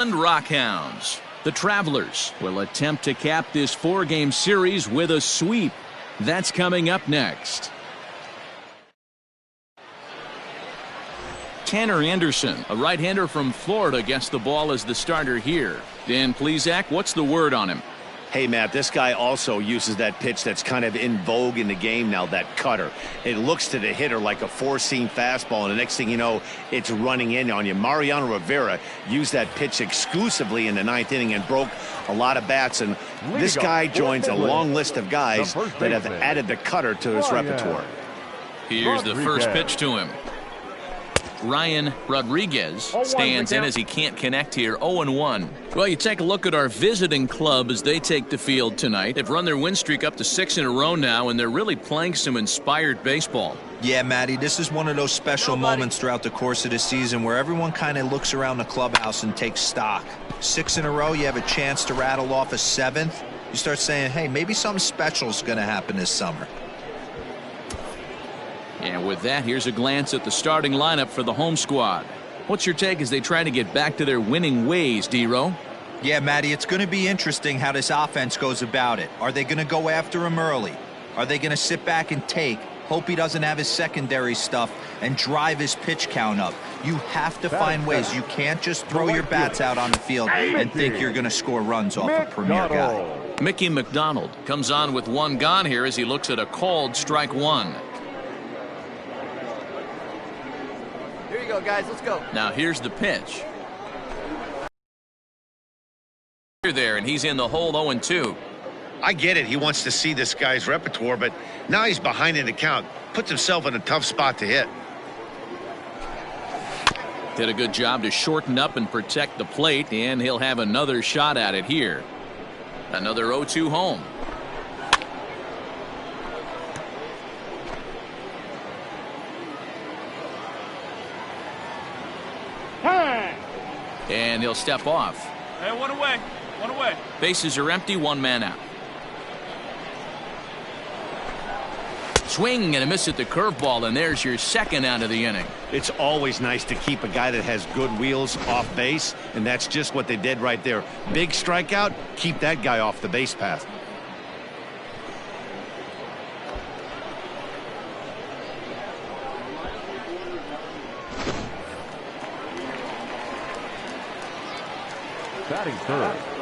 Rockhounds. The Travelers will attempt to cap this 4-game series with a sweep. That's coming up next. Tanner Anderson, a right-hander from Florida, gets the ball as the starter here. Dan Plesac, what's the word on him? Hey, Matt, this guy also uses that pitch that's kind of in vogue in the game now, that cutter. It looks to the hitter like a four-seam fastball, and the next thing you know, it's running in on you. Mariano Rivera used that pitch exclusively in the 9th inning and broke a lot of bats, and this guy joins a long list of guys that have added the cutter to his repertoire. Here's the first pitch to him. Ryan Rodriguez stands in as he can't connect here. 0-1. Well, you take a look at our visiting club as they take the field tonight. They've run their win streak up to 6 in a row now, and they're really playing some inspired baseball. Yeah, Matty, this is one of those special moments throughout the course of the season where everyone kind of looks around the clubhouse and takes stock. 6 in a row, you have a chance to rattle off a 7th. You start saying, hey, maybe something special is going to happen this summer. And with that, here's a glance at the starting lineup for the home squad. What's your take as they try to get back to their winning ways, D-Row? Yeah, Matty, it's going to be interesting how this offense goes about it. Are they going to go after him early? Are they going to sit back and hope he doesn't have his secondary stuff, and drive his pitch count up? You have to find ways. You can't just throw your bats out on the field and think you're going to score runs off a premier guy. Mickey McDonald comes on with 1 gone here as he looks at a called strike 1. Here you go, guys. Let's go. Now here's the pitch. There, and he's in the hole. 0-2. I get it. He wants to see this guy's repertoire, but now he's behind in the count. Puts himself in a tough spot to hit. Did a good job to shorten up and protect the plate, and he'll have another shot at it here. Another 0-2 home. And he'll step off. Hey, one away. One away. Bases are empty, 1 man out. Swing and a miss at the curveball, and there's your 2nd out of the inning. It's always nice to keep a guy that has good wheels off base, and that's just what they did right there. Big strikeout, keep that guy off the base path.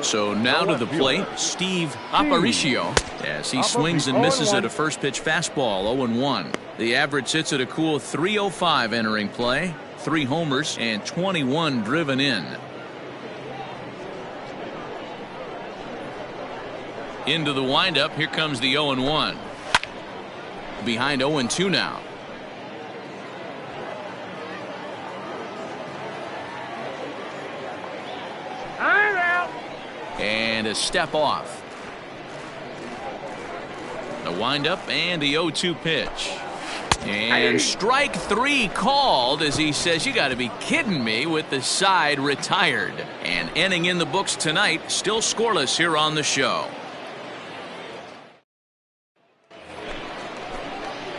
So now to the plate, Steve Aparicio, as he swings and misses at a first pitch fastball. 0-1. The average sits at a cool 305 entering play. 3 homers and 21 driven in. Into the windup. Here comes the 0-1. Behind 0-2 now. And a step off. A windup and the 0-2 pitch. And strike 3 called as he says, you got to be kidding me, with the side retired. And inning in the books tonight, still scoreless here on the show.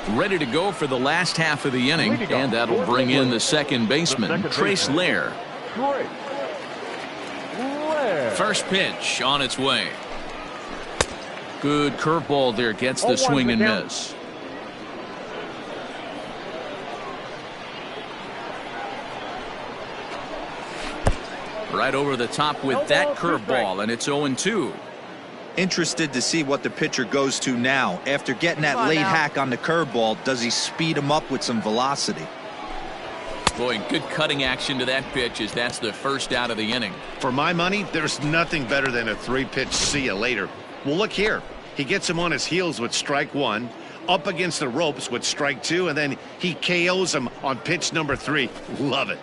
Ready to go for the last half of the inning, and that'll bring in the second baseman, Trace Lair. First pitch on its way. Good curveball there, gets the swing and miss. Right over the top with that curveball, and it's 0-2. Interested to see what the pitcher goes to now. After getting that late hack on the curveball, does he speed him up with some velocity? Boy, good cutting action to that pitch as that's the first out of the inning. For my money, there's nothing better than a 3-pitch see you later. Well, look here. He gets him on his heels with strike 1, up against the ropes with strike 2, and then he KOs him on pitch number 3. Love it.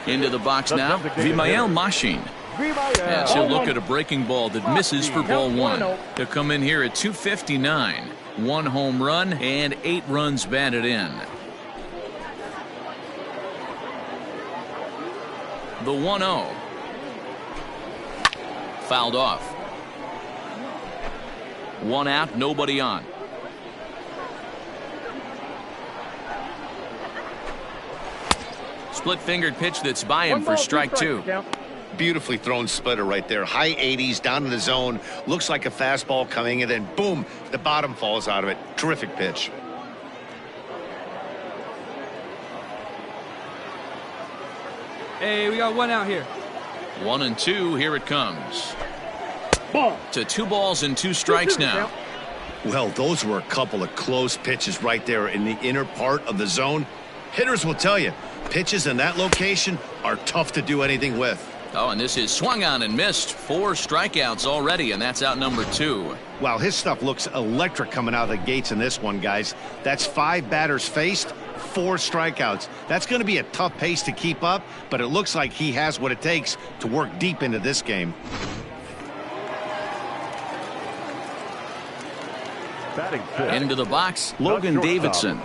Into the box now, Vimael Machin. As he'll look at a breaking ball that misses for ball 1. He'll come in here at 259. 1 home run and 8 runs batted in. The 1-0. Fouled off. 1 out, nobody on. Split-fingered pitch that's by him for strike two. Beautifully thrown splitter right there. High 80s, down in the zone. Looks like a fastball coming, and then boom, the bottom falls out of it. Terrific pitch. Hey, we got one out here. 1-2, here it comes. Ball. To 2 balls and 2 strikes now. Well, those were a couple of close pitches right there in the inner part of the zone. Hitters will tell you, pitches in that location are tough to do anything with. Oh, and this is swung on and missed. 4 strikeouts already, and that's out number 2. Wow, his stuff looks electric coming out of the gates in this one, guys. That's 5 batters faced, 4 strikeouts. That's going to be a tough pace to keep up, but it looks like he has what it takes to work deep into this game. Into the box, Logan Davidson.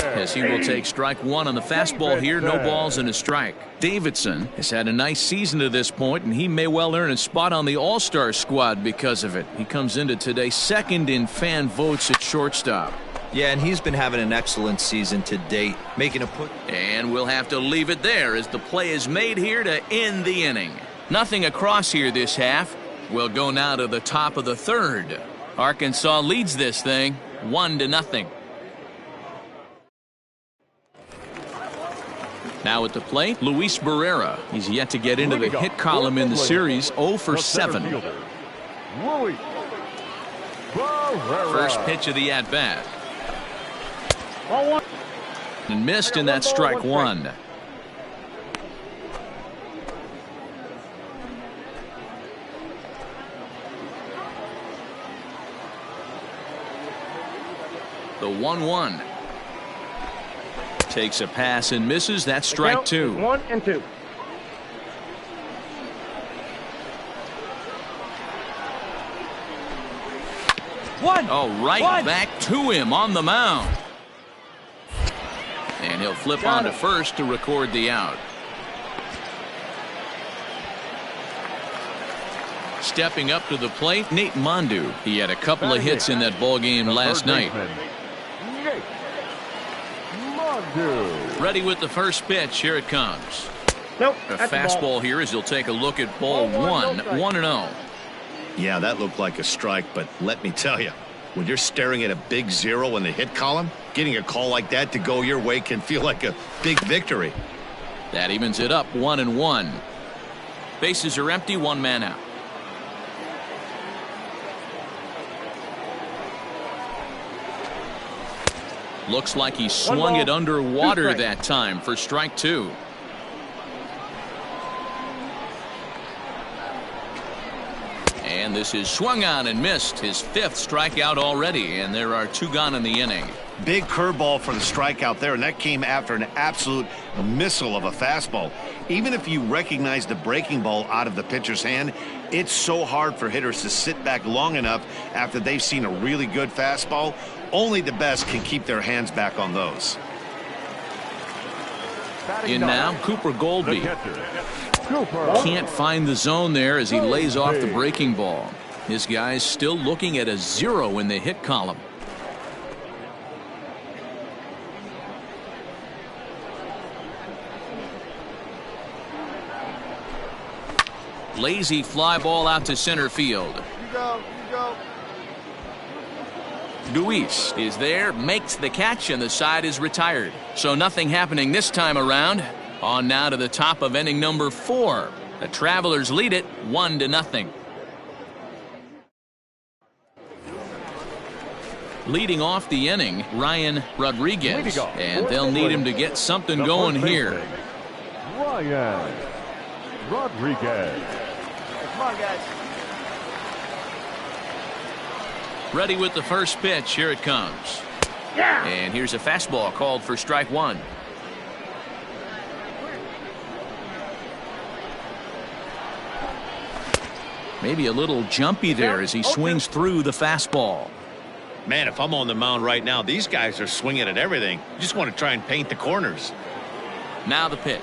As he will take strike 1 on the fastball here. No balls and a strike. Davidson has had a nice season to this point, and he may well earn a spot on the All-Star squad because of it. He comes into today second in fan votes at shortstop. Yeah, and he's been having an excellent season to date, making a put. And we'll have to leave it there as the play is made here to end the inning. Nothing across here this half. We'll go now to the top of the 3rd. Arkansas leads this thing 1-0. Now at the plate, Luis Barrera. He's yet to get into the hit column in the series, 0 for 7. First pitch of the at-bat. And missed, and that's strike 1. The 1-1. Takes a pass and misses. That's strike 2. 1-2. Right back to him on the mound. And he'll flip on to first to record the out. Stepping up to the plate, Nate Mondu. He had a couple of hits in that ball game last night. Ready with the first pitch. Here it comes. Nope. A fastball here as he'll take a look at ball 1. 1-0. Yeah, that looked like a strike, but let me tell you, when you're staring at a big 0 in the hit column, getting a call like that to go your way can feel like a big victory. That evens it up 1-1. Bases are empty, 1 man out. Looks like he swung it underwater that time for strike 2. And this is swung on and missed. His 5th strikeout already, and there are 2 gone in the inning. Big curveball for the strikeout there, and that came after an absolute missile of a fastball. Even if you recognize the breaking ball out of the pitcher's hand, it's so hard for hitters to sit back long enough after they've seen a really good fastball. Only the best can keep their hands back on those. In now, Cooper Goldby. Can't find the zone there as he lays off the breaking ball. His guy's still looking at a 0 in the hit column. Lazy fly ball out to center field. You go. Luis is there, makes the catch, and the side is retired. So nothing happening this time around. On now to the top of inning number 4. The Travelers lead it 1-0. Leading off the inning, Ryan Rodriguez, and they'll need him to get something going here. Ryan Rodriguez. Come on, guys. Ready with the first pitch. Here it comes. Yeah. And here's a fastball called for strike 1. Maybe a little jumpy there as he swings through the fastball. Man, if I'm on the mound right now, these guys are swinging at everything. You just want to try and paint the corners. Now the pitch.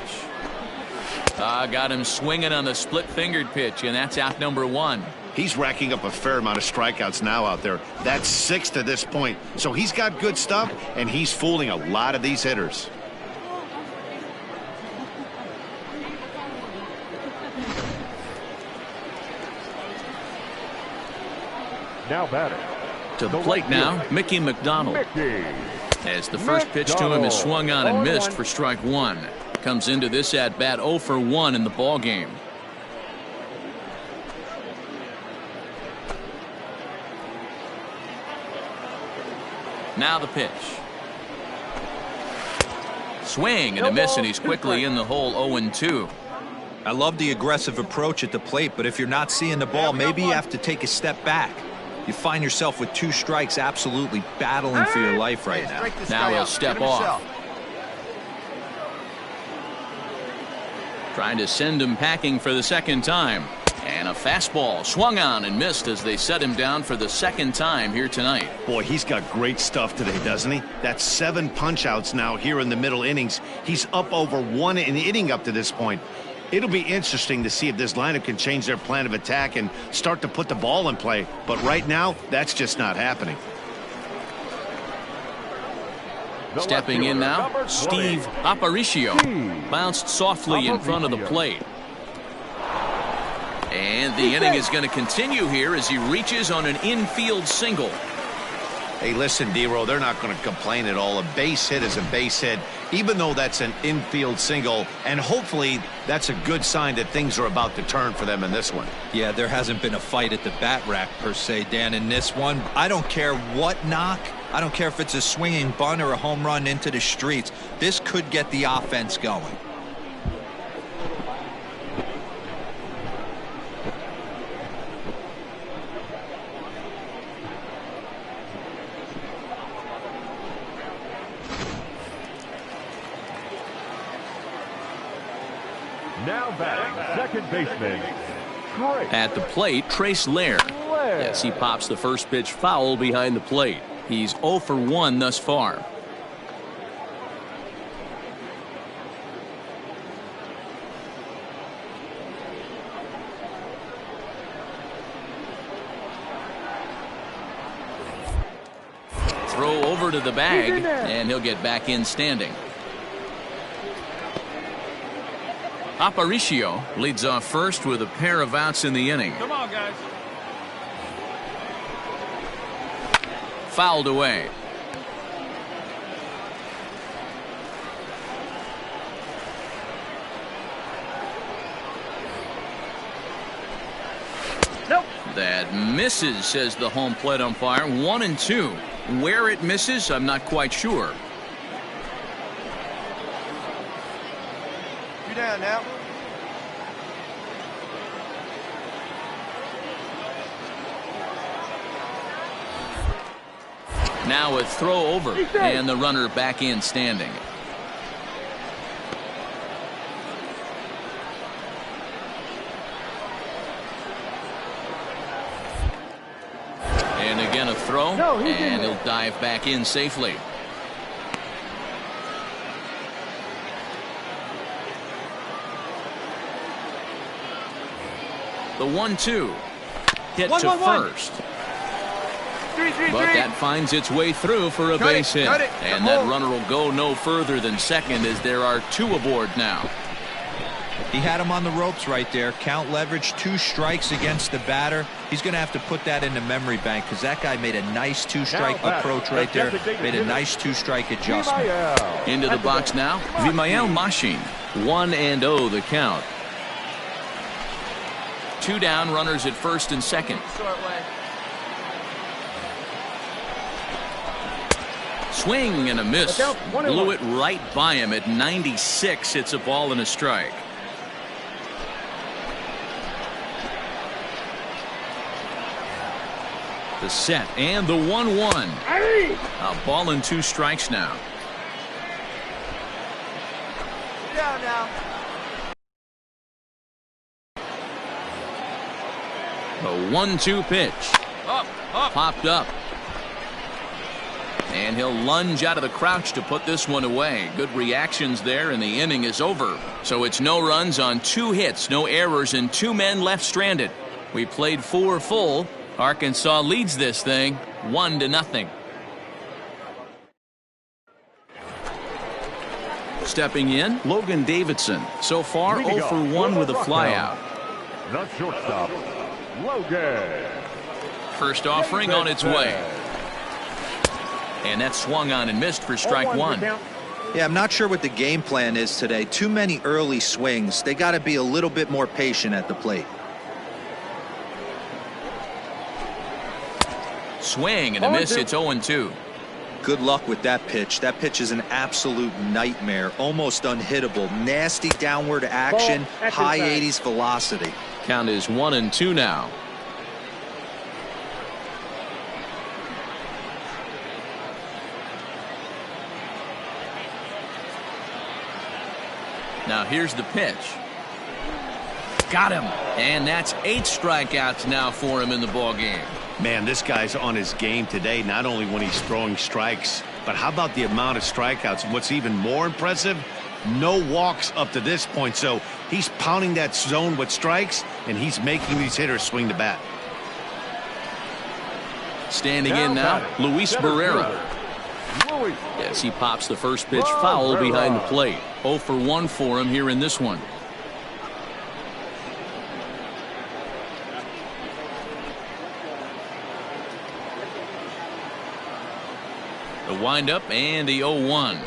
Got him swinging on the split-fingered pitch, and that's out number 1. He's racking up a fair amount of strikeouts now out there. That's 6 to this point. So he's got good stuff, and he's fooling a lot of these hitters. Now batting. To the plate now, Mickey McDonald. As the first pitch to him is swung on and missed for strike one. Comes into this at bat 0 for 1 in the ball game. Now the pitch. Swing and a miss, and he's quickly in the hole 0-2. I love the aggressive approach at the plate, but if you're not seeing the ball, maybe you have to take a step back. You find yourself with 2 strikes absolutely battling for your life right now. Now he'll step off. Trying to send him packing for the second time. And a fastball swung on and missed as they set him down for the second time here tonight. Boy, he's got great stuff today, doesn't he? That's 7 punch-outs now here in the middle innings. He's up over 1 an inning up to this point. It'll be interesting to see if this lineup can change their plan of attack and start to put the ball in play. But right now, that's just not happening. Stepping in now, Steve Aparicio. Bounced softly in front of the plate. And the inning is going to continue here as he reaches on an infield single. Hey, listen, D-Row, they're not going to complain at all. A base hit is a base hit, even though that's an infield single. And hopefully that's a good sign that things are about to turn for them in this one. Yeah, there hasn't been a fight at the bat rack, per se, Dan, in this one. I don't care what knock. I don't care if it's a swinging bunt or a home run into the streets. This could get the offense going. Now batting, second baseman, Trace. At the plate, Trace Lair. Yes, he pops the first pitch foul behind the plate. He's 0 for 1 thus far. Throw over to the bag, and he'll get back in standing. Aparicio leads off first with a pair of outs in the inning. Come on, guys. Fouled away. Nope. That misses, says the home plate umpire. 1-2. Where it misses, I'm not quite sure. You down now. Now a throw over, and the runner back in standing. And again a throw, and he'll dive back in safely. The 1-2 hit to first. But that finds its way through for a base hit. And that runner will go no further than second as there are 2 aboard now. He had him on the ropes right there. Count leverage, 2 strikes against the batter. He's going to have to put that in the memory bank because that guy made a nice 2-strike approach right there. Made a nice 2-strike adjustment. Into the box now, Vimael Machine. 1-0 the count. 2 down, runners at first and second. Swing and a miss. Blew it right by him at 96. It's a ball and a strike. The set and the 1-1. A ball and 2 strikes now. Down now. The 1-2 pitch. Up. Popped up. And he'll lunge out of the crouch to put this one away. Good reactions there, and the inning is over. So it's no runs on 2 hits, no errors, and 2 men left stranded. We played 4 full. Arkansas leads this thing 1-0. Stepping in, Logan Davidson. So far, 0 for 1 with a flyout. The shortstop, Logan. First offering on its way. And that swung on and missed for strike one. Yeah, I'm not sure what the game plan is today. Too many early swings. They got to be a little bit more patient at the plate. Swing and a miss. It's 0-2. Good luck with that pitch. That pitch is an absolute nightmare. Almost unhittable. Nasty downward action. High 80s velocity. Count is 1-2 now. Now here's the pitch. Got him. And that's 8 strikeouts now for him in the ball game. Man, this guy's on his game today, not only when he's throwing strikes, but how about the amount of strikeouts? And what's even more impressive, no walks up to this point. So he's pounding that zone with strikes, and he's making these hitters swing the bat. Standing in now, Luis Barrera. Yes, he pops the first pitch foul behind the plate. 0 for 1 for him here in this one. The windup and the 0-1.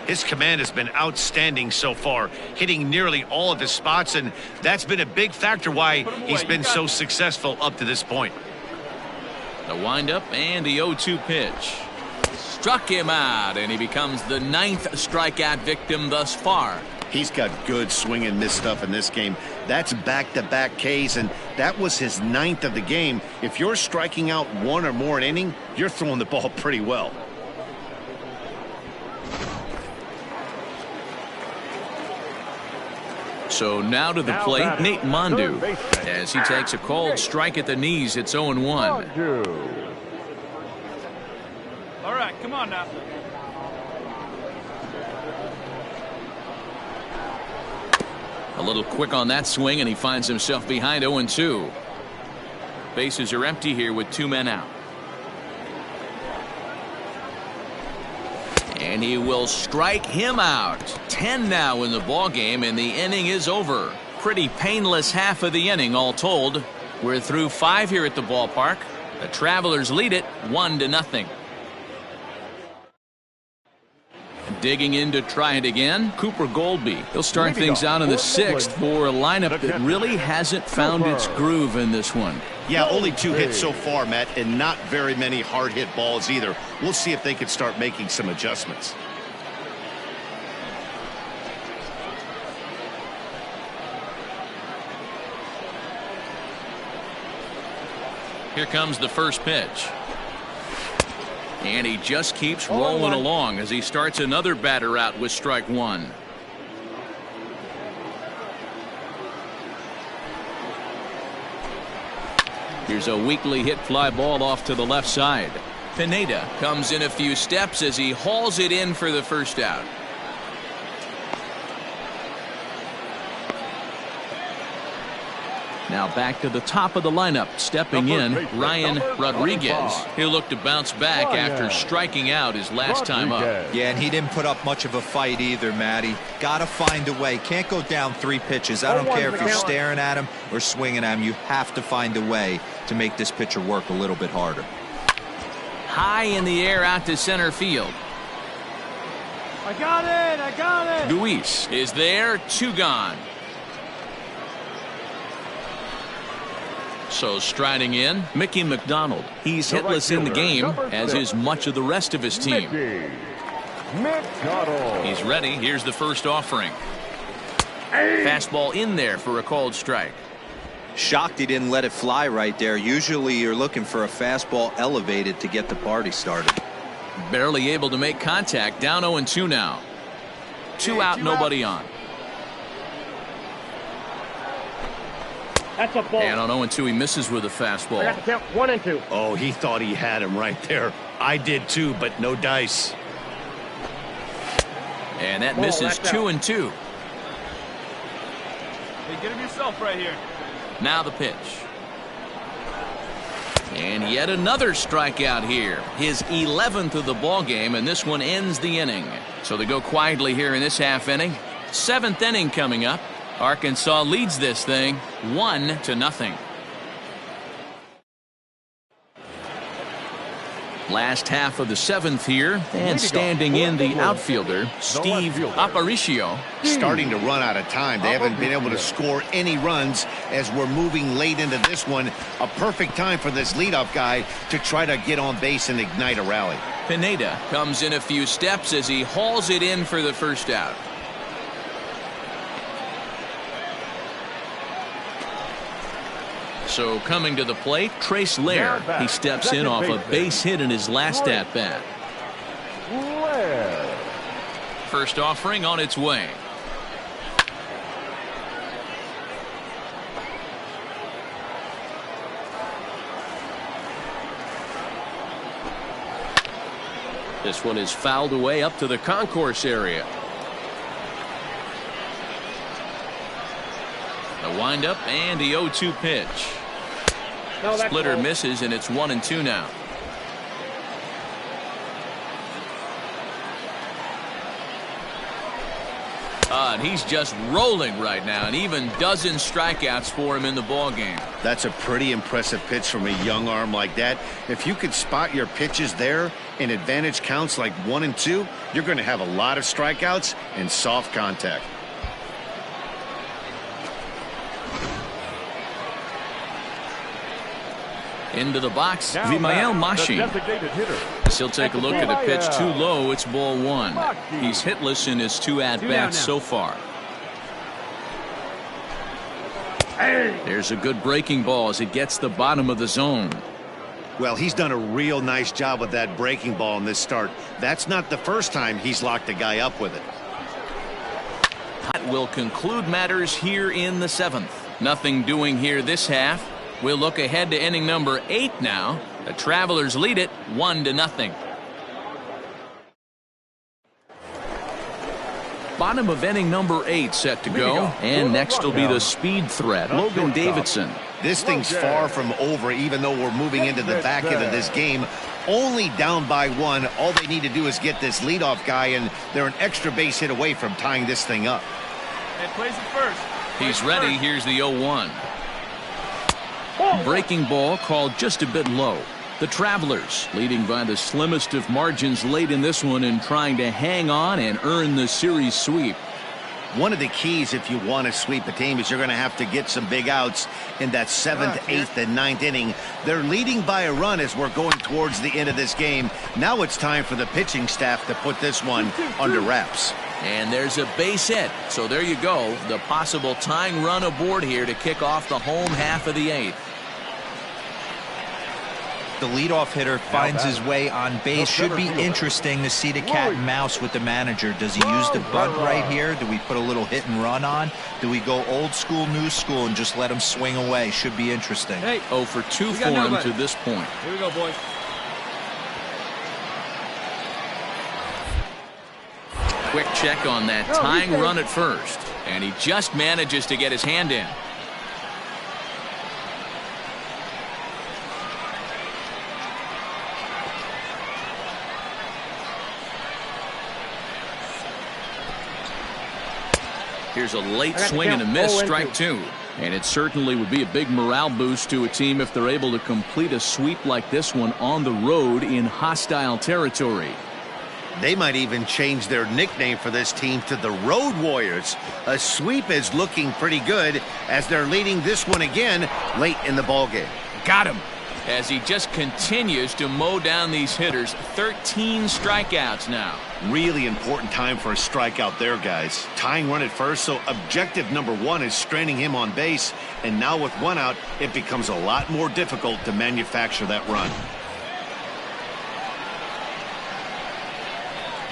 His command has been outstanding so far, hitting nearly all of his spots, and that's been a big factor why he's been so successful up to this point. The windup and the 0-2 pitch. Struck him out, and he becomes the 9th strikeout victim thus far. He's got good swing and miss stuff in this game. That's back-to-back Ks, and that was his 9th of the game. If you're striking out 1 or more an inning, you're throwing the ball pretty well. So now to the plate, Nate Mondu, as he takes a called strike at the knees. It's 0-1. All right, come on now. A little quick on that swing, and he finds himself behind 0-2. Bases are empty here with 2 men out. And he will strike him out. 10 now in the ball game, and the inning is over. Pretty painless half of the inning, all told. We're through 5 here at the ballpark. The Travelers lead it 1-0. Digging in to try it again, Cooper Goldby. He'll start things out in the 6th for a lineup that really hasn't found its groove in this one. Yeah, only 2 hits so far, Matt, and not very many hard hit balls either. We'll see if they can start making some adjustments. Here comes the first pitch. And he just keeps rolling along as he starts another batter out with strike 1. Here's a weakly hit fly ball off to the left side. Pineda comes in a few steps as he hauls it in for the first out. Now back to the top of the lineup, stepping in, Ryan Rodriguez. He'll look to bounce back after striking out his last time up. Yeah, and he didn't put up much of a fight either, Matty. Got to find a way. Can't go down 3 pitches. I don't care if you're staring at him or swinging at him. You have to find a way to make this pitcher work a little bit harder. High in the air out to center field. I got it. I got it. Luis is there. 2 gone. So striding in, Mickey McDonald. He's hitless in the game, as is much of the rest of his team. He's ready. Here's the first offering. Fastball in there for a called strike. Shocked he didn't let it fly right there. Usually you're looking for a fastball elevated to get the party started. Barely able to make contact. Down 0-2 now. 2 out, nobody on. That's a ball. And on 0-2, he misses with a fastball. I got to count 1 and 2. Oh, he thought he had him right there. I did too, but no dice. And that misses 2-2. Hey, get him yourself right here. Now the pitch. And yet another strikeout here. His 11th of the ball game, and this one ends the inning. So they go quietly here in this half inning. 7th inning coming up. Arkansas leads this thing 1-0. Last half of the 7th here, and standing in the outfielder, Steve Aparicio. Starting to run out of time. They haven't been able to score any runs as we're moving late into this one. A perfect time for this leadoff guy to try to get on base and ignite a rally. Pineda comes in a few steps as he hauls it in for the first out. So coming to the plate, Trace Lair. He steps in off a base hit in his last at-bat. First offering on its way. This one is fouled away up to the concourse area. The windup and the 0-2 pitch. Splitter misses, and it's 1-2 now. And he's just rolling right now, and even dozen strikeouts for him in the ballgame. That's a pretty impressive pitch from a young arm like that. If you could spot your pitches there in advantage counts like 1 and 2, you're going to have a lot of strikeouts and soft contact. Into the box, Vimael Mashi. He'll take a look at a pitch too low. It's ball 1. He's hitless in his 2 at-bats so far. There's a good breaking ball as it gets the bottom of the zone. Well, he's done a real nice job with that breaking ball in this start. That's not the first time he's locked a guy up with it. That will conclude matters here in the 7th. Nothing doing here this half. We'll look ahead to inning number 8 now. The Travelers lead it 1-0. Bottom of inning number 8 set to go. And next will be the speed threat, Logan Davidson. This thing's far from over, even though we're moving into the back end of this game. Only down by 1. All they need to do is get this leadoff guy, and they're an extra base hit away from tying this thing up. And plays it first. He's ready. Here's the 0-1. Breaking ball called just a bit low. The Travelers leading by the slimmest of margins late in this one and trying to hang on and earn the series sweep. One of the keys if you want to sweep a team is you're going to have to get some big outs in that 7th, 8th, and 9th inning. They're leading by a run as we're going towards the end of this game. Now it's time for the pitching staff to put this one under wraps. And there's a base hit. So there you go. The possible tying run aboard here to kick off the home half of the 8th. The leadoff hitter finds his way on base. Should be interesting to see the cat and mouse with the manager. Does he use the bunt right here? Do we put a little hit and run on? Do we go old school, new school, and just let him swing away? Should be interesting. 0 for 2 for him to this point. Here we go, boys. Quick check on that tying run at first. And he just manages to get his hand in. Here's a late swing and a miss, strike 2. And it certainly would be a big morale boost to a team if they're able to complete a sweep like this one on the road in hostile territory. They might even change their nickname for this team to the Road Warriors. A sweep is looking pretty good as they're leading this one again late in the ballgame. Got him. As he just continues to mow down these hitters. 13 strikeouts now. Really important time for a strikeout there, guys. Tying run at first, so objective number 1 is straining him on base. And now with 1 out, it becomes a lot more difficult to manufacture that run.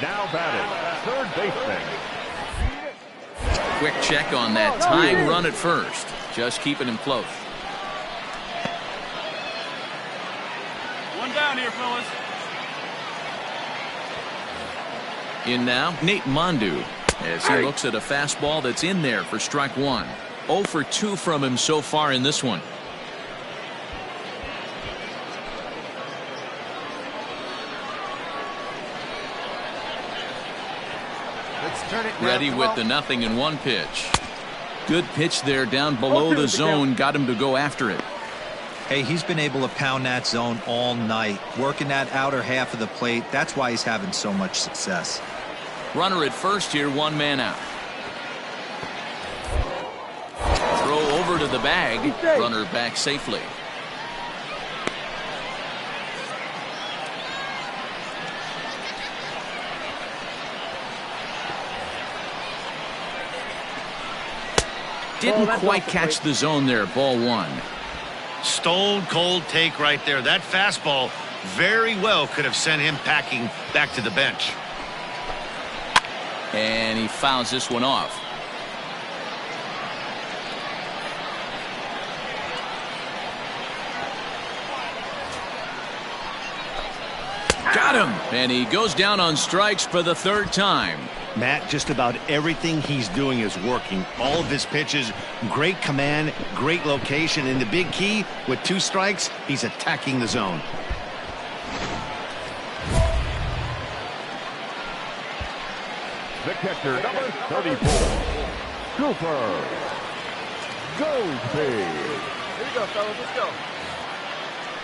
Now batting, third baseman. Quick check on that tying run at first. Just keeping him close. One down here, fellas. In now, Nate Mondu, as he looks at a fastball that's in there for strike 1. 0 for 2 from him so far in this one. Ready with the 0-1 pitch. Good pitch there down below the zone. Got him to go after it. Hey, he's been able to pound that zone all night, working that outer half of the plate. That's why he's having so much success. Runner at first here, 1 man out. Throw over to the bag. Runner back safely. Didn't quite catch the zone there. Ball 1. Stone cold take right there. That fastball very well could have sent him packing back to the bench. And he fouls this one off. Got him. And he goes down on strikes for the 3rd time. Matt, just about everything he's doing is working. All of his pitches, great command, great location, and the big key, with 2 strikes, he's attacking the zone. The catcher, number 34, Cooper. Goes big. Here we go, fellas. Let's go.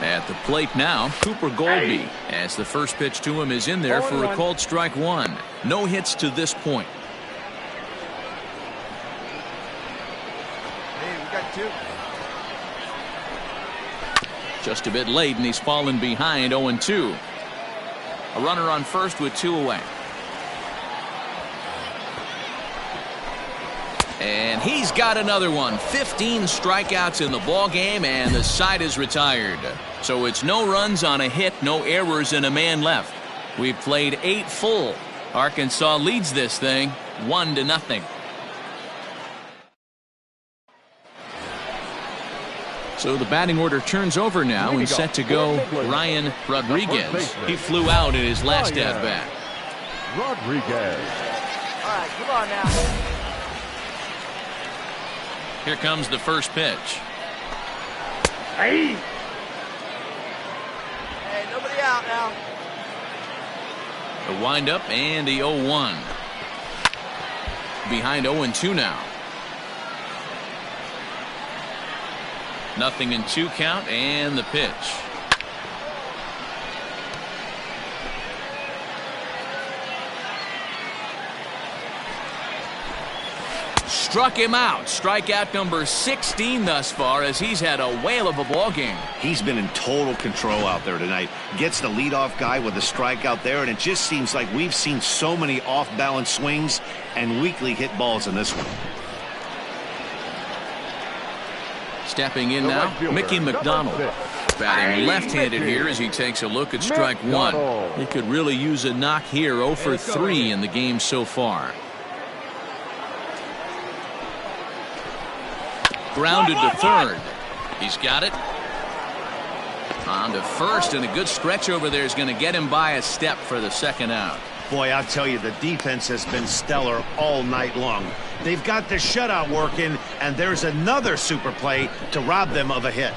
At the plate now, Cooper Goldby, as the first pitch to him is in there for a called strike 1. No hits to this point. Hey, we got 2. Just a bit late, and he's fallen behind 0-2. A runner on first with 2 away. And he's got another one. 15 strikeouts in the ball game, and the side is retired. So it's no runs on a hit, no errors, and a man left. We've played 8 full. Arkansas leads this thing 1-0. So the batting order turns over now, and set to go Ryan Rodriguez. He flew out in his last at-bat. Rodriguez. All right, come on now. Here comes the first pitch. Hey, nobody out now. The windup and the 0-1. Behind 0-2 now. 0-2 count, and the pitch. Struck him out. Strikeout number 16 thus far, as he's had a whale of a ball game. He's been in total control out there tonight. Gets the leadoff guy with a strikeout there, and it just seems like we've seen so many off-balance swings and weakly hit balls in this one. Stepping in now, Mickey McDonald. Batting left-handed here as he takes a look at strike 1. He could really use a knock here. 0 for 3 in the game so far. Grounded to third. He's got it. On to first, and a good stretch over there is going to get him by a step for the 2nd out. Boy, I'll tell you, the defense has been stellar all night long. They've got the shutout working, and there's another super play to rob them of a hit.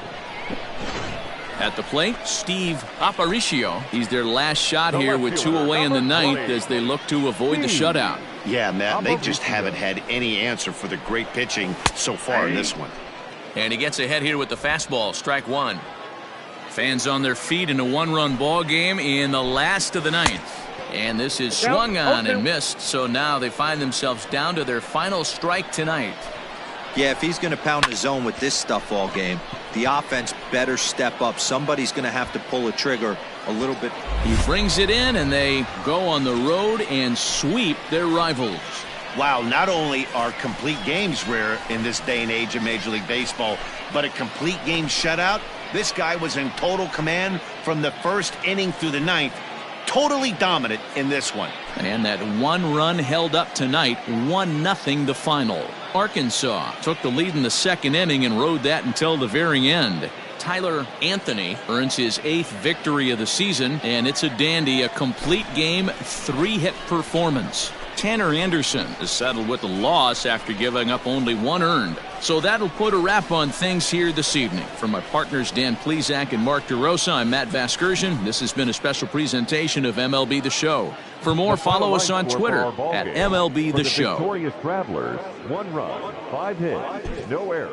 At the plate, Steve Aparicio. He's their last shot here with 2 away in the 9th as they look to avoid the shutout. Yeah, Matt, they just haven't had any answer for the great pitching so far in this one. And he gets ahead here with the fastball, strike 1. Fans on their feet in a 1-run ball game in the last of the 9th. And this is swung on and missed, so now they find themselves down to their final strike tonight. Yeah, if he's going to pound the zone with this stuff all game, the offense better step up. Somebody's going to have to pull a trigger a little bit. He brings it in, and they go on the road and sweep their rivals. Wow, not only are complete games rare in this day and age of Major League Baseball, but a complete game shutout. This guy was in total command from the 1st inning through the 9th. Totally dominant in this one. And that 1 run held up tonight, 1-0 the final. Arkansas took the lead in the 2nd inning and rode that until the very end. Tyler Anthony earns his 8th victory of the season, and it's a dandy, a complete game, 3-hit performance. Tanner Anderson is settled with a loss after giving up only 1 earned. So that'll put a wrap on things here this evening. From my partners Dan Plesac and Mark DeRosa, I'm Matt Vasgersian. This has been a special presentation of MLB The Show. For more, follow us on Twitter at MLB The Show. Victorious Travelers, 1 run, 5 hits, no errors.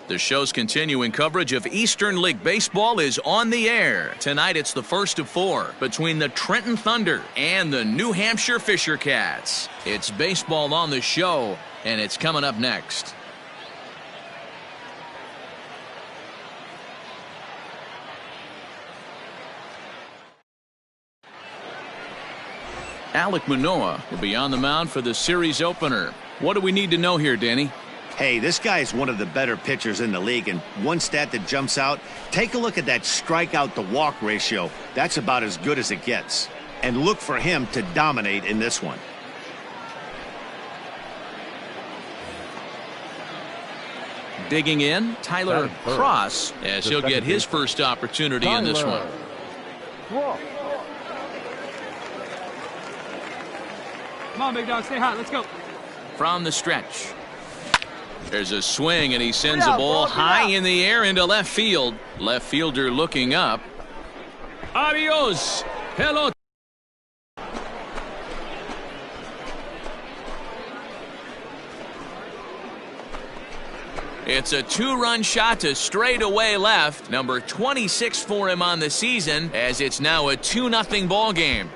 The show's continuing coverage of Eastern League Baseball is on the air. Tonight it's the first of 4 between the Trenton Thunder and the New Hampshire Fisher Cats. It's baseball on the show, and it's coming up next. Alek Manoah will be on the mound for the series opener. What do we need to know here, Danny? Hey, this guy is one of the better pitchers in the league, and one stat that jumps out, take a look at that strikeout to walk ratio. That's about as good as it gets. And look for him to dominate in this one. Digging in, Tyler Cross, as he'll get his first opportunity in this one. Come on, big dog, stay hot. Let's go. From the stretch. There's a swing, and he sends a ball high in the air into left field. Left fielder looking up. Adios. Hello. It's a 2-run shot to straightaway left. Number 26 for him on the season, as it's now a 2-0 ball game.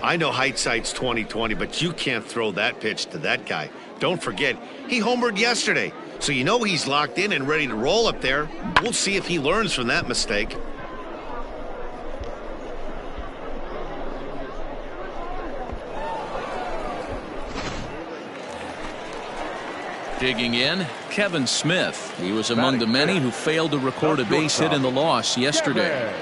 I know hindsight's 20/20, but you can't throw that pitch to that guy. Don't forget, he homered yesterday, so you know he's locked in and ready to roll up there. We'll see if he learns from that mistake. Digging in, Kevin Smith. He was among the many who failed to record a base hit in the loss yesterday.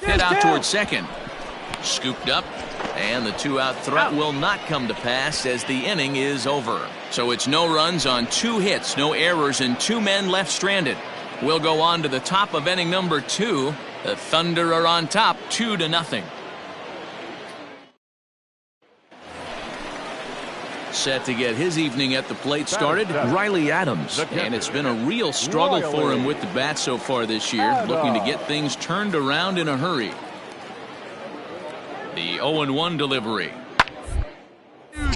Hit out toward second. Scooped up, and the 2-out threat will not come to pass as the inning is over. So it's no runs on 2 hits, no errors, and 2 men left stranded. We'll go on to the top of inning number 2. The Thunder are on top 2-0. Set to get his evening at the plate started, Riley Adams. And it's been a real struggle for him with the bat so far this year, looking to get things turned around in a hurry. The 0-1 delivery.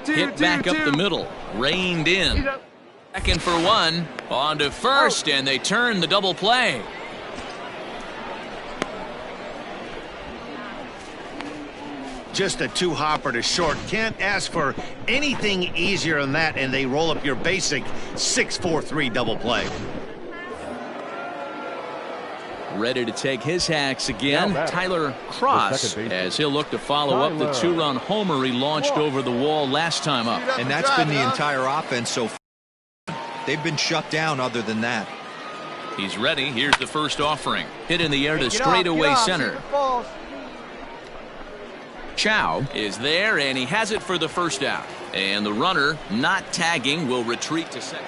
Hit back up the middle, reined in. Second for 1, on to first, and they turn the double play. Just a 2-hopper to short. Can't ask for anything easier than that, and they roll up your basic 6-4-3 double play. Ready to take his hacks again, Tyler Cross, as he'll look to follow up the 2-run homer he launched over the wall last time up. And that's been the entire offense so far. They've been shut down other than that. He's ready. Here's the first offering. Hit in the air to straightaway center. Chow is there, and he has it for the first out. And the runner, not tagging, will retreat to second.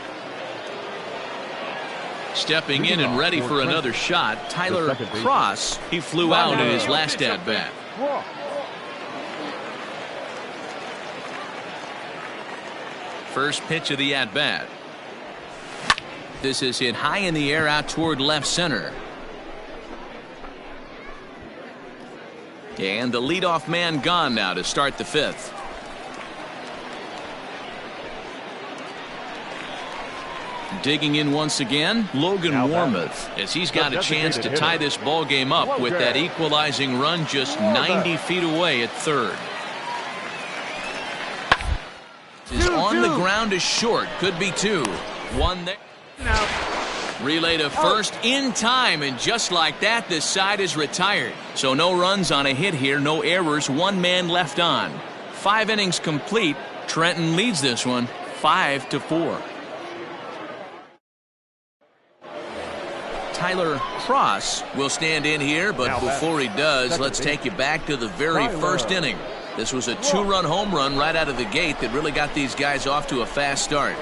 Stepping in and ready for another shot, Tyler Cross. He flew out in his last at-bat. First pitch of the at-bat. This is hit high in the air out toward left center. And the leadoff man gone now to start the 5th. Digging in once again, Logan Warmoth, as he's got a chance to tie this ball game up with that equalizing run just 90 feet away at third. Is on the ground is short, could be 2. 1 there. Relay to first in time, and just like that, this side is retired. So no runs on a hit here, no errors, 1 man left on. 5 innings complete. Trenton leads this one 5-4. Tyler Cross will stand in here, but before he does, let's take you back to the very first inning. This was a 2-run home run right out of the gate that really got these guys off to a fast start.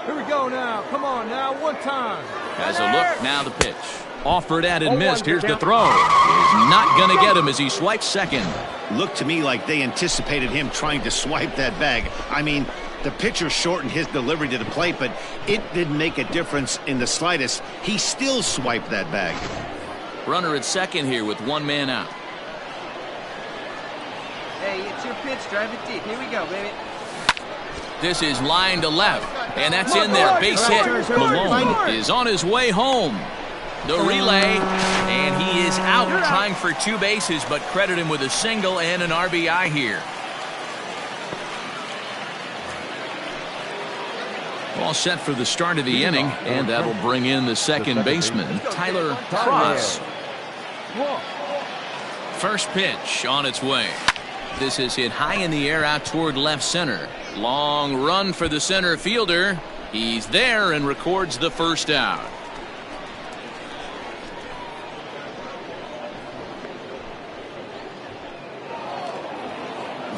Here we go now. Come on now, one time. Has a look, now the pitch. Offered at and missed. Here's the throw. He's not going to get him as he swipes second. looked to me like they anticipated him trying to swipe that bag. I mean, the pitcher shortened his delivery to the plate, but it didn't make a difference in the slightest. He still swiped that bag. Runner at second here with one man out. Hey, it's your pitch. Drive it deep. Here we go, baby. This is line to left, and that's in there. Base hit. Malone is on his way home. The relay, and he is out trying for 2 bases, but credit him with a single and an RBI here. All set for the start of the inning, and that'll bring in the second baseman, Tyler Cross. First pitch on its way. This is hit high in the air out toward left center. Long run for the center fielder. He's there and records the first out.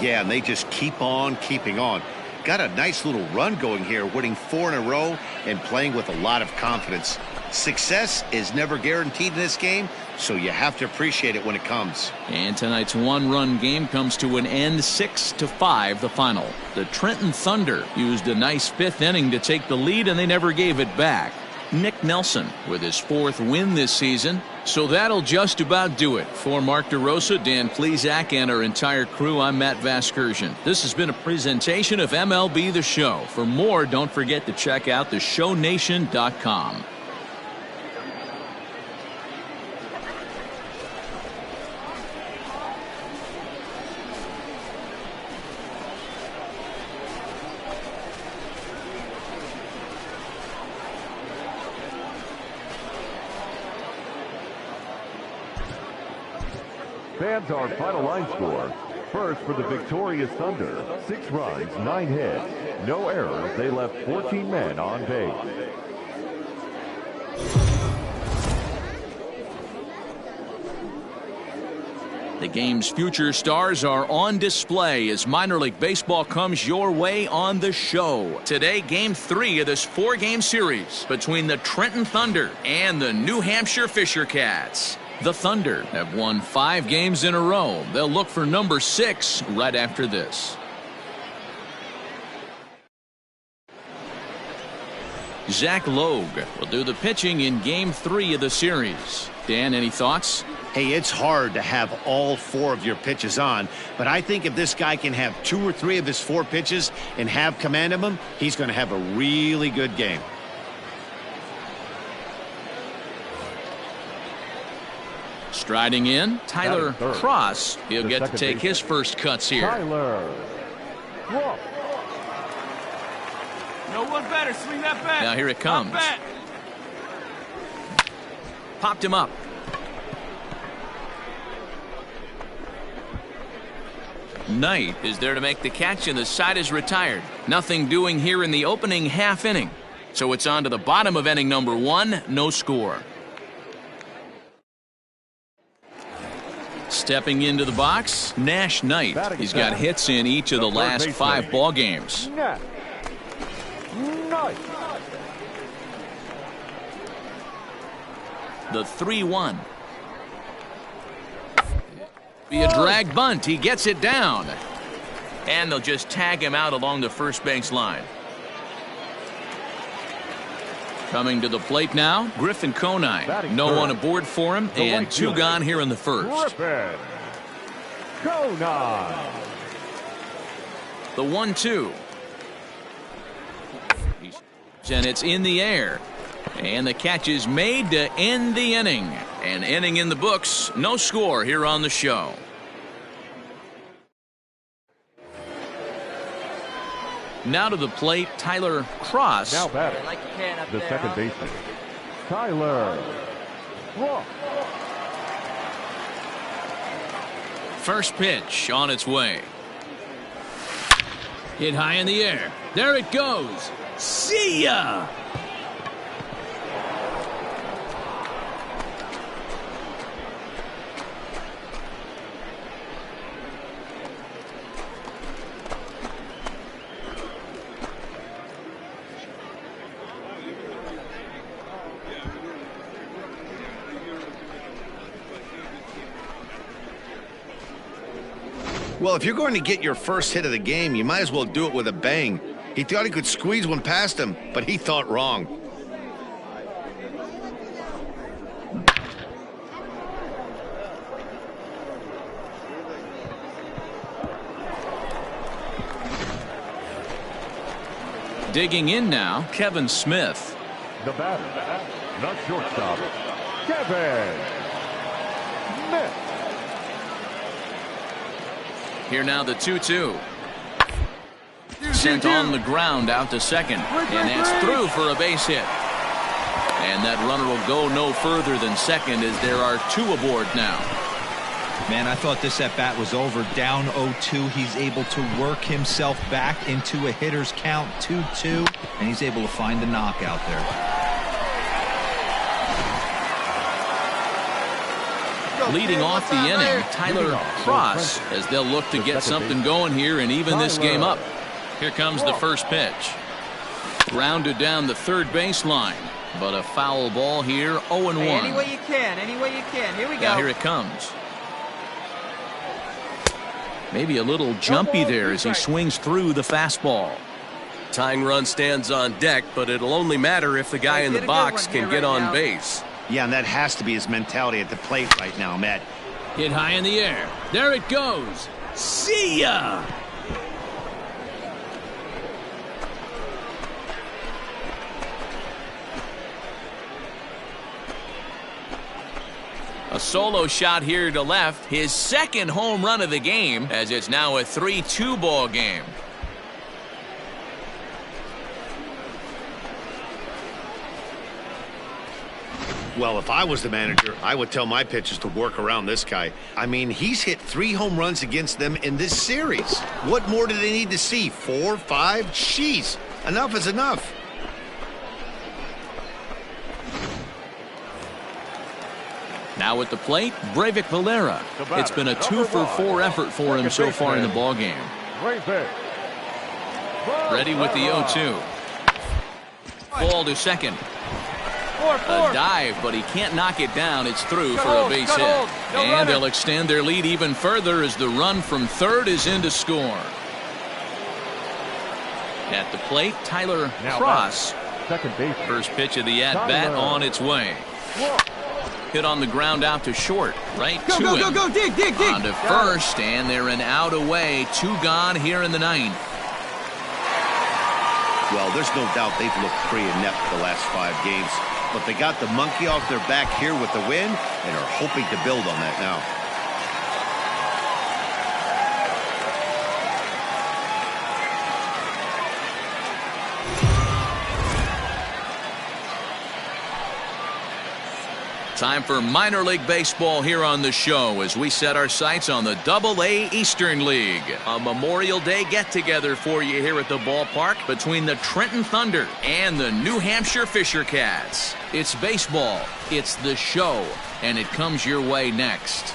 Yeah, and they just keep on keeping on. Got a nice little run going here, winning 4 in a row and playing with a lot of confidence. Success is never guaranteed in this game, so you have to appreciate it when it comes. And tonight's one-run game comes to an end, 6-5 the final. The Trenton Thunder used a nice 5th inning to take the lead, and they never gave it back. Nick Nelson with his 4th win this season. So that'll just about do it. For Mark DeRosa, Dan Plesac, and our entire crew, I'm Matt Vasgersian. This has been a presentation of MLB The Show. For more, don't forget to check out theshownation.com. Fans, our final line score. First for the victorious Thunder, 6 runs, 9 hits, no errors. They left 14 men on base. The game's future stars are on display as minor league baseball comes your way on the show. Today, game 3 of this 4-game series between the Trenton Thunder and the New Hampshire Fisher Cats. The Thunder have won 5 games in a row. They'll look for number 6 right after this. Zach Logue will do the pitching in game 3 of the series. Dan, any thoughts? Hey, it's hard to have all 4 of your pitches on, but I think if this guy can have 2 or 3 of his 4 pitches and have command of them, he's going to have a really good game. Striding in, Tyler Cross. He'll get to take his first cuts here. Tyler. No one better. Swing that bat. Now here it comes. Popped him up. Knight is there to make the catch, and the side is retired. Nothing doing here in the opening half inning. So it's on to the bottom of inning number 1, no score. Stepping into the box, Nash Knight. He's got hits in each of the last 5 ball games. The 3-1. Be a drag bunt. He gets it down. And they'll just tag him out along the first base line. Coming to the plate now, Griffin Conine. No one aboard for him, and 2 gone here in the first. Griffin Conine. The 1-2. And it's in the air. And the catch is made to end the inning. An inning in the books. No score here on the show. Now to the plate, Tyler Cross. Now batting, the second baseman, Tyler Cross. First pitch on its way. Hit high in the air. There it goes. See ya! Well, if you're going to get your first hit of the game, you might as well do it with a bang. He thought he could squeeze one past him, but he thought wrong. Digging in now, Kevin Smith. The batter, the shortstop, Kevin Smith. Here now the 2-2. Sent on the ground out to second. And that's through for a base hit. And that runner will go no further than second as there are 2 aboard now. Man, I thought this at-bat was over. Down 0-2. He's able to work himself back into a hitter's count, 2-2. And he's able to find the knockout there. Leading off the inning, Tyler Cross, as they'll look to get something going here and even this game up. Here comes the first pitch. Grounded down the third baseline, but a foul ball here, 0-1. Hey, any way you can, any way you can. Here we go. Now here it comes. Maybe a little jumpy there as he swings through the fastball. Tying run stands on deck, but it'll only matter if the guy in the box can get on base. Yeah, and that has to be his mentality at the plate right now, Matt. Hit high in the air. There it goes. See ya! A solo shot here to left. His second home run of the game, as it's now a 3-2 ball game. Well, if I was the manager, I would tell my pitchers to work around this guy. I mean, he's hit 3 home runs against them in this series. What more do they need to see? 4, 5? Jeez, enough is enough. Now at the plate, Breivik Valera. It's been a 2-for-4 effort for him so far in the ballgame. Ready with the 0-2. Ball to second. A dive, but he can't knock it down. It's through for a base hit. And they'll extend their lead even further as the run from third is in to score. At the plate, Tyler Cross. Second base. First pitch of the at-bat on its way. Hit on the ground out to short. Right to him. Go, dig. On to first, and they're an out away. 2 gone here in the 9th. Well, there's no doubt they've looked pretty inept the last 5 games. But they got the monkey off their back here with the win and are hoping to build on that now. Time for minor league baseball here on the show as we set our sights on the Double-A Eastern League. A Memorial Day get-together for you here at the ballpark between the Trenton Thunder and the New Hampshire Fisher Cats. It's baseball, it's the show, and it comes your way next.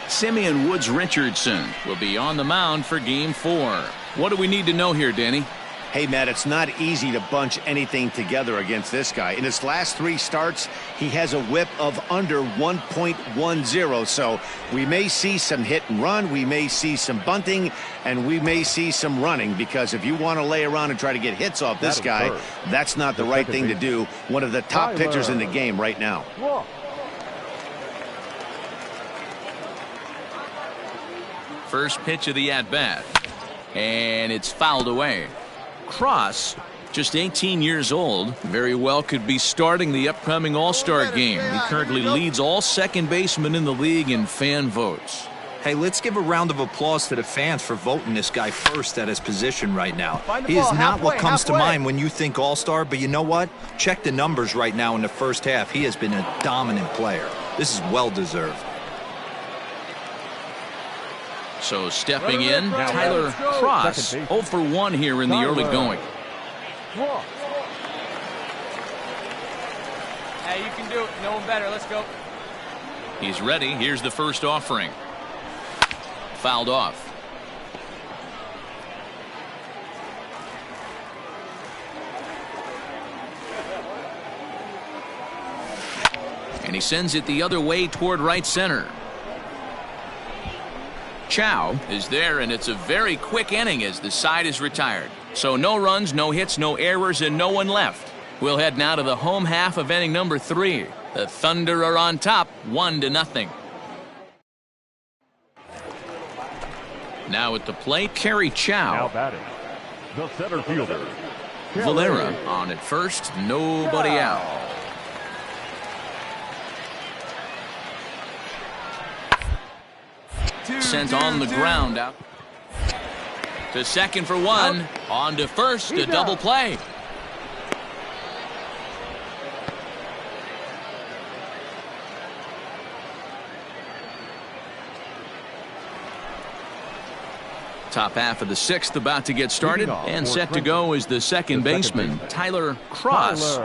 Simeon Woods Richardson will be on the mound for Game 4. What do we need to know here, Danny? Hey, Matt, it's not easy to bunch anything together against this guy. In his last 3 starts, he has a whip of under 1.10. So we may see some hit and run, we may see some bunting, and we may see some running, because if you want to lay around and try to get hits off this guy, that's not the right thing to do. One of the top pitchers in the game right now. First pitch of the at-bat, and it's fouled away. Cross, just 18 years old, very well could be starting the upcoming All-Star game. He currently leads all second basemen in the league in fan votes. Hey, let's give a round of applause to the fans for voting this guy first at his position right now. He is not what comes to mind when you think All-Star, but you know what? Check the numbers right now in the first half. He has been a dominant player. This is well-deserved. So stepping in, Tyler Cross, 0 for 1 here in the early going. Hey, you can do it. No one better. Let's go. He's ready. Here's the first offering. Fouled off. And he sends it the other way toward right center. Chow is there, and it's a very quick inning as the side is retired. So no runs, no hits, no errors, and no one left. We'll head now to the home half of inning number 3. The Thunder are on top, 1-0. Now at the plate, Kerry Chow. Now batting, the center fielder. Valera on at first, nobody out. Sent on the ground out to second for one. On to first, a double play. Top half of the 6th about to get started, and set to go is the second baseman, Tyler Cross.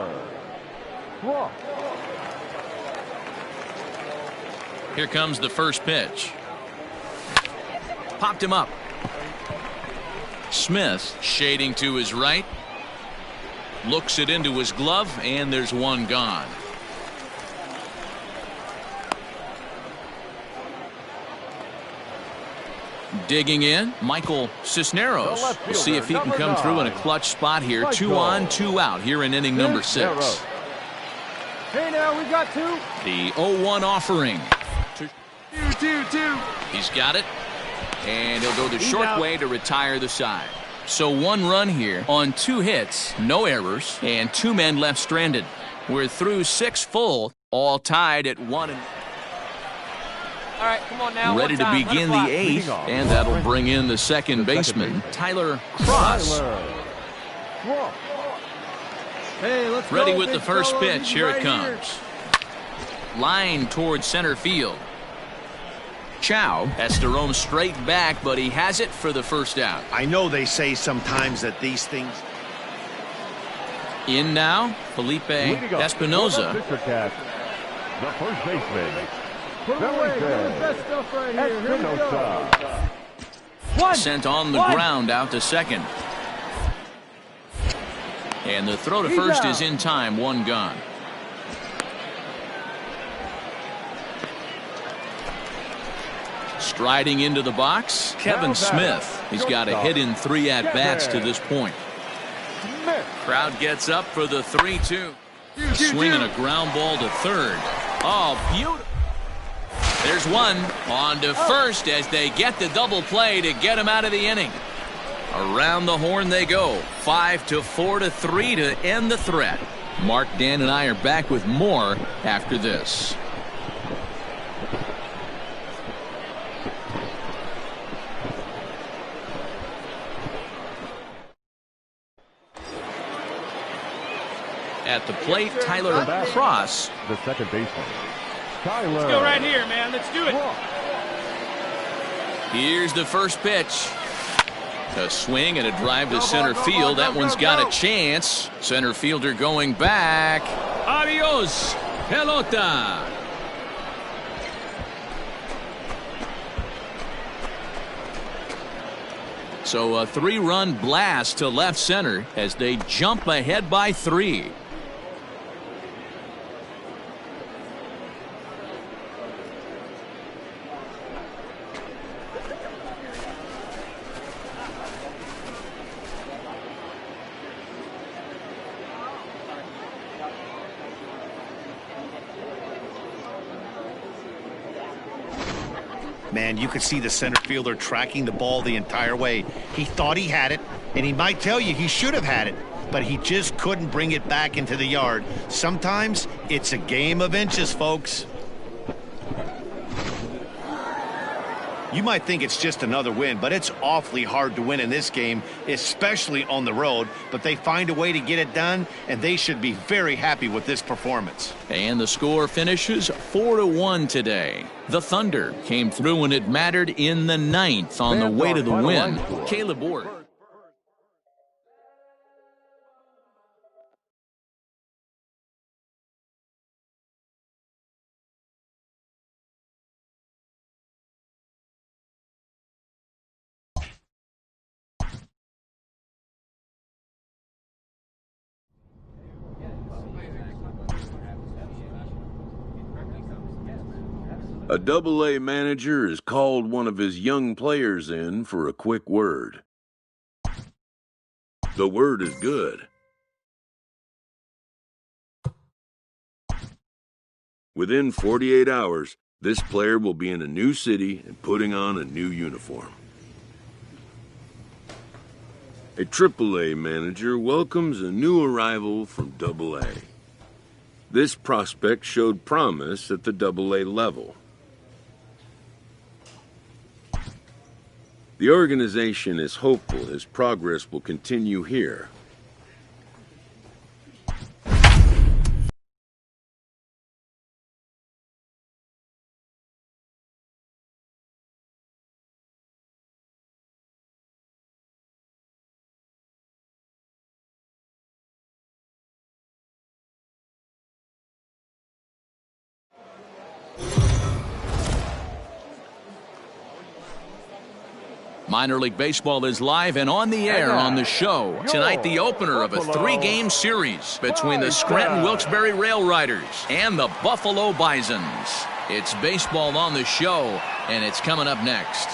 Here comes the first pitch. Popped him up. Smith shading to his right. Looks it into his glove, and there's one gone. Digging in, Michael Cisneros. We'll see if he can come through in a clutch spot here. 2 on, 2 out here in inning number 6. Hey, now we got 2. The 0-1 offering. 2. He's got it. And he'll go the short way to retire the side. So 1 run here on 2 hits, no errors, and 2 men left stranded. We're through 6 full, all tied at 1. All right, come on now. Ready to begin the 8th, and that'll bring in the second baseman, Tyler Cross. Hey, let's Ready go, with the first fella. pitch. Here it Right comes. Line towards center field. Chow has to roam straight back, but he has it for the first out. I know they say sometimes that these things. In now, Felipe Espinoza. The first baseman. Put away. Get the best stuff right here. Here we go. 1. Sent on the ground out to second. And the throw to first is in time. 1 gone. Striding into the box, Kevin Smith. He's got a hit in 3 at-bats to this point. Crowd gets up for the 3-2. Swinging a ground ball to third. Oh, beautiful. There's one on to first as they get the double play to get him out of the inning. Around the horn they go. 5-4 to 3 to end the threat. Mark, Dan, and I are back with more after this. At the plate, Tyler Cross. The second baseman, Tyler. Let's go right here, man. Let's do it. Here's the first pitch. A swing and a drive to center field. That one's got a chance. Center fielder going back. Adios, pelota. So a 3-run blast to left center as they jump ahead by 3. Man, you could see the center fielder tracking the ball the entire way. He thought he had it, and he might tell you he should have had it, but he just couldn't bring it back into the yard. Sometimes it's a game of inches, folks. You might think it's just another win, but it's awfully hard to win in this game, especially on the road. But they find a way to get it done, and they should be very happy with this performance. And the score finishes 4-1 today. The Thunder came through when it mattered in the 9th on the way to the win. Caleb Ward. A Double-A manager has called one of his young players in for a quick word. The word is good. Within 48 hours, this player will be in a new city and putting on a new uniform. A Triple-A manager welcomes a new arrival from Double-A. This prospect showed promise at the Double-A level. The organization is hopeful his progress will continue here. Minor League Baseball is live and on the air on the show. Tonight, the opener of a 3-game series between the Scranton Wilkes-Barre Rail Riders and the Buffalo Bisons. It's baseball on the show, and it's coming up next.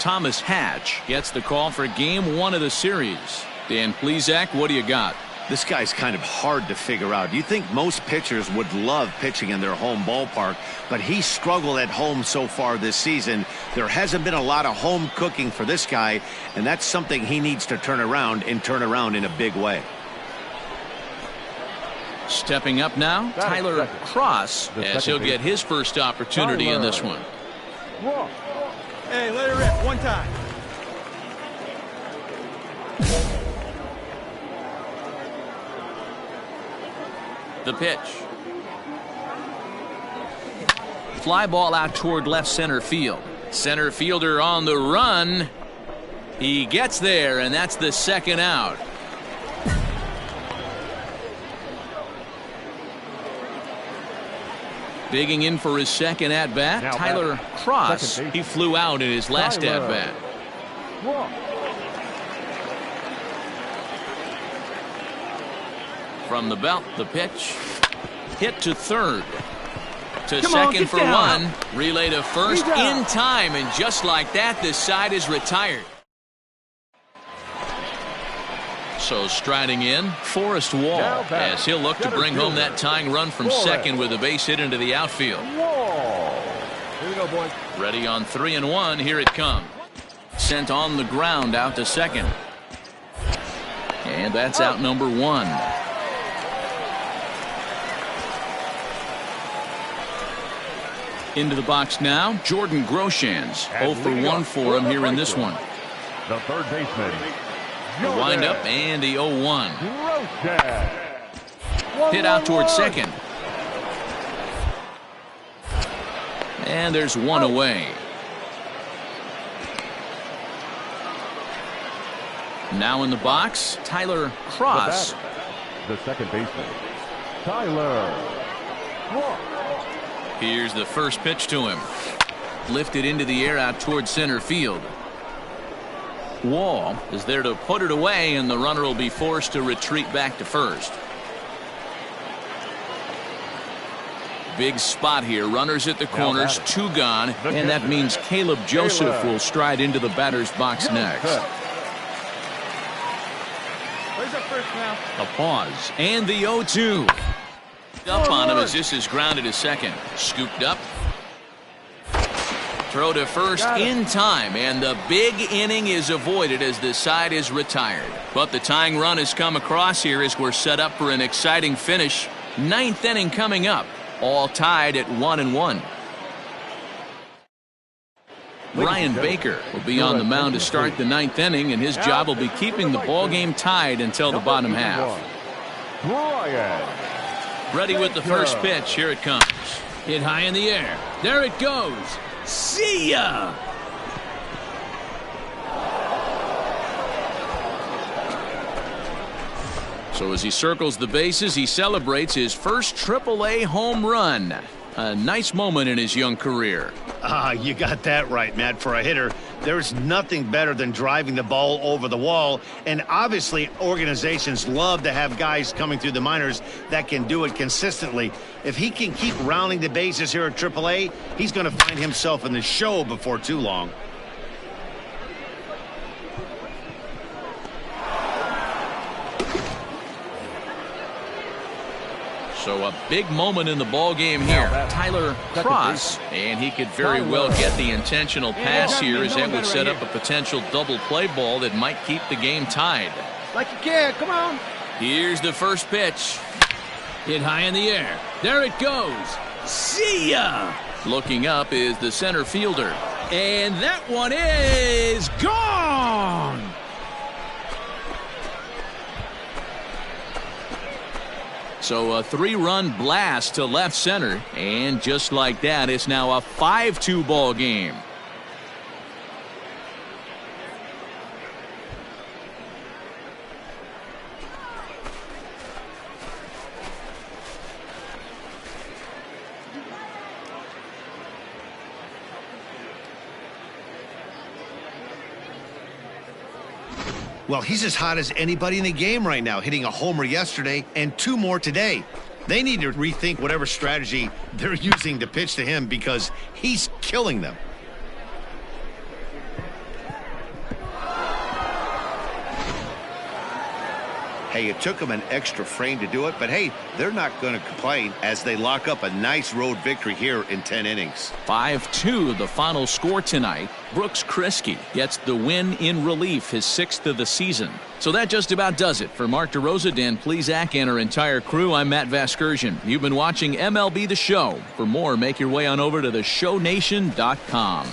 Thomas Hatch gets the call for Game 1 of the series. Dan Plesac, what do you got? This guy's kind of hard to figure out. You think most pitchers would love pitching in their home ballpark, but he struggled at home so far this season. There hasn't been a lot of home cooking for this guy, and that's something he needs to turn around in a big way. Stepping up now, Tyler Cross, as he'll get his first opportunity in this one. Hey, let it rip one time. The pitch. Fly ball out toward left center field. Center fielder on the run. He gets there, and that's the second out. Digging in for his second at-bat, Tyler Cross. He flew out in his last at-bat. From the belt, the pitch. Hit to third. To second for one. Relay to first in time, and just like that, this side is retired. So striding in, Forrest Wall, as he'll look to bring home that tying run from second with a base hit into the outfield. Here we go, boys. Ready on 3-1. Here it comes. Sent on the ground out to second. And that's out number one. Into the box now, Jordan Groshans. 0 for 1 for him here in this one. The third baseman. The windup and the 0-1. Hit out towards second. And there's one away. Now in the box, Tyler Cross. The second baseman, Tyler Cross. Here's the first pitch to him. Lifted into the air out towards center field. Wall is there to put it away, and the runner will be forced to retreat back to first. Big spot here. Runners at the corners, two gone, and that means Caleb Joseph will stride into the batter's box next. Where's up first now? A pause, and the 0-2. Up on him as this is grounded to second. Scooped up. Throw to first in time, and the big inning is avoided as the side is retired. But the tying run has come across here as we're set up for an exciting finish. Ninth inning coming up, all tied at 1-1. Brian Baker will be on the mound to start the ninth inning, and his job will be keeping the ball game tied until the bottom half. Ready with the first pitch. Here it comes. Hit high in the air. There it goes. See ya! So as he circles the bases, he celebrates his first Triple-A home run. A nice moment in his young career. You got that right, Matt. For a hitter, there's nothing better than driving the ball over the wall. And obviously, organizations love to have guys coming through the minors that can do it consistently. If he can keep rounding the bases here at AAA, he's going to find himself in the show before too long. So a big moment in the ball game here. Tyler Cross, and he could very well get the intentional pass here, as that would set up a potential double play ball that might keep the game tied. Like you can, come on. Here's the first pitch. Hit high in the air. There it goes. See ya! Looking up is the center fielder. And that one is gone! So a 3-run blast to left center, and just like that, it's now a 5-2 ball game. Well, he's as hot as anybody in the game right now, hitting a homer yesterday and 2 more today. They need to rethink whatever strategy they're using to pitch to him because he's killing them. Hey, it took them an extra frame to do it, but hey, they're not going to complain as they lock up a nice road victory here in 10 innings. 5-2 the final score tonight. Brooks Kriske gets the win in relief, his 6th of the season. So that just about does it. For Mark DeRosa, Dan Plesac, and our entire crew, I'm Matt Vasgersian. You've been watching MLB The Show. For more, make your way on over to theshownation.com.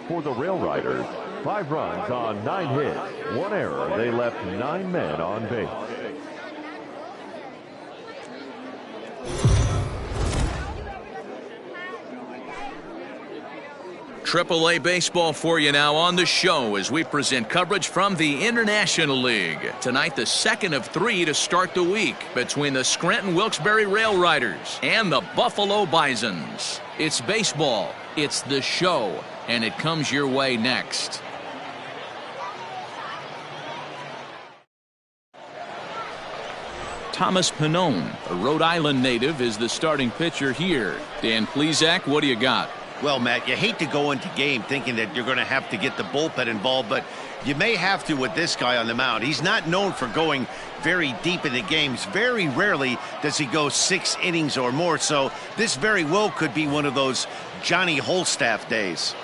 For the Rail Riders, 5 runs on 9 hits, 1 error. They left 9 men on base. AAA baseball for you now on the show as we present coverage from the International League. Tonight, the second of 3 to start the week between the Scranton Wilkes-Barre Rail Riders and the Buffalo Bisons. It's baseball, it's the show, and it comes your way next. Thomas Pannone, a Rhode Island native, is the starting pitcher here. Dan Plesac, what do you got? Well, Matt, you hate to go into game thinking that you're going to have to get the bullpen involved, but you may have to with this guy on the mound. He's not known for going very deep into games. Very rarely does he go 6 innings or more, so this very well could be one of those Johnny Holstaff days.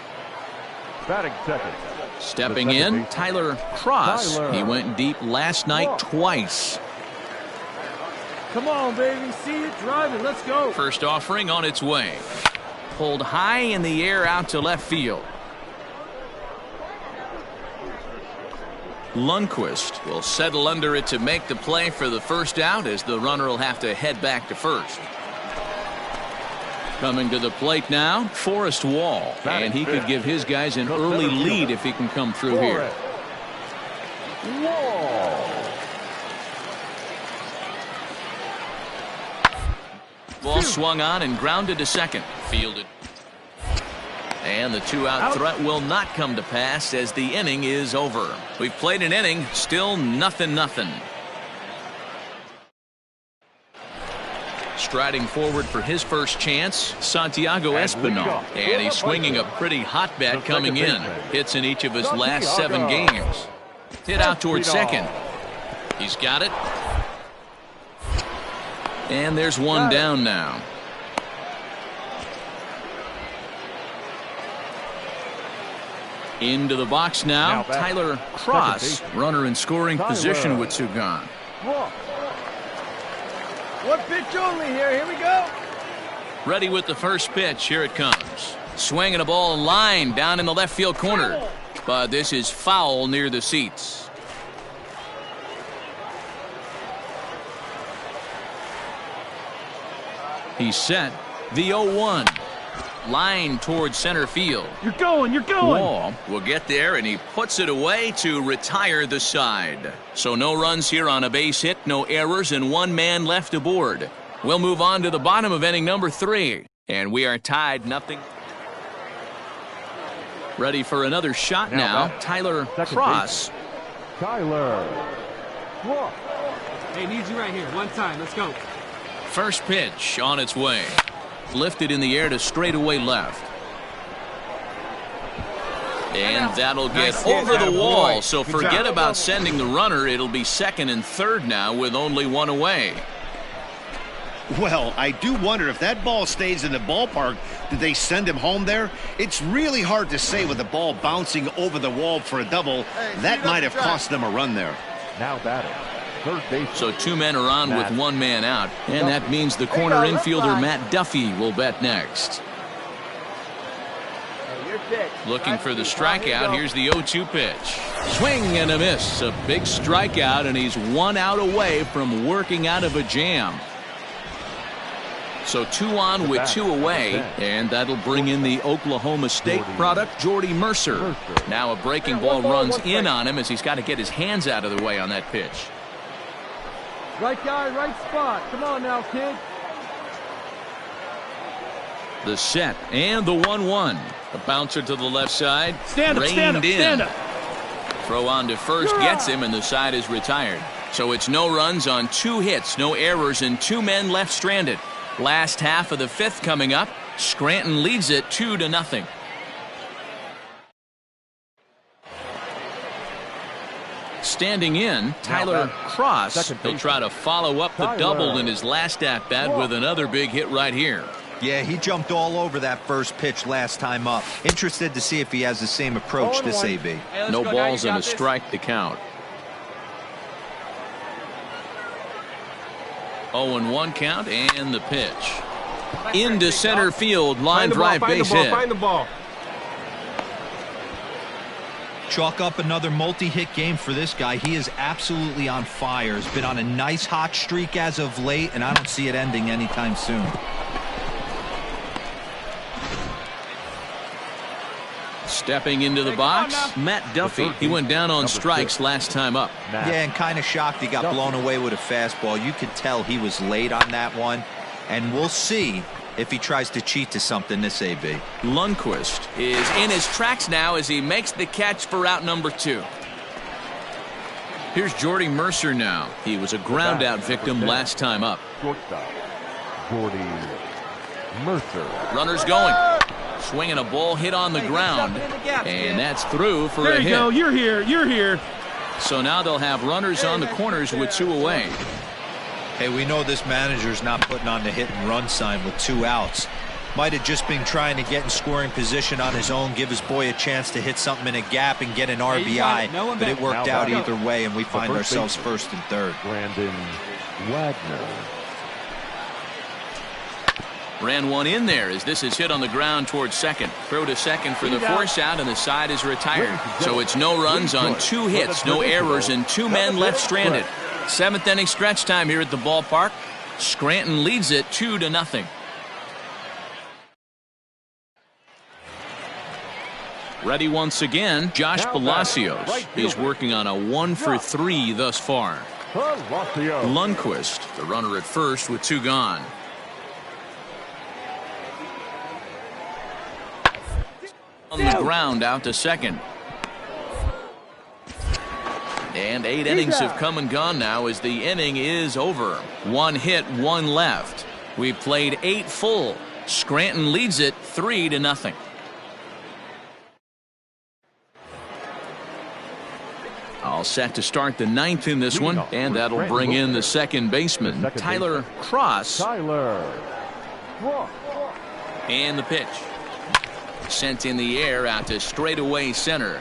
Batting second. Stepping in, Tyler Cross. He went deep last night twice. Come on, baby. See it, drive it. Let's go. First offering on its way. Pulled high in the air out to left field. Lundqvist will settle under it to make the play for the first out, as the runner will have to head back to first. Coming to the plate now, Forrest Wall, and he could give his guys an early lead if he can come through here. Ball swung on and grounded to second. Fielded. And the 2-out threat will not come to pass as the inning is over. We've played an inning, still 0-0. Striding forward for his first chance, Santiago Espinal. And he's swinging a pretty hot bat coming in. Hits in each of his last 7 games. Hit out towards second. He's got it. And there's one down now. Into the box now, Tyler Cross. Runner in scoring position with 2 gone. One pitch only here. Here we go. Ready with the first pitch. Here it comes. Swinging a ball line down in the left field corner. But this is foul near the seats. He's set. The 0-1. Line towards center field. You're going. Wall will get there, and he puts it away to retire the side. So no runs here on a base hit, no errors, and one man left aboard. We'll move on to the bottom of inning number 3. And we are tied 0. Ready for another shot now. Tyler Cross. Tyler Cross. Hey, need you right here. One time. Let's go. First pitch on its way. Lifted in the air to straightaway left. And that'll get over the wall. So forget about sending the runner. It'll be second and third now with only one away. Well, I do wonder if that ball stays in the ballpark, did they send him home there? It's really hard to say with the ball bouncing over the wall for a double. That might have cost them a run there. Now batting. So 2 men are on with 1 man out, and that means the corner infielder Matt Duffy will bat next. Looking for the strikeout. Here's the 0-2 pitch. Swing and a miss. A big strikeout, and he's 1 out away from working out of a jam. So 2 on with 2 away, and that'll bring in the Oklahoma State product, Jordy Mercer. Now a breaking ball runs in on him as he's got to get his hands out of the way on that pitch. Right guy, right spot. Come on now, kid. The set and the 1-1. A bouncer to the left side. Stand up, stand up. Throw on to first gets him, and the side is retired. So it's no runs on 2 hits, no errors, and 2 men left stranded. Last half of the 5th coming up. Scranton leads it 2-0. Standing in, Tyler Cross. He'll try to follow up the double in his last at-bat with another big hit right here. Yeah, he jumped all over that first pitch last time up. Interested to see if he has the same approach this AB. Hey, no balls and a strike to count. 0-1 count and the pitch. Into center field, line drive, base hit. Find the ball. Chalk up another multi-hit game for this guy. He is absolutely on fire. He's been on a nice hot streak as of late, and I don't see it ending anytime soon. Stepping into the box, Matt Duffy. He went down on strikes last time up. Yeah, and kind of shocked he got blown away with a fastball. You could tell he was late on that one, and we'll see if he tries to cheat to something this AB. Lundqvist is in his tracks now as he makes the catch for out number 2. Here's Jordy Mercer now. He was a ground out victim last time up. Shortstop, Jordy Mercer. Runners going. Swinging a ball hit on the ground. And that's through for a hit. There you go. You're here. You're here. So now they'll have runners on the corners with 2 away. Hey, we know this manager's not putting on the hit and run sign with 2 outs. Might have just been trying to get in scoring position on his own, give his boy a chance to hit something in a gap and get an RBI, but it worked out either way, and we find ourselves first and third. Brandon Wagner. Ran one in there as this is hit on the ground towards second. Throw to second for the force out, and the side is retired. So it's no runs on 2 hits, no errors, and 2 men left stranded. 7th inning stretch time here at the ballpark. Scranton leads it 2-0. Ready once again, Josh Palacios. He's working on a 1 for 3 thus far. Lundqvist, the runner at first with 2 gone. On the ground out to second. And 8 innings have come and gone now as the inning is over. 1 hit, 1 left. We've played 8 full. Scranton leads it 3-0. All set to start the 9th in this one, and that'll bring in the second baseman, Tyler Cross. And the pitch. Sent in the air out to straightaway center.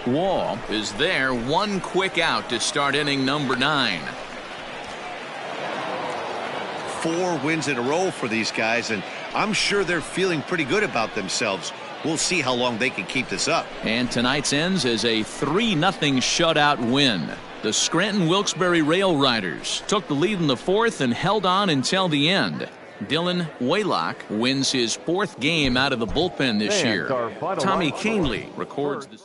Wall is there. 1 quick out to start inning number 9. 4 wins in a row for these guys, and I'm sure they're feeling pretty good about themselves. We'll see how long they can keep this up. And tonight's ends as a 3-0 shutout win. The Scranton Wilkes-Barre Rail Riders took the lead in the fourth and held on until the end. Dylan Waylock wins his 4th game out of the bullpen this year. Tommy Canley records the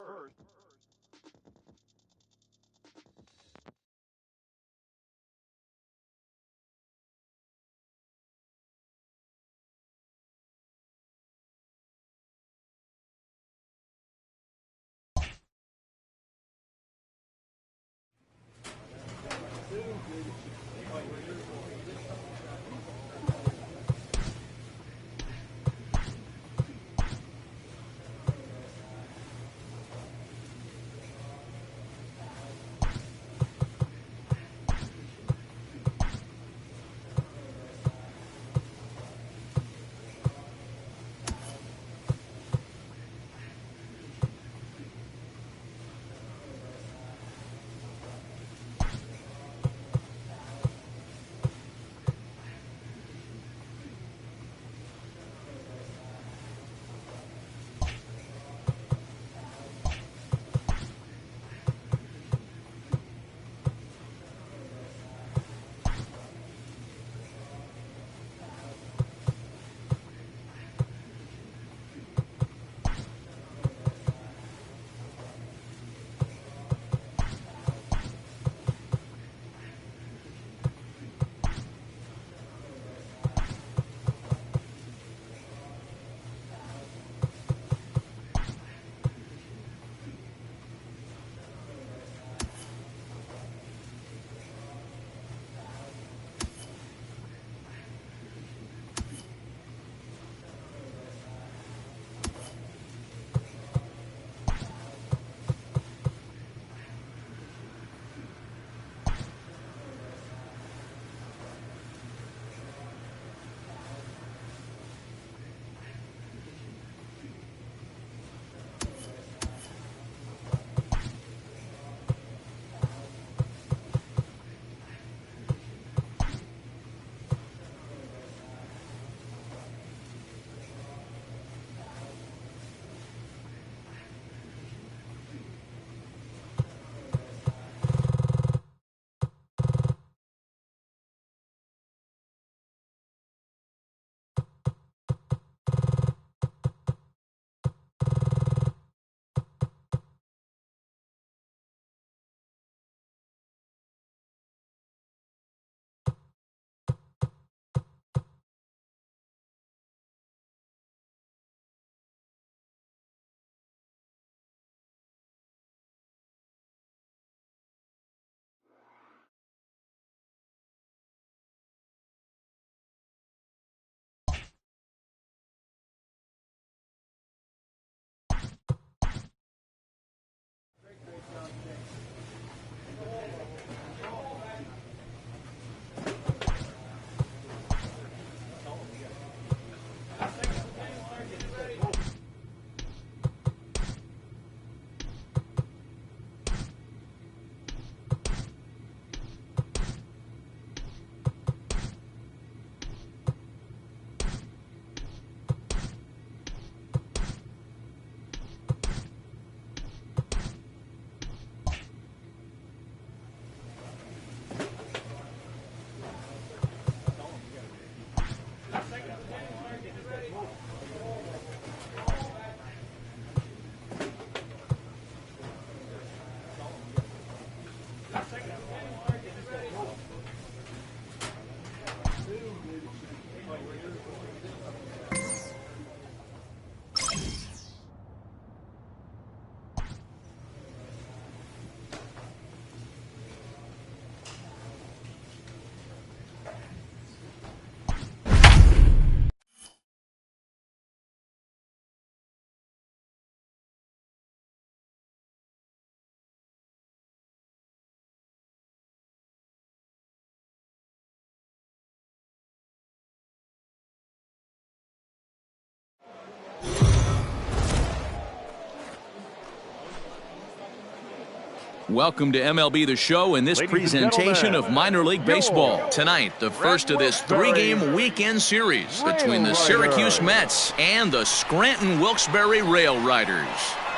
Welcome to MLB The Show and this presentation of minor league baseball. Tonight, the first of this three-game weekend series between the Syracuse Mets and the Scranton Wilkes-Barre Rail Riders.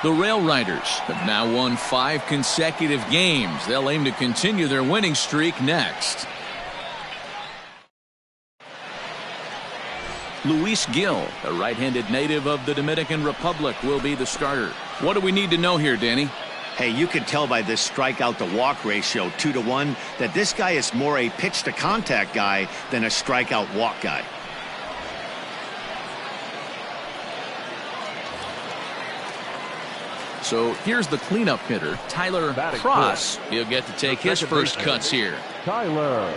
The Rail Riders have now won 5 consecutive games. They'll aim to continue their winning streak next. Luis Gil, a right-handed native of the Dominican Republic, will be the starter. What do we need to know here, Danny? Hey, you can tell by this strikeout-to-walk ratio, 2-to-1, that this guy is more a pitch-to-contact guy than a strikeout-walk guy. So here's the cleanup hitter, Tyler Cross. He'll get to take his first cuts here. Tyler.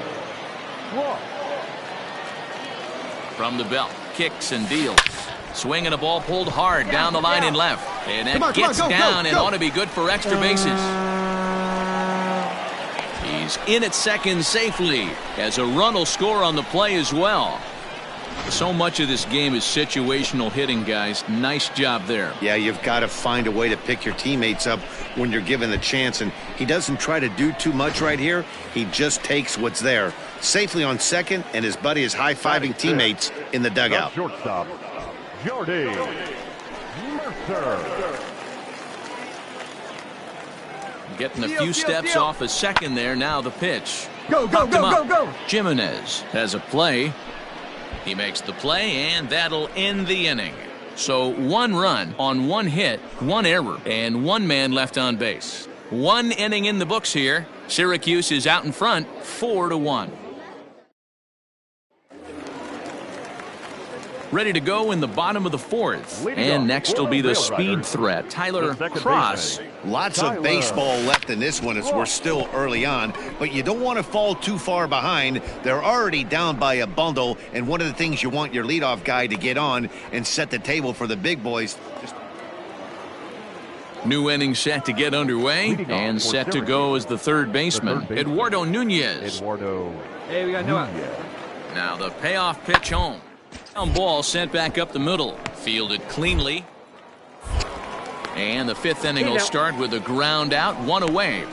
From the belt, kicks and deals. Swinging a ball pulled hard down the line and left. And that gets down and ought to be good for extra bases. He's in at second safely as a run will score on the play as well. So much of this game is situational hitting, guys. Nice job there. Yeah, you've got to find a way to pick your teammates up when you're given the chance. And he doesn't try to do too much right here. He just takes what's there. Safely on second, and his buddy is high-fiving teammates in the dugout. Shortstop, Jordy Mercer. Getting a few steps off a second there. Now the pitch. Go, go, go, go, go. Jimenez has a play. He makes the play, and that'll end the inning. So 1 run on 1 hit, 1 error, and 1 man left on base. 1 inning in the books here. Syracuse is out in front, 4-1. Ready to go in the bottom of the 4th. And next will be the speed threat, Tyler Cross. Lots of baseball left in this one as we're still early on, but you don't want to fall too far behind. They're already down by a bundle, and one of the things you want your leadoff guy to get on and set the table for the big boys. New inning set to get underway, and set to go as the third baseman, Eduardo Nunez. Hey, we got no out. Now the payoff pitch home. Down ball sent back up the middle. Fielded cleanly. And the 5th inning will start with a ground out, 1 away.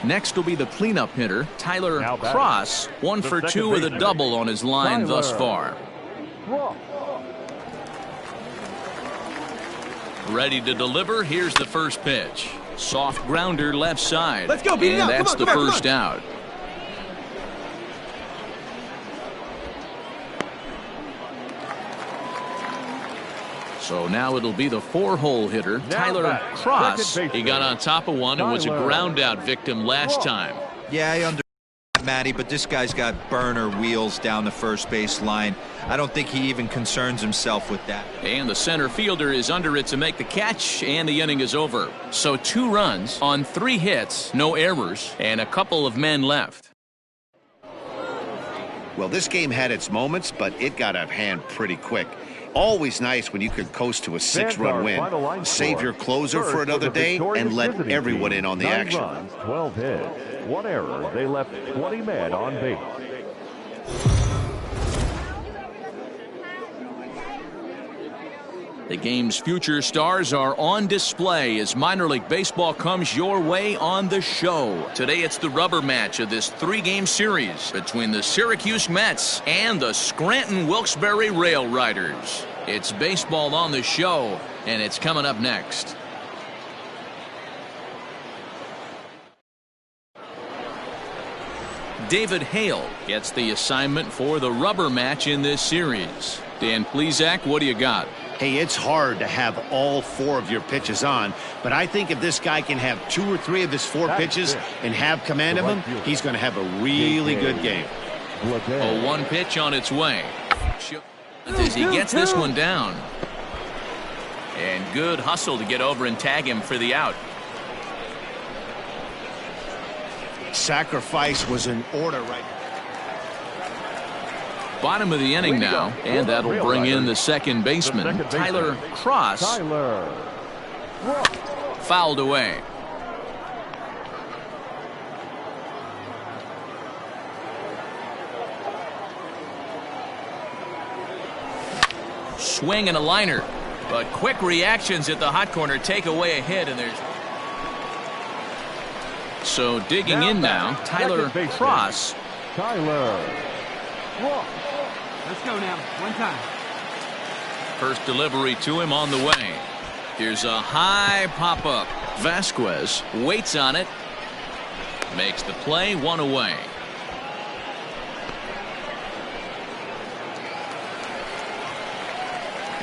Next will be the cleanup hitter, Tyler Cross. 1 for 2 with a double on his line thus far. Ready to deliver. Here's the first pitch. Soft grounder left side. Let's go, beat it and up. That's the first out. So now it'll be the 4-hole hitter, Tyler Cross. He got on top of one and was a ground out victim last time. Yeah, I understand, Matty, but this guy's got burner wheels down the first base line. I don't think he even concerns himself with that. And the center fielder is under it to make the catch, and the inning is over. So 2 runs on 3 hits, no errors, and a couple of men left. Well, this game had its moments, but it got out of hand pretty quick. Always nice when you could coast to a 6-run win. Save your closer for another day and let everyone in on the action. 9 runs, 12 hits, 1 error. They left 20 men on base. The game's future stars are on display as minor league baseball comes your way on the show. Today it's the rubber match of this 3-game series between the Syracuse Mets and the Scranton Wilkes-Barre Rail Riders. It's baseball on the show, and it's coming up next. David Hale gets the assignment for the rubber match in this series. Dan Plesac, what do you got? Hey, it's hard to have all 4 of your pitches on, but I think if this guy can have 2 or 3 of his 4 pitches and have command of them, he's going to have a really good game. A 1 pitch on its way. As he gets this one down. And good hustle to get over and tag him for the out. Sacrifice was in order right now. Bottom of the inning now, and that'll bring in the second baseman, Tyler Cross. Fouled away. Swing and a liner. But quick reactions at the hot corner take away a hit, and there's... So digging in now, Tyler Cross. Tyler. Let's go now. One time. First delivery to him on the way. Here's a high pop-up. Vasquez waits on it. Makes the play, one away.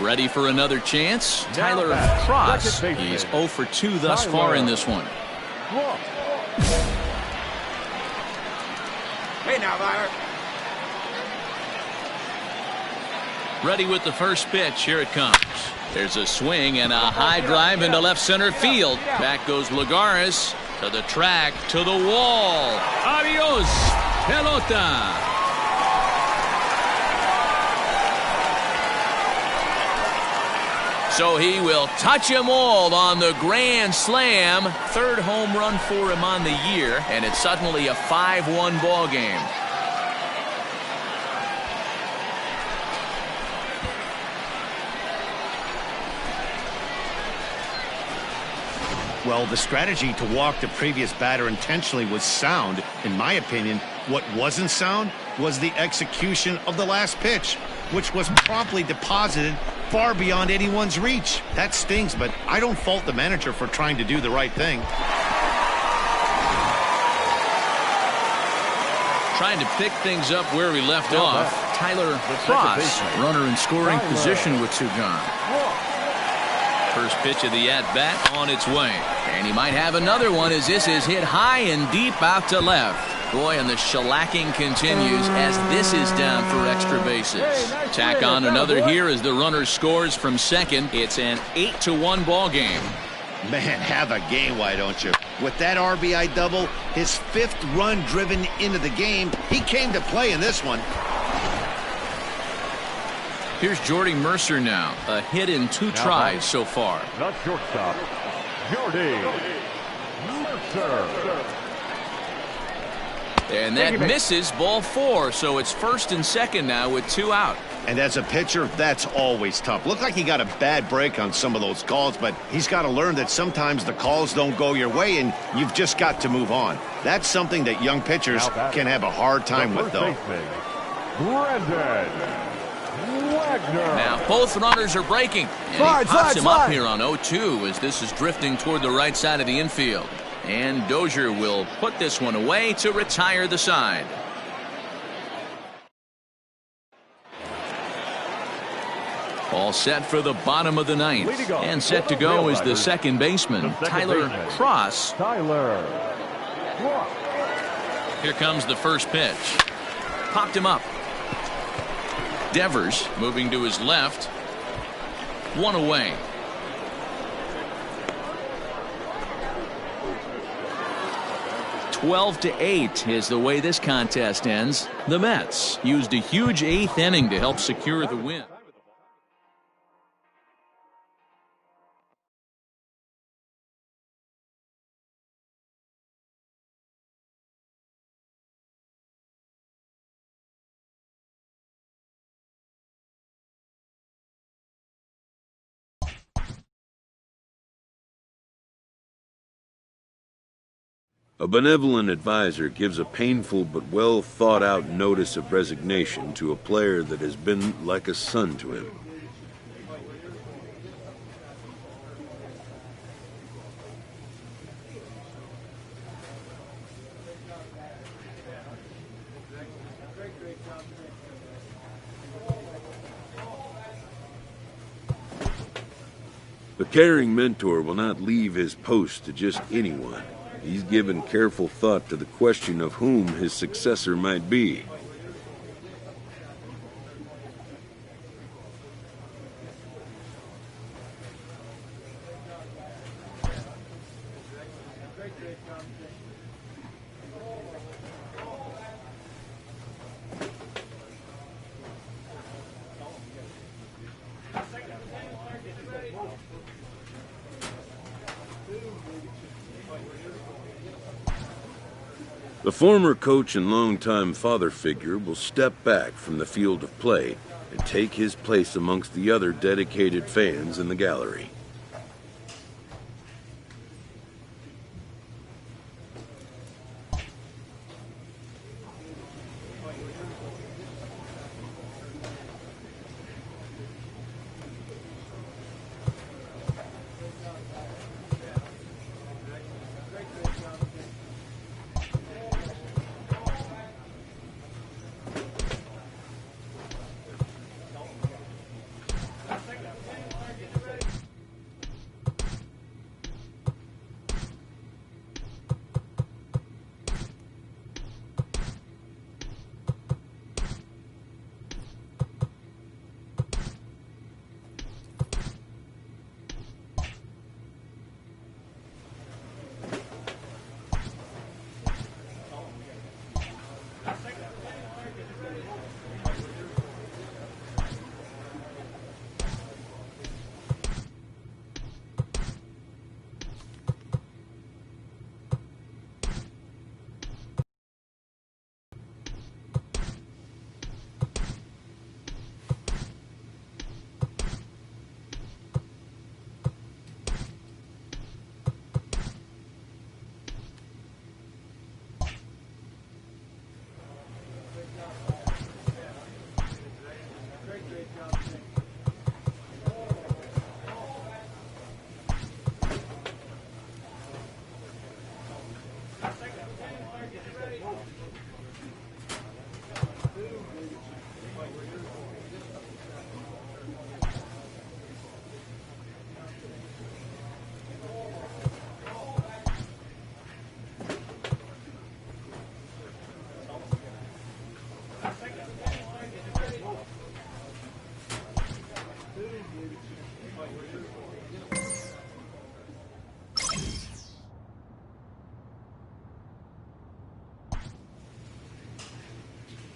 Ready for another chance? Tyler Cross. He's 0 for 2 thus far in this one. Hey now, Tyler. Ready with the first pitch. Here it comes. There's a swing and a high drive into left center field. Back goes Lagares to the track, to the wall. Adios, pelota. So he will touch them all on the grand slam. Third home run for him on the year, and it's suddenly a 5-1 ball game. Well, the strategy to walk the previous batter intentionally was sound. In my opinion, what wasn't sound was the execution of the last pitch, which was promptly deposited far beyond anyone's reach. That stings, but I don't fault the manager for trying to do the right thing. Trying to pick things up where we left off. Tyler Cross, runner in scoring position with two gone. First pitch of the at-bat on its way. And he might have another one as this is hit high and deep out to left. Boy, and the shellacking continues as this is down for extra bases. Tack on another here as the runner scores from second. It's an 8-1 ball game. Man, have a game, why don't you? With that RBI double, his 5th run driven into the game, he came to play in this one. Here's Jordy Mercer now. A hit in 2 tries so far. The shortstop, Jordy Mercer. And that misses, ball 4, so it's first and second now with 2 out. And as a pitcher, that's always tough. Looked like he got a bad break on some of those calls, but he's got to learn that sometimes the calls don't go your way, and you've just got to move on. That's something that young pitchers can have a hard time with, though. Now both runners are breaking, and he pops him up here on 0-2 as this is drifting toward the right side of the infield. And Dozier will put this one away to retire the side. All set for the bottom of the 9th. And set to go is the second baseman, Tyler Cross. Here comes the first pitch. Popped him up. Devers moving to his left. 1 away. (12-8) is the way this contest ends. The Mets used a huge 8th inning to help secure the win. A benevolent advisor gives a painful but well thought out notice of resignation to a player that has been like a son to him. The caring mentor will not leave his post to just anyone. He's given careful thought to the question of whom his successor might be. The former coach and longtime father figure will step back from the field of play and take his place amongst the other dedicated fans in the gallery.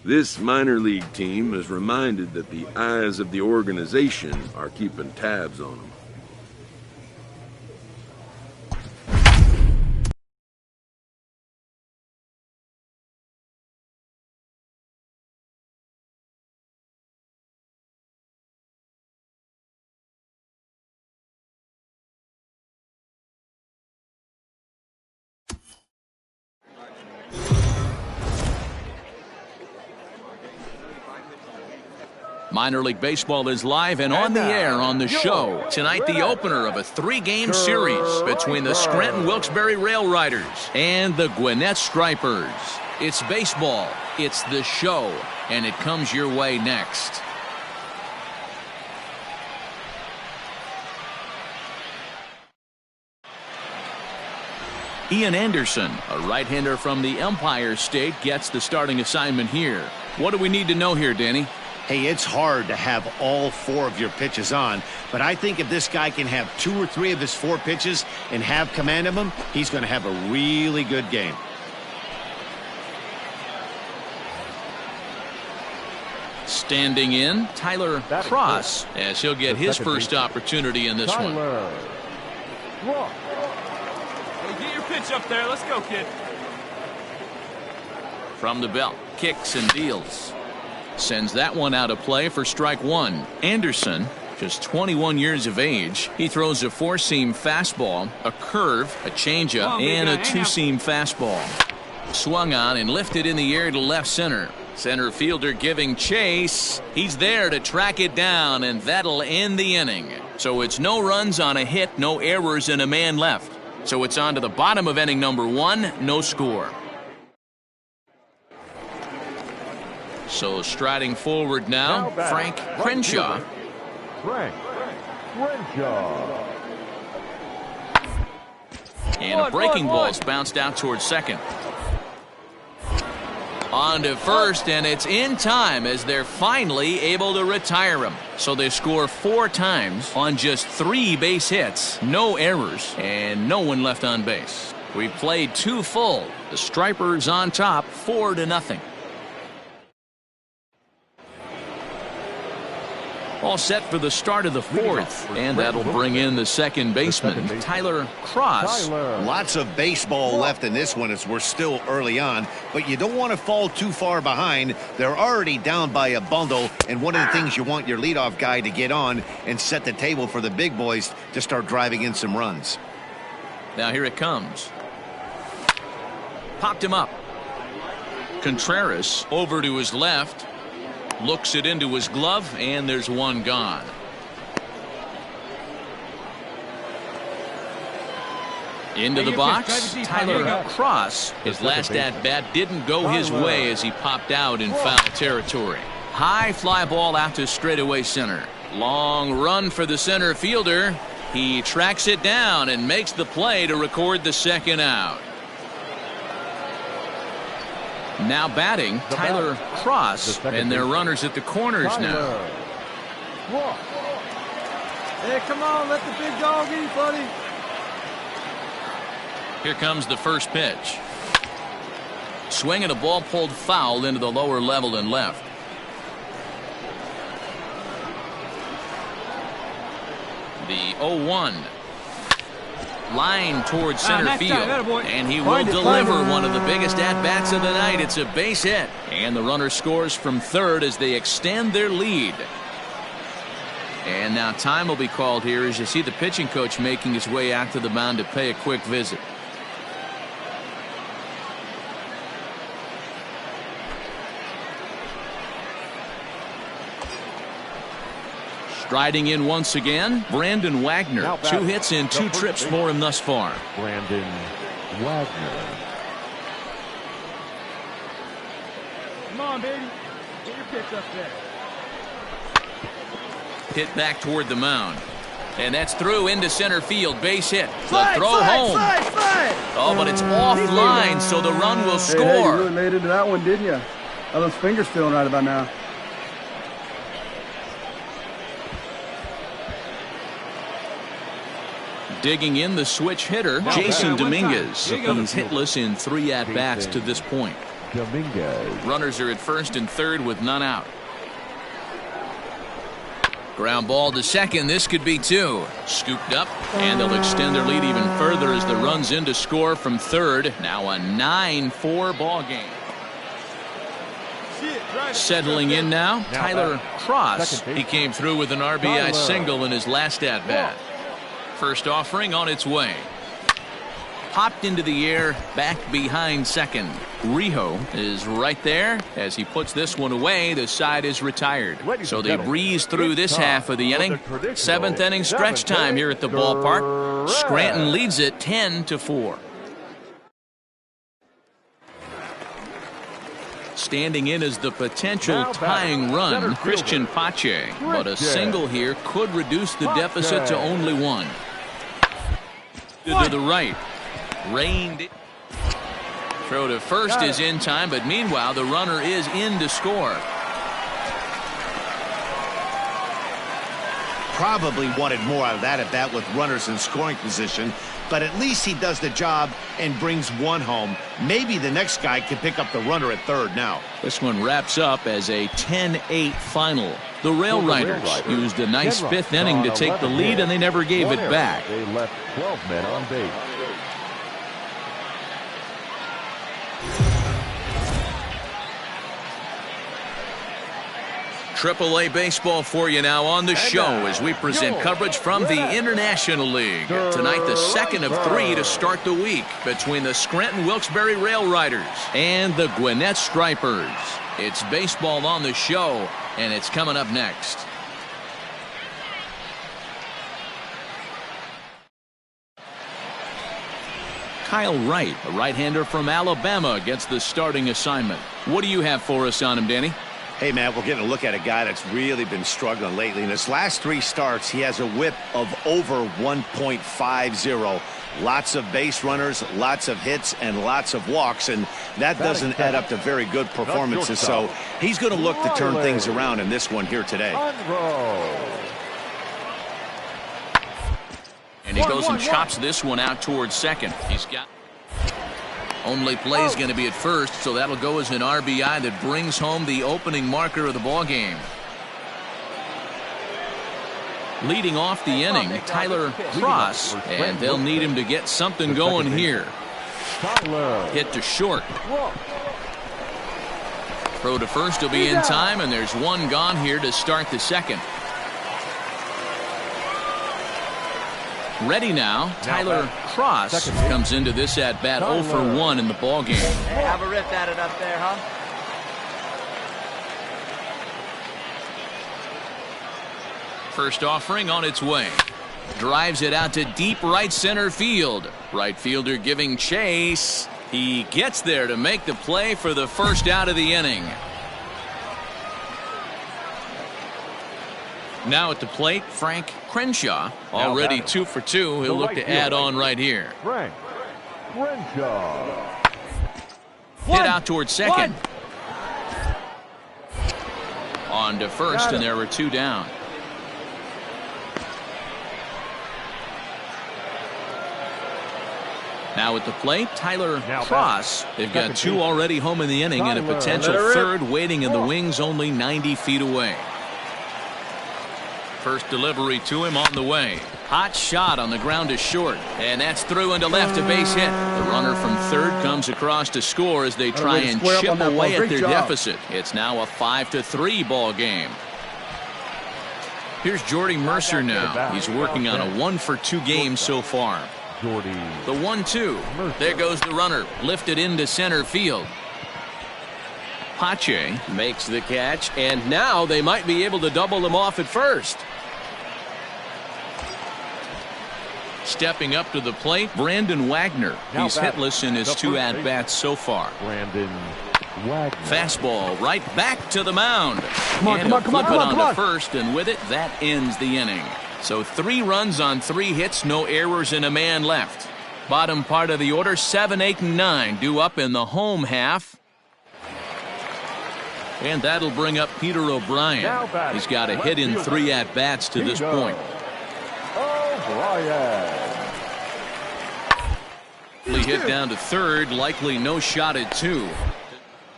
This minor league team is reminded that the eyes of the organization are keeping tabs on them. Minor League Baseball is live and on the air on the show. Tonight, the opener of a 3-game series between the Scranton Wilkes-Barre Rail Riders and the Gwinnett Stripers. It's baseball, it's the show, and it comes your way next. Ian Anderson, a right-hander from the Empire State, gets the starting assignment here. What do we need to know here, Danny? Hey, it's hard to have all 4 of your pitches on, but I think if this guy can have 2 or 3 of his 4 pitches and have command of them, he's going to have a really good game. Standing in, Tyler Cross, as he'll get his first opportunity in this one. Hey, get your pitch up there. Let's go, kid. From the belt, kicks and deals. Sends that one out of play for strike 1. Anderson, just 21 years of age. He throws a 4-seam fastball, a curve, a changeup, and a 2-seam fastball. Swung on and lifted in the air to left center. Center fielder giving chase. He's there to track it down, and that'll end the inning. So it's no runs on a hit, no errors, and a man left. So it's on to the bottom of inning number 1, no score. So striding forward now Frank Crenshaw. Frank Crenshaw. And a breaking ball's bounced out towards second. On to first, and it's in time as they're finally able to retire him. So they score 4 times on just 3 base hits, no errors, and no one left on base. We played 2 full. The Stripers on top, 4-0. All set for the start of the fourth, and that'll bring in the second baseman, Tyler Cross. Lots of baseball left in this one as we're still early on, but you don't want to fall too far behind. They're already down by a bundle, and one of the things you want your leadoff guy to get on and set the table for the big boys to start driving in some runs. Now here it comes. Popped him up. Contreras over to his left. Looks it into his glove, and there's one gone. Into the box, Tyler Cross. His last at-bat didn't go his way as he popped out in foul territory. High fly ball out to straightaway center. Long run for the center fielder. He tracks it down and makes the play to record the second out. Now batting, Tyler Cross, and their runners at the corners now. Hey, come on, let the big dog eat, buddy. Here comes the first pitch. Swing and a ball pulled foul into the lower level and left. The 0-1. Line towards center field, and he will deliver one of the biggest at-bats of the night. It's a base hit, and the runner scores from third as they extend their lead. And now time will be called here as you see the pitching coach making his way out to the mound to pay a quick visit. Striding in once again, Brandon Wagner. 2 hits and 2 trips for him thus far. Brandon Wagner. Come on, baby. Get your pitch up there. Hit back toward the mound. And that's through into center field. Base hit. The throw home. Oh, but it's offline, so the run will score. Hey, you really laid into that one, didn't you? Are those fingers feeling right about now? Digging in the switch hitter, Jason Dominguez. He's hitless in 3 at-bats to this point. Dominguez. Runners are at first and third with none out. Ground ball to second. This could be 2. Scooped up, and they'll extend their lead even further as the run's in to score from third. Now a 9-4 ball game. Settling in now, Tyler Cross. He came through with an RBI single in his last at-bat. First offering on its way. Popped into the air, back behind second. Rijo is right there as he puts this one away. The side is retired. So they breeze through this half of the inning. 7th inning stretch time here at the ballpark. Scranton leads it 10-4. Standing in as the potential tying run, Christian Pache. But a single here could reduce the deficit to only 1. To the right. Reined it. Throw to first is in time, but meanwhile the runner is in to score. Probably wanted more out of that at bat with runners in scoring position, but at least he does the job and brings 1 home. Maybe the next guy can pick up the runner at third now. This one wraps up as a 10-8 final. The Rail Riders used a nice 5th inning to take the lead, and they never gave it back. They left 12 men on base. AAA baseball for you now on the show as we present coverage from the International League. Tonight, the second of 3 to start the week between the Scranton-Wilkes-Barre Rail Riders and the Gwinnett Stripers. It's baseball on the show, and it's coming up next. Kyle Wright, a right-hander from Alabama, gets the starting assignment. What do you have for us on him, Danny? Hey, Matt, we're getting a look at a guy that's really been struggling lately. In his last 3 starts, he has a whip of over 1.50. Lots of base runners, lots of hits, and lots of walks, and that doesn't add up to very good performances. So he's going to look to turn things around in this one here today. And he goes and chops this one out towards second. He's got... Only play is going to be at first, so that'll go as an RBI that brings home the opening marker of the ball game. Leading off the inning, Tyler Cross, and they'll need him to get something going here. Hit to short. Throw to first will be in time, and there's one gone here to start the second. Ready now, Tyler Cross comes into this at bat 0 for 1 in the ball game. Hey, have a riff at it up there, huh? First offering on its way. Drives it out to deep right center field. Right fielder giving chase. He gets there to make the play for the first out of the inning. Now at the plate, Frank Crenshaw. Already 2 for 2. He'll look to add on right here. Frank Crenshaw. Hit out towards second. On to first, and there were 2 down. Now at the plate, Tyler Cross. They've got 2 already home in the inning and a potential third waiting in the wings only 90 feet away. First delivery to him on the way. Hot shot on the ground to short, and that's through into left, a base hit. The runner from third comes across to score as they try and chip away at their deficit. It's now a 5-3 ball game. Here's Jordy Mercer now. He's working on a 1 for 2 game so far. The 1-2. There goes the runner. Lifted into center field. Pache makes the catch, and now they might be able to double him off at first. Stepping up to the plate, Brandon Wagner. He's hitless in his 2 at-bats so far. Brandon Wagner. Fastball right back to the mound. Come on, to first, and with it, that ends the inning. So 3 runs on 3 hits, no errors, and a man left. Bottom part of the order, 7, 8, and 9 due up in the home half. And that'll bring up Peter O'Brien. He's got a hit in 3 at-bats to this point. O'Brien. Hit down to third, likely no shot at 2.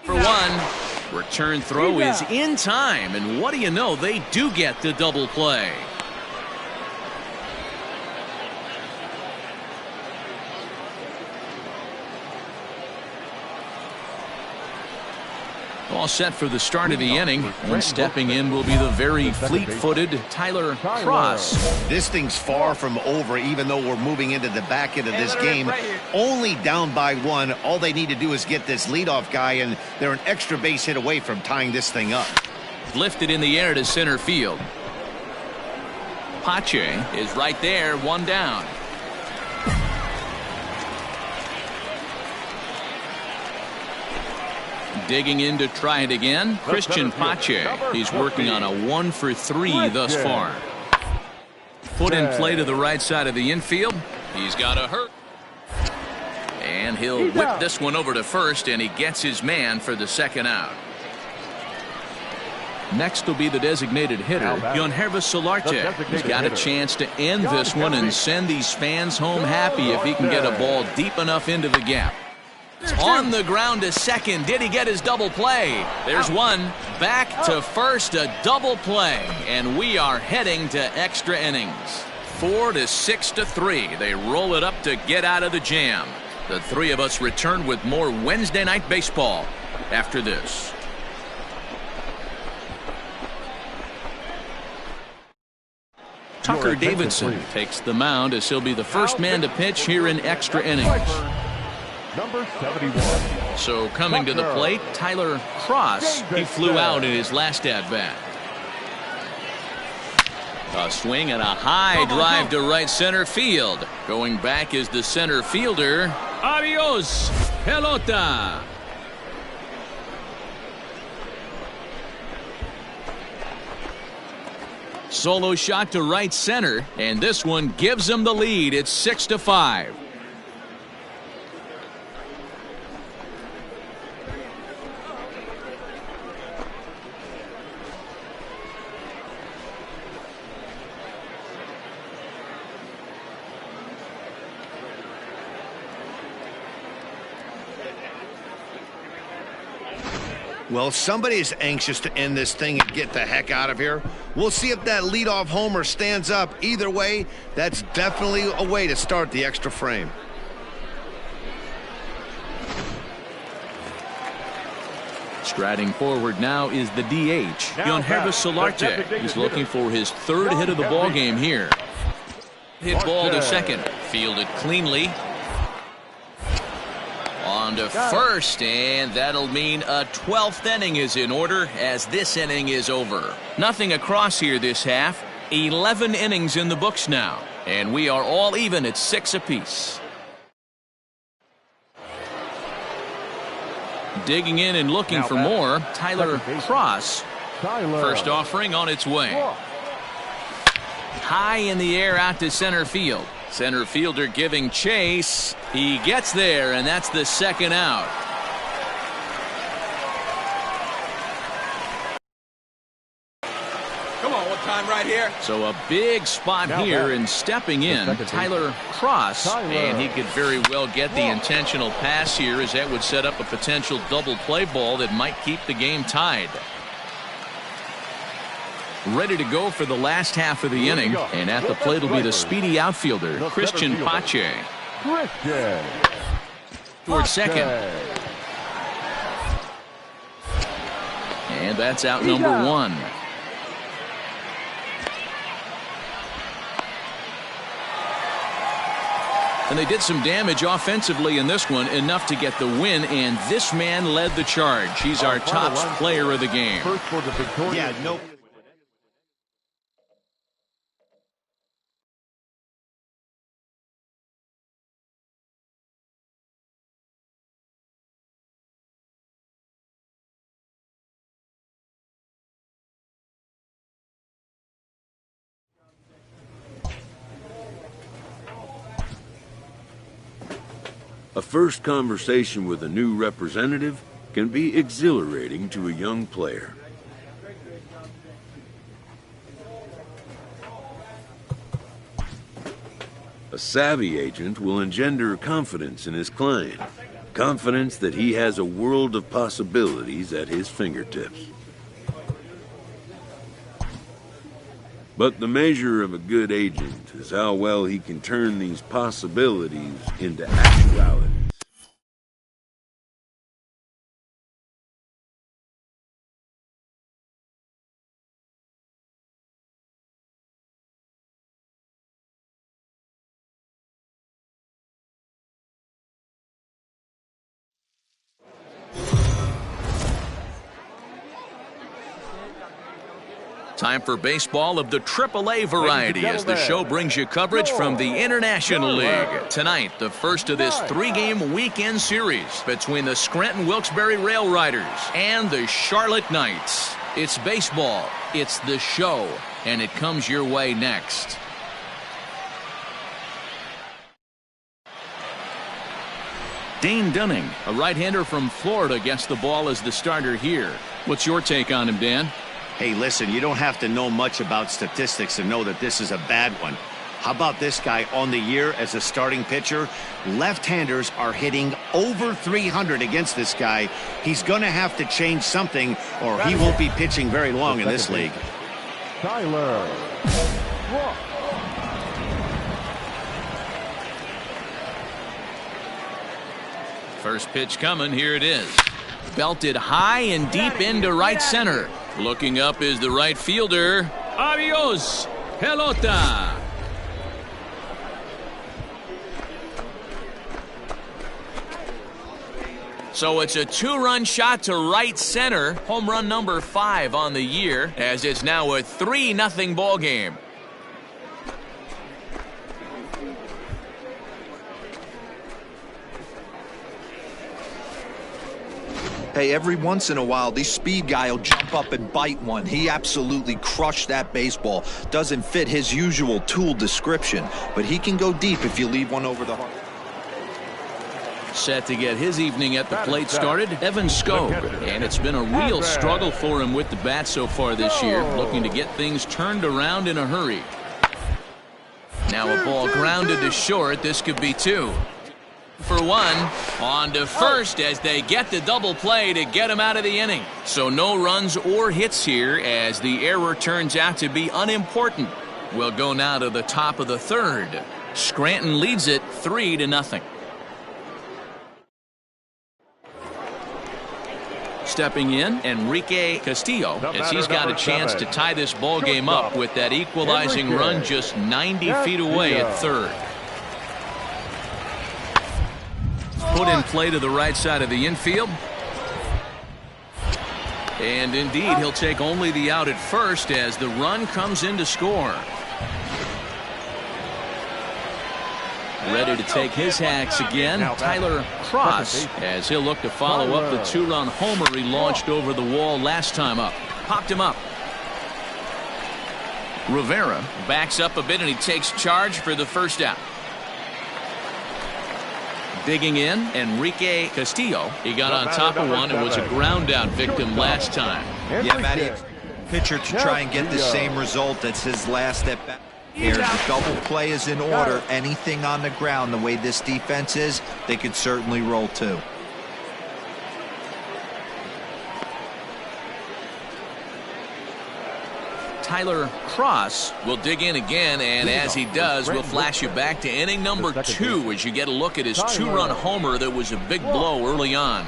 For 1, return throw is in time, and what do you know, they do get the double play. All set for the start of the inning, and stepping in will be the very fleet-footed Tyler Cross. This thing's far from over, even though we're moving into the back end of this game. Only down by 1. All they need to do is get this leadoff guy, and they're an extra base hit away from tying this thing up. Lifted in the air to center field. Pache is right there, 1 down. Digging in to try it again, Christian Pache. He's working on a 1 for 3 thus far. Put in play to the right side of the infield. He's got a hurt. And he'll whip this one over to first, and he gets his man for the second out. Next will be the designated hitter, Yonhervis Solarte. He's got a chance to end this one and send these fans home happy if he can get a ball deep enough into the gap. On the ground to second. Did he get his double play? There's one. Back to first, a double play. And we are heading to extra innings. 4-6-3. They roll it up to get out of the jam. The 3 of us return with more Wednesday night baseball after this. Tucker Davidson takes the mound as he'll be the first man to pitch here in extra innings. Number 71. So coming to the plate, Tyler Cross. He flew out in his last at-bat. A swing and a high drive to right center field. Going back is the center fielder. Adios, pelota. Solo shot to right center, and this one gives him the lead. It's 6-5. Well, somebody is anxious to end this thing and get the heck out of here. We'll see if that leadoff homer stands up. Either way, that's definitely a way to start the extra frame. Striding forward now is the DH, Yonhervis Solarte. He's looking for his third hit of the ball game here. Hit ball to second, fielded cleanly. On to first, and that'll mean a 12th inning is in order as this inning is over. Nothing across here this half. 11 innings in the books now, and we are all even at 6 apiece. Digging in and looking for more, Tyler Cross. First offering on its way. High in the air out to center field. Center fielder giving chase. He gets there, and that's the second out. Come on, one time right here. So a big spot here, and stepping in, Tyler Cross. And he could very well get the intentional pass here, as that would set up a potential double play ball that might keep the game tied. Ready to go for the last half of the inning, and at the plate will be the speedy outfielder, Christian Pache. Towards second. And that's out number 1. And they did some damage offensively in this one, enough to get the win, and this man led the charge. He's our top player of the game. Yeah, no. A first conversation with a new representative can be exhilarating to a young player. A savvy agent will engender confidence in his client, confidence that he has a world of possibilities at his fingertips. But the measure of a good agent is how well he can turn these possibilities into actualities. Time for baseball of the AAA variety as the show brings you coverage from the International League. Tonight, the first of this 3-game weekend series between the Scranton Wilkes-Barre Rail Riders and the Charlotte Knights. It's baseball, it's the show, and it comes your way next. Dane Dunning, a right-hander from Florida, gets the ball as the starter here. What's your take on him, Dan? Hey, listen, you don't have to know much about statistics to know that this is a bad one. How about this guy on the year as a starting pitcher? Left-handers are hitting over 300 against this guy. He's going to have to change something or he won't be pitching very long in this league. Tyler. First pitch coming. Here it is. Belted high and deep into right center. Looking up is the right fielder. Adios, pelota. So it's a 2-run shot to right center. Home run number 5 on the year, as it's now a 3-0 ball game. Hey, every once in a while, this speed guy will jump up and bite one. He absolutely crushed that baseball. Doesn't fit his usual tool description, but he can go deep if you leave one over the heart. Set to get his evening at the plate started, Evan Skog. And it's been a real struggle for him with the bat so far this year, looking to get things turned around in a hurry. Now a ball grounded to short. This could be 2. For one, on to first as they get the double play to get him out of the inning. So no runs or hits here as the error turns out to be unimportant. We'll go now to the top of the third. Scranton leads it 3-0. Stepping in, Enrique Castillo, as he's got a chance to tie this ball game up with that equalizing run just 90 feet away at third. Put in play to the right side of the infield. And indeed, he'll take only the out at first as the run comes in to score. Ready to take his hacks again, Tyler Cross, as he'll look to follow up the two-run homer he launched over the wall last time up. Popped him up. Rivera backs up a bit and he takes charge for the first out. Digging in, Enrique Castillo. He got on top of one and was a ground out victim last time. Yeah, Matty, pitcher to try and get the same result. That's his last at bat. Here, the double play is in order. Anything on the ground, the way this defense is, they could certainly roll too. Tyler Cross will dig in again, and as he does, we'll flash you back to inning number 2 as you get a look at his two-run homer that was a big blow early on.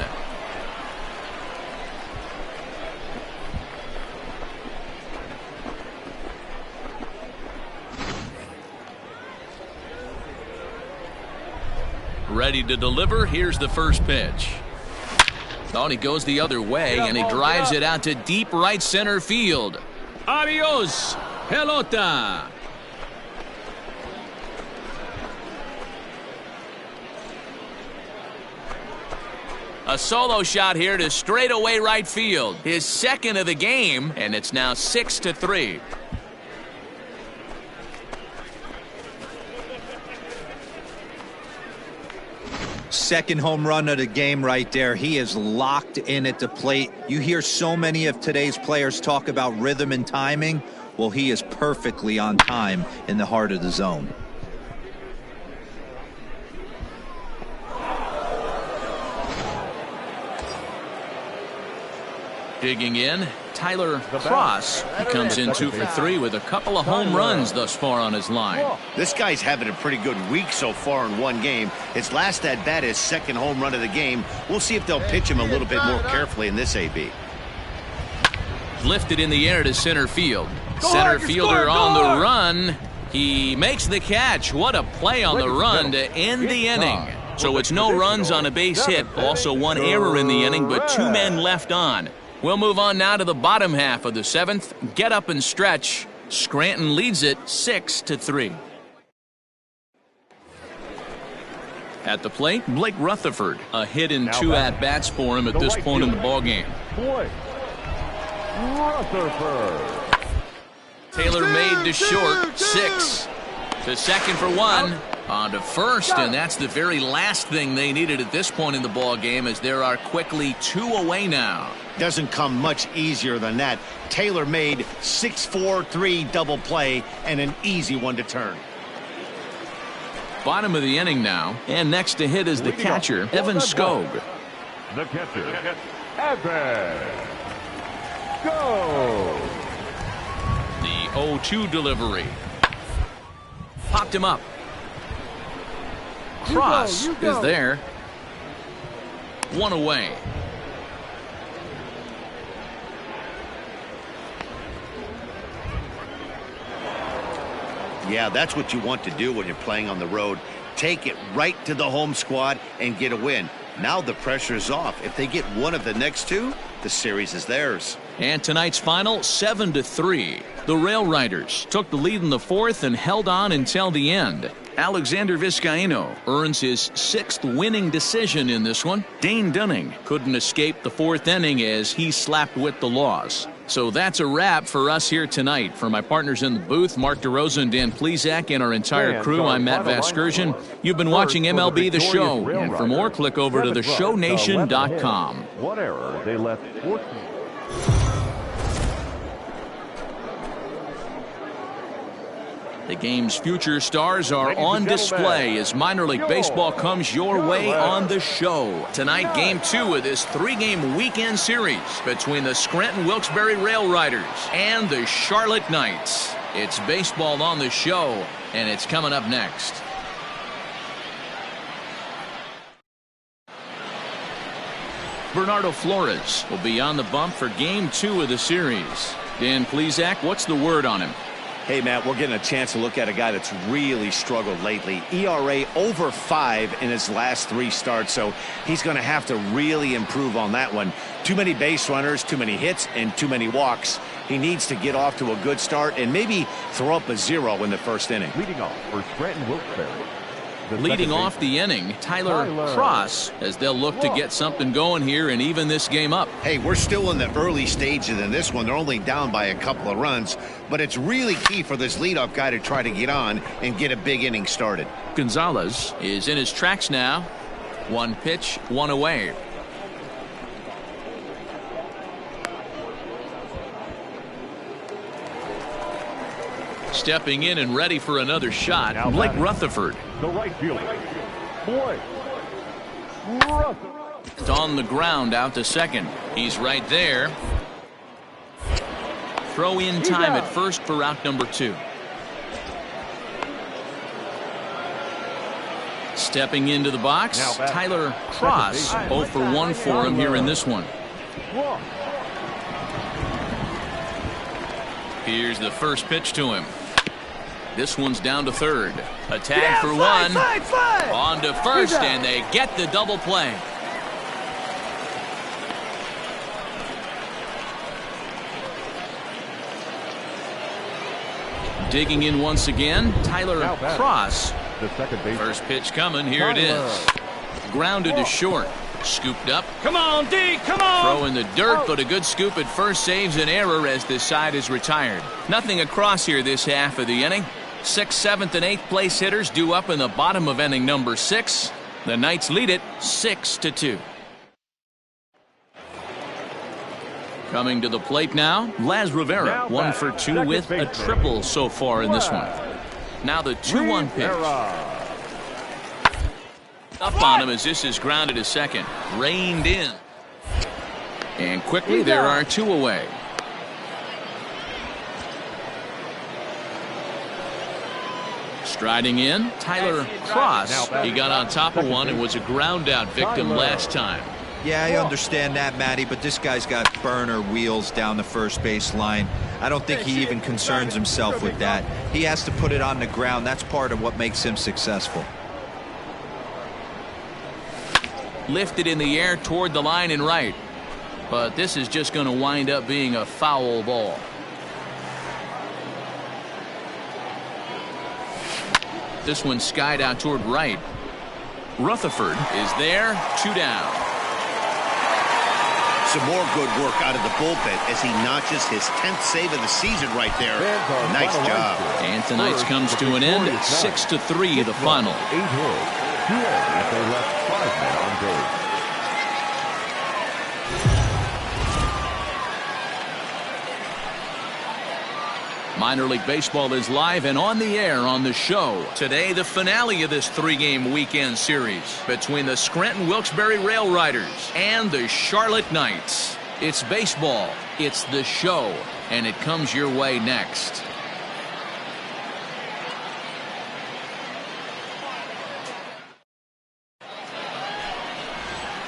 Ready to deliver. Here's the first pitch. Thought he goes the other way, and he drives it out to deep right center field. Adios, pelota. A solo shot here to straightaway right field. His second of the game, and it's now 6-3. Second home run of the game right there. He is locked in at the plate. You hear so many of today's players talk about rhythm and timing. Well, he is perfectly on time in the heart of the zone. Digging in, Tyler Cross. He comes in 2 for 3 with a couple of home runs thus far on his line. This guy's having a pretty good week so far in one game. His last at bat, his second home run of the game. We'll see if they'll pitch him a little bit more carefully in this AB. Lifted in the air to center field. Center fielder on the run. He makes the catch. What a play on the run to end the inning. So it's no runs on a base hit. Also one error in the inning, but 2 men left on. We'll move on now to the bottom half of the 7th. Get up and stretch. Scranton leads it 6-3. At the plate, Blake Rutherford. A hit in 2 at-bats for him at this point in the ballgame. Rutherford. Taylor made to short. 6. To second for 1. On to first, and that's the very last thing they needed at this point in the ball game, as there are quickly 2 away now. Doesn't come much easier than that. Taylor made 6-4-3 double play and an easy one to turn. Bottom of the inning now, and next to hit is the catcher, Evan Skog. The catcher, Evan Skog. The 0-2 delivery. Popped him up. Cross is there. 1 away. Yeah, that's what you want to do when you're playing on the road. Take it right to the home squad and get a win. Now the pressure is off. If they get one of the next 2, the series is theirs. And tonight's final, 7-3. The Rail Riders took the lead in the 4th and held on until the end. Alexander Vizcaino earns his 6th winning decision in this one. Dane Dunning couldn't escape the 4th inning as he slapped with the loss. So that's a wrap for us here tonight. For my partners in the booth, Mark DeRosa and Dan Plesac, and our entire crew, I'm Matt Vasgersian. You've been watching MLB The Show. And for more, click over to theshownation.com. One error. They left 14. The game's future stars are on display as minor league baseball comes your way on the show. Tonight, game 2 of this 3-game weekend series between the Scranton Wilkes-Barre Rail Riders and the Charlotte Knights. It's baseball on the show, and it's coming up next. Bernardo Flores will be on the bump for game 2 of the series. Dan Plesac, what's the word on him? Hey, Matt, we're getting a chance to look at a guy that's really struggled lately. ERA over 5 in his last 3 starts, so he's going to have to really improve on that one. Too many base runners, too many hits, and too many walks. He needs to get off to a good start and maybe throw up a 0 in the first inning. Leading off for Scranton Wilkes-Barre. Leading off the inning, Tyler Cross, as they'll look to get something going here and even this game up. Hey, we're still in the early stages in this one. They're only down by a couple of runs, but it's really key for this leadoff guy to try to get on and get a big inning started. Gonzalez is in his tracks now. 1 pitch, 1 away. Stepping in and ready for another shot, Blake Rutherford. The right fielder, Blake Rutherford. It's on the ground out to second. He's right there. Throw in time at first for out number 2. Stepping into the box, Tyler Cross. 0 for 1 for him here in this one. Here's the first pitch to him. This one's down to third. A tag for 1. On to first, and they get the double play. Digging in once again, Tyler Cross. First pitch coming. Here it is. Grounded to short. Scooped up. Come on, D, come on! Throw in the dirt, but a good scoop at first saves an error as this side is retired. Nothing across here this half of the inning. 6th, 7th, and 8th place hitters due up in the bottom of inning number 6. The Knights lead it 6-2. Coming to the plate now, Laz Rivera, 1 for 2 with a triple so far in this one. Now the 2-1 pitch. Up on him as this is grounded to second. Reined in. And quickly there are 2 away. Striding in, Tyler Cross. He got on top of one and was a ground out victim last time. Yeah, I understand that, Matty, but this guy's got burner wheels down the first base line. I don't think he even concerns himself with that. He has to put it on the ground. That's part of what makes him successful. Lifted in the air toward the line and right. But this is just going to wind up being a foul ball. This one skied out toward right. Rutherford is there, 2 down. Some more good work out of the bullpen as he notches his 10th save of the season right there. Nice job. And tonight's comes to an end. 6-3 the final. 8 hits, 2 errors. They left 5 men on base. Minor League Baseball is live and on the air on the show. Today, the finale of this 3-game weekend series between the Scranton Wilkes-Barre Rail Riders and the Charlotte Knights. It's baseball, it's the show, and it comes your way next.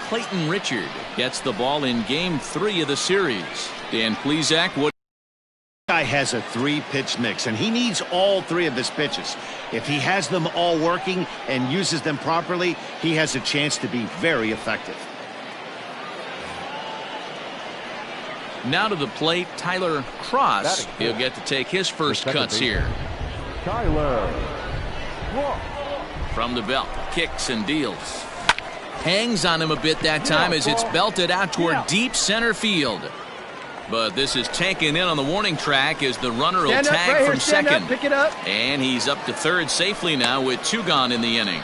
Clayton Richard gets the ball in Game 3 of the series. Dan Plesac, what? Guy has a 3-pitch mix, and he needs all 3 of his pitches. If he has them all working and uses them properly, he has a chance to be very effective. Now to the plate, Tyler Cross. He'll get to take his first cuts here. Tyler. From the belt, kicks and deals. Hangs on him a bit that time as it's belted out toward deep center field. But this is taken in on the warning track as the runner will tag from second. Pick it up. And he's up to third safely now with 2 gone in the inning.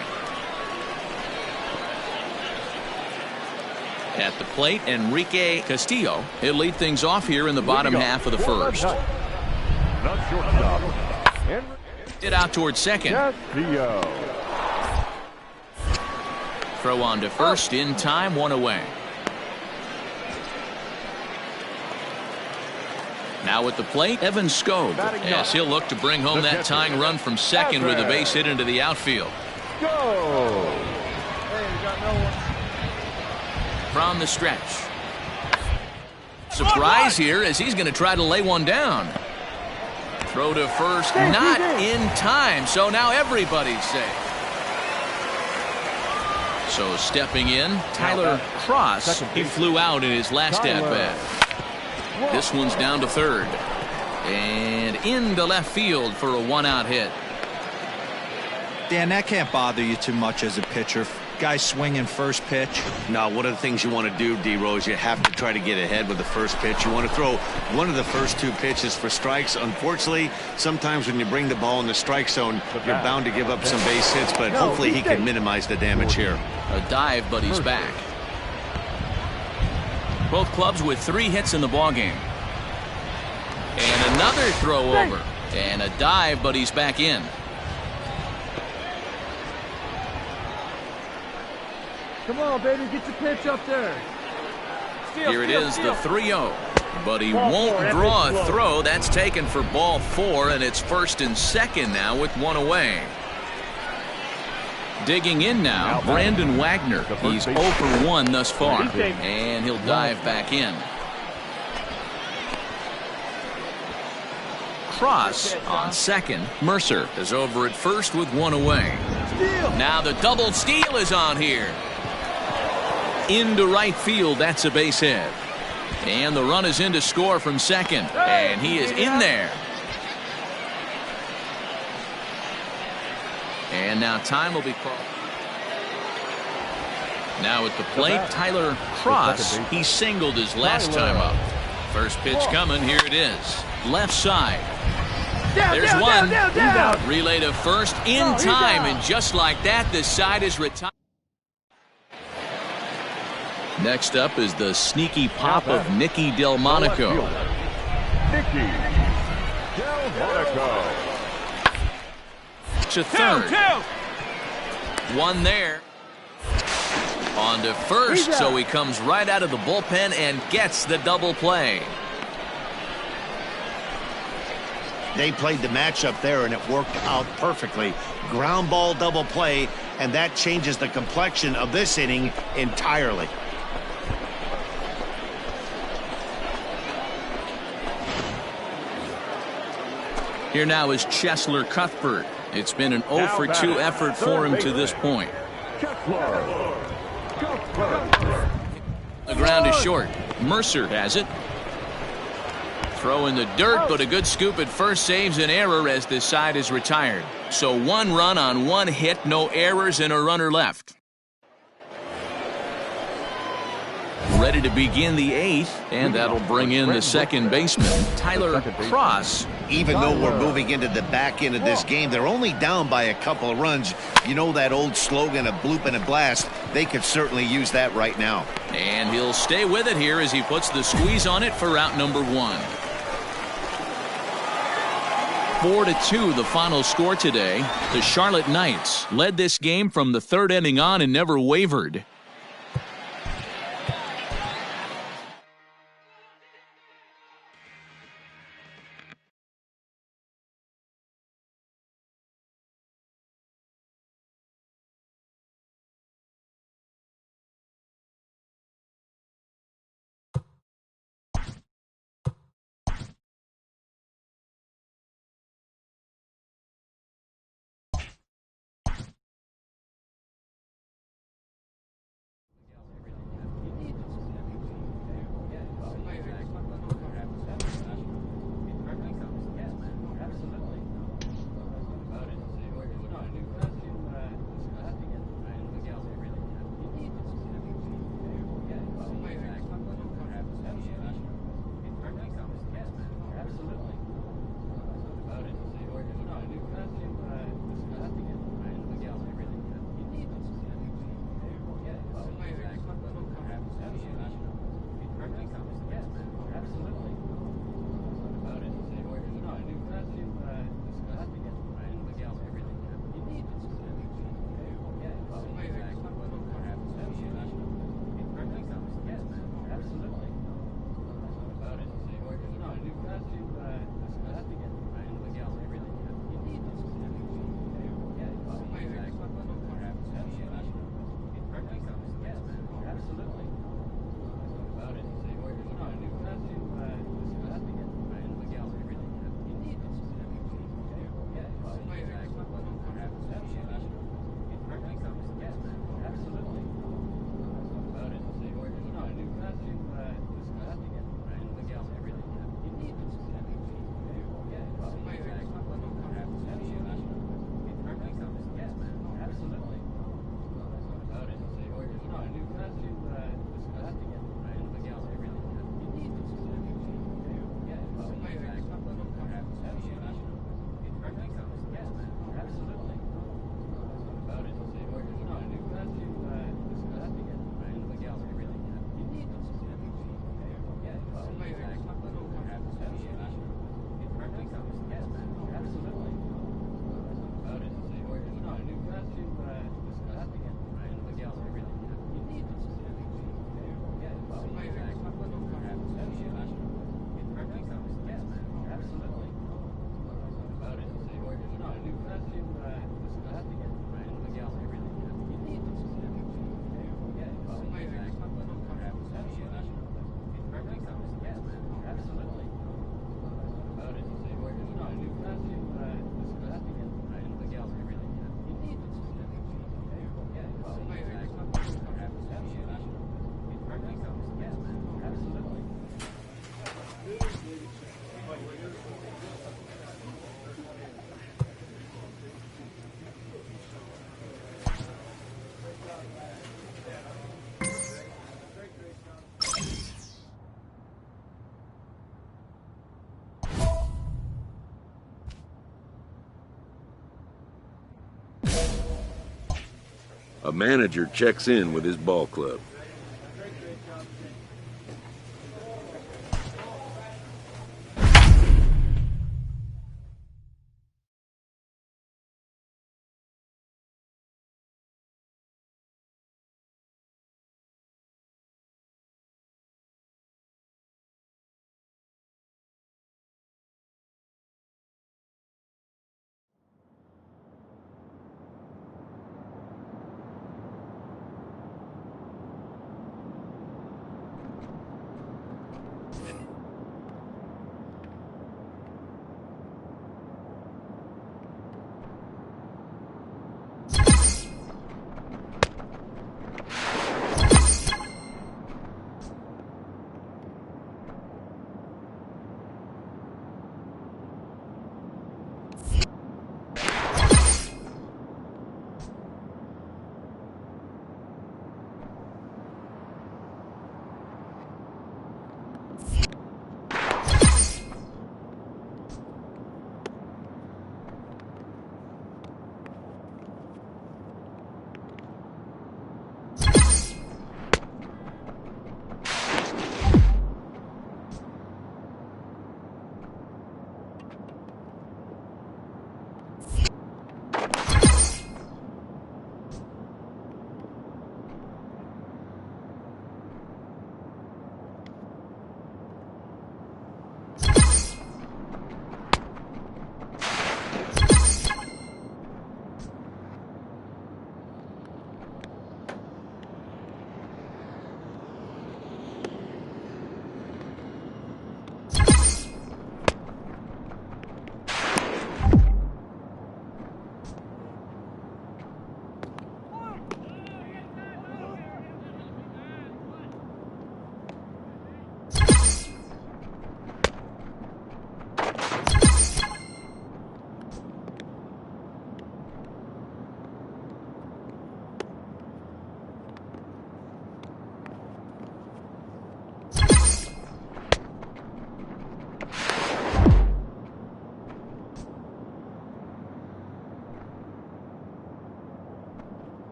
At the plate, Enrique Castillo. He'll lead things off here in the bottom half of the first. It out towards second. Castillo. Throw on to first in time, one away. Now at the plate, Evan Skog. Yes, he'll look to bring home that tying run from second with a base hit into the outfield. Go! Hey, we got no one. From the stretch. Surprise here as he's going to try to lay one down. Throw to first, not in time, so now everybody's safe. So stepping in, Tyler Cross. He flew out in his last at-bat. This one's down to third. And into left field for a one-out hit. Dan, that can't bother you too much as a pitcher. Guy swinging first pitch. Now, one of the things you want to do, D-Rose, you have to try to get ahead with the first pitch. You want to throw one of the first two pitches for strikes. Unfortunately, sometimes when you bring the ball in the strike zone, you're bound to give up some base hits, but hopefully he can minimize the damage here. A dive, but he's back. Both clubs with 3 hits in the ballgame. And another throw over. And a dive, but he's back in. Come on, baby, get your pitch up there. Here it is, the 3-0. But he won't draw a throw. That's taken for ball 4, and it's first and second now with one away. Digging in now, Brandon Wagner. He's 0 for 1 thus far, and he'll dive back in. Cross on second. Mercer is over at first with one away. Now the double steal is on here. Into right field, that's a base hit. And the run is in to score from second, and he is in there. And now time will be called. Now at the plate, Tyler Cross. He singled his last time up. First pitch coming, here it is. Left side. There's one. Relay to first in time, and just like that, the side is retired. Next up is the sneaky pop of Nicky Delmonico. Nicky Delmonico. To third. One there. On to first, so he comes right out of the bullpen and gets the double play. They played the matchup there, and it worked out perfectly. Ground ball double play, and that changes the complexion of this inning entirely. Here now is Cheslor Cuthbert. It's been an 0 for 2 effort for him to this point. The ground is short. Mercer has it. Throw in the dirt, but a good scoop at first saves an error as this side is retired. So 1 run on 1 hit, no errors, and a runner left. Ready to begin the 8th, and that'll bring in the second baseman, Tyler Cross. Even though we're moving into the back end of this game, they're only down by a couple of runs. You know that old slogan, a bloop and a blast. They could certainly use that right now. And he'll stay with it here as he puts the squeeze on it for out number 1. 4-2 the final score today. The Charlotte Knights led this game from the 3rd inning on and never wavered. A manager checks in with his ball club.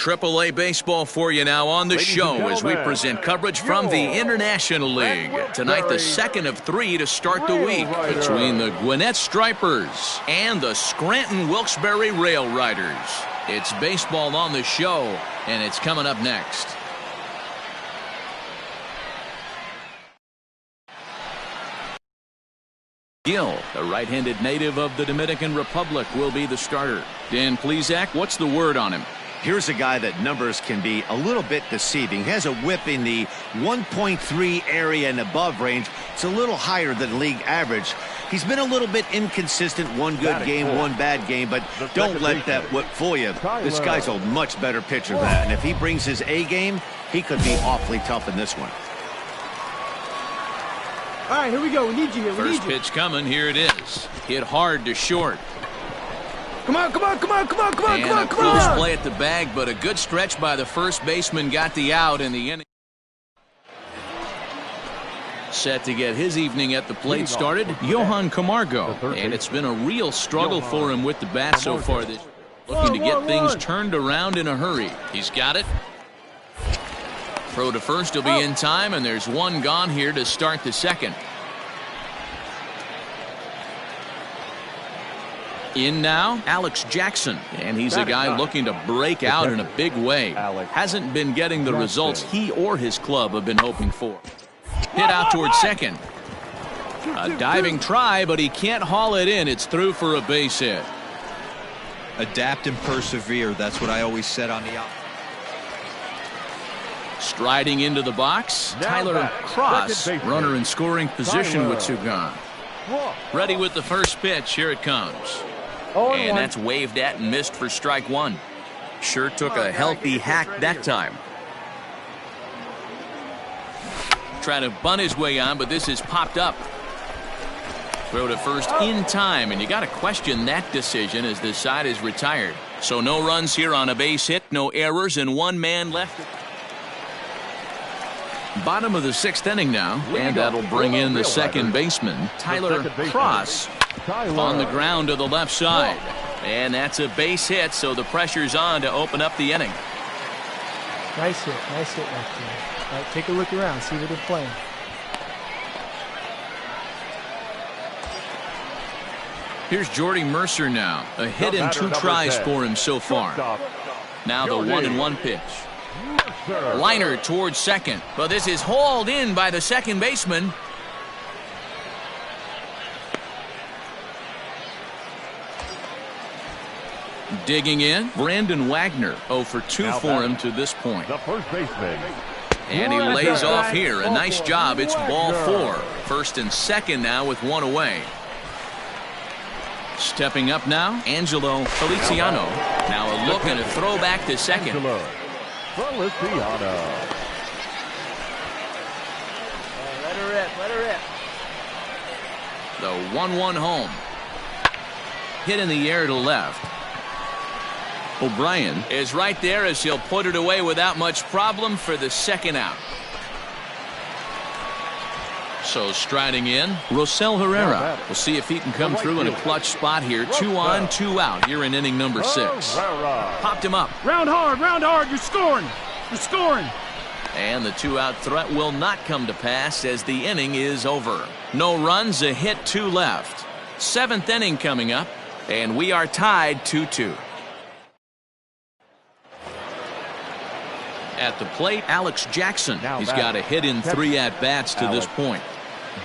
AAA baseball for you now on the show as we present coverage from the International League. Tonight, the second of 3 to start the week between the Gwinnett Stripers and the Scranton Wilkes-Barre Rail Riders. It's baseball on the show, and it's coming up next. Gil, a right-handed native of the Dominican Republic, will be the starter. Dan Plesac, what's the word on him? Here's a guy that numbers can be a little bit deceiving. He has a whip in the 1.3 area and above range. It's a little higher than league average. He's been a little bit inconsistent, one good game, one bad game, but don't let that whip fool you. This guy's a much better pitcher than that, and if he brings his A game, he could be awfully tough in this one. All right, here we go. We need you here. First pitch coming. Here it is. Hit hard to short. Come on, come on, come on, come on, come on, and come on, a come on. close play at the bag, but a good stretch by the first baseman got the out in the inning. Set to get his evening at the plate started, Johan Camargo. And it's been a real struggle for him with the bat so far this year. Looking to get things turned around in a hurry. He's got it. Throw to first will be in time, and there's one gone here to start the second. In now, Alex Jackson, and he's a guy looking to break out in a big way. Hasn't been getting the results he or his club have been hoping for. Hit out towards second. A diving try, but he can't haul it in. It's through for a base hit. Adapt and persevere. That's what I always said on the out. Striding into the box, Tyler Cross, runner in scoring position with two gone. Ready with the first pitch. Here it comes. And that's waved at and missed for strike one. Sure took a healthy hack that time. Trying to bunt his way on, but this is popped up. Throw to first in time, and you got to question that decision as this side is retired. So no runs here on a base hit, no errors, and one man left. Bottom of the sixth inning now, and that'll bring in the second baseman, Tyler Cross, on the ground to the left side. And that's a base hit, so the pressure's on to open up the inning. Nice hit right there. All right, take a look around, see what they're playing. Here's Jordy Mercer now. A hit and 2 tries for him so far. Now the 1-1 pitch. Liner towards second, but this is hauled in by the second baseman. Digging in, Brandon Wagner, 0 for 2 for him to this point. The first baseman. And he lays off here. A nice job. It's ball 4. First and second now with one away. Stepping up now, Angelo Feliciano. Now a look and a throw back to second. Feliciano. Let her rip, let her rip. The 1-1 home. Hit in the air to left. O'Brien is right there as he'll put it away without much problem for the second out. So striding in, Rosell Herrera. We'll see if he can come through in a clutch spot here. 2 on, 2 out here in inning number 6. Popped him up. Round hard. You're scoring. You're scoring. And the 2-out threat will not come to pass as the inning is over. No runs, a hit, 2 left. 7th inning coming up, and we are tied 2-2. At the plate, Alex Jackson. He's got a hit in 3 at-bats to this point.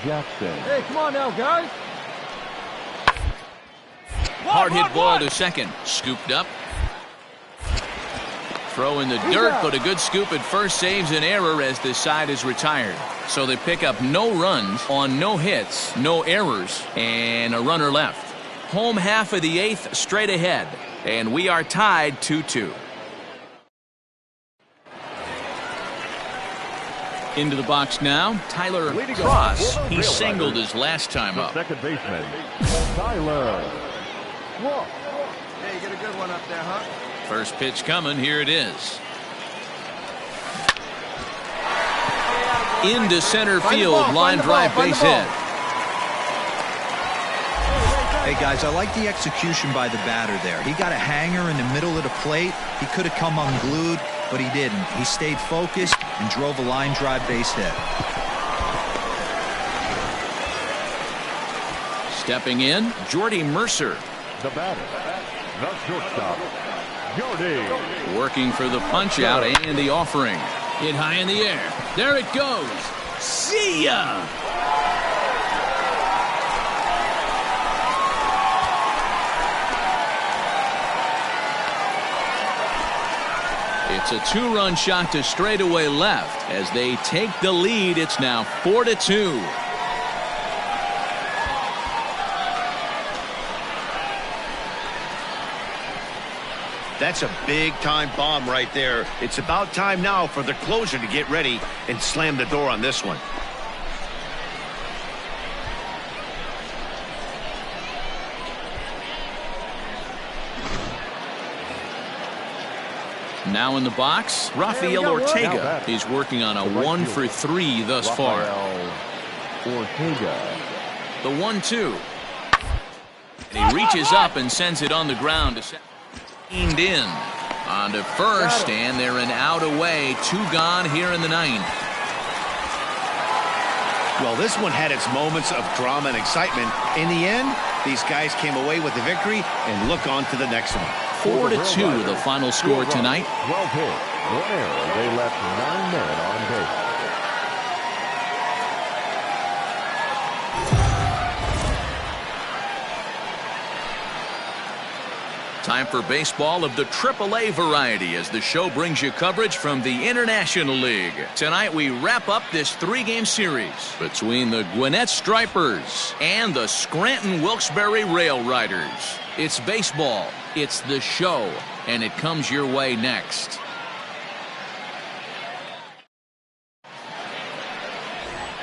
Jackson. Hey, come on now, guys. Hard hit ball to second. Scooped up. Throw in the dirt, but a good scoop at first saves an error as this side is retired. So they pick up no runs on no hits, no errors, and a runner left. Home half of the 8th straight ahead, and we are tied 2-2. Into the box now, Tyler Cross. He singled his last time up. Second baseman, Tyler. Hey, you get a good one up there, huh? First pitch coming. Here it is. Into center field, line drive base hit. Hey, guys, I like the execution by the batter there. He got a hanger in the middle of the plate, He could have come unglued, but he didn't. He stayed focused and drove a line drive base hit. Stepping in, Jordy Mercer. The batter, the shortstop, Jordy. Working for the punch out and the offering. Hit high in the air. There it goes. See ya! It's a two-run shot to straightaway left. As they take the lead, it's now 4-2. That's a big-time bomb right there. It's about time now for the closer to get ready and slam the door on this one. Now in the box, Rafael Ortega. He's working on a 1-for-3 thus far. Ortega. The 1-2. And he reaches up and sends it on the ground to set. In on to first, and they're an out away. 2 gone here in the 9th. Well, this one had its moments of drama and excitement. In the end, these guys came away with the victory and look on to the next one. 4-2 the final score tonight. 12 hits, 1 error. They left 9 men on base. Time for baseball of the AAA variety as the show brings you coverage from the International League. Tonight we wrap up this 3-game series between the Gwinnett Stripers and the Scranton Wilkes-Barre Rail Riders. It's baseball, it's the show, and it comes your way next.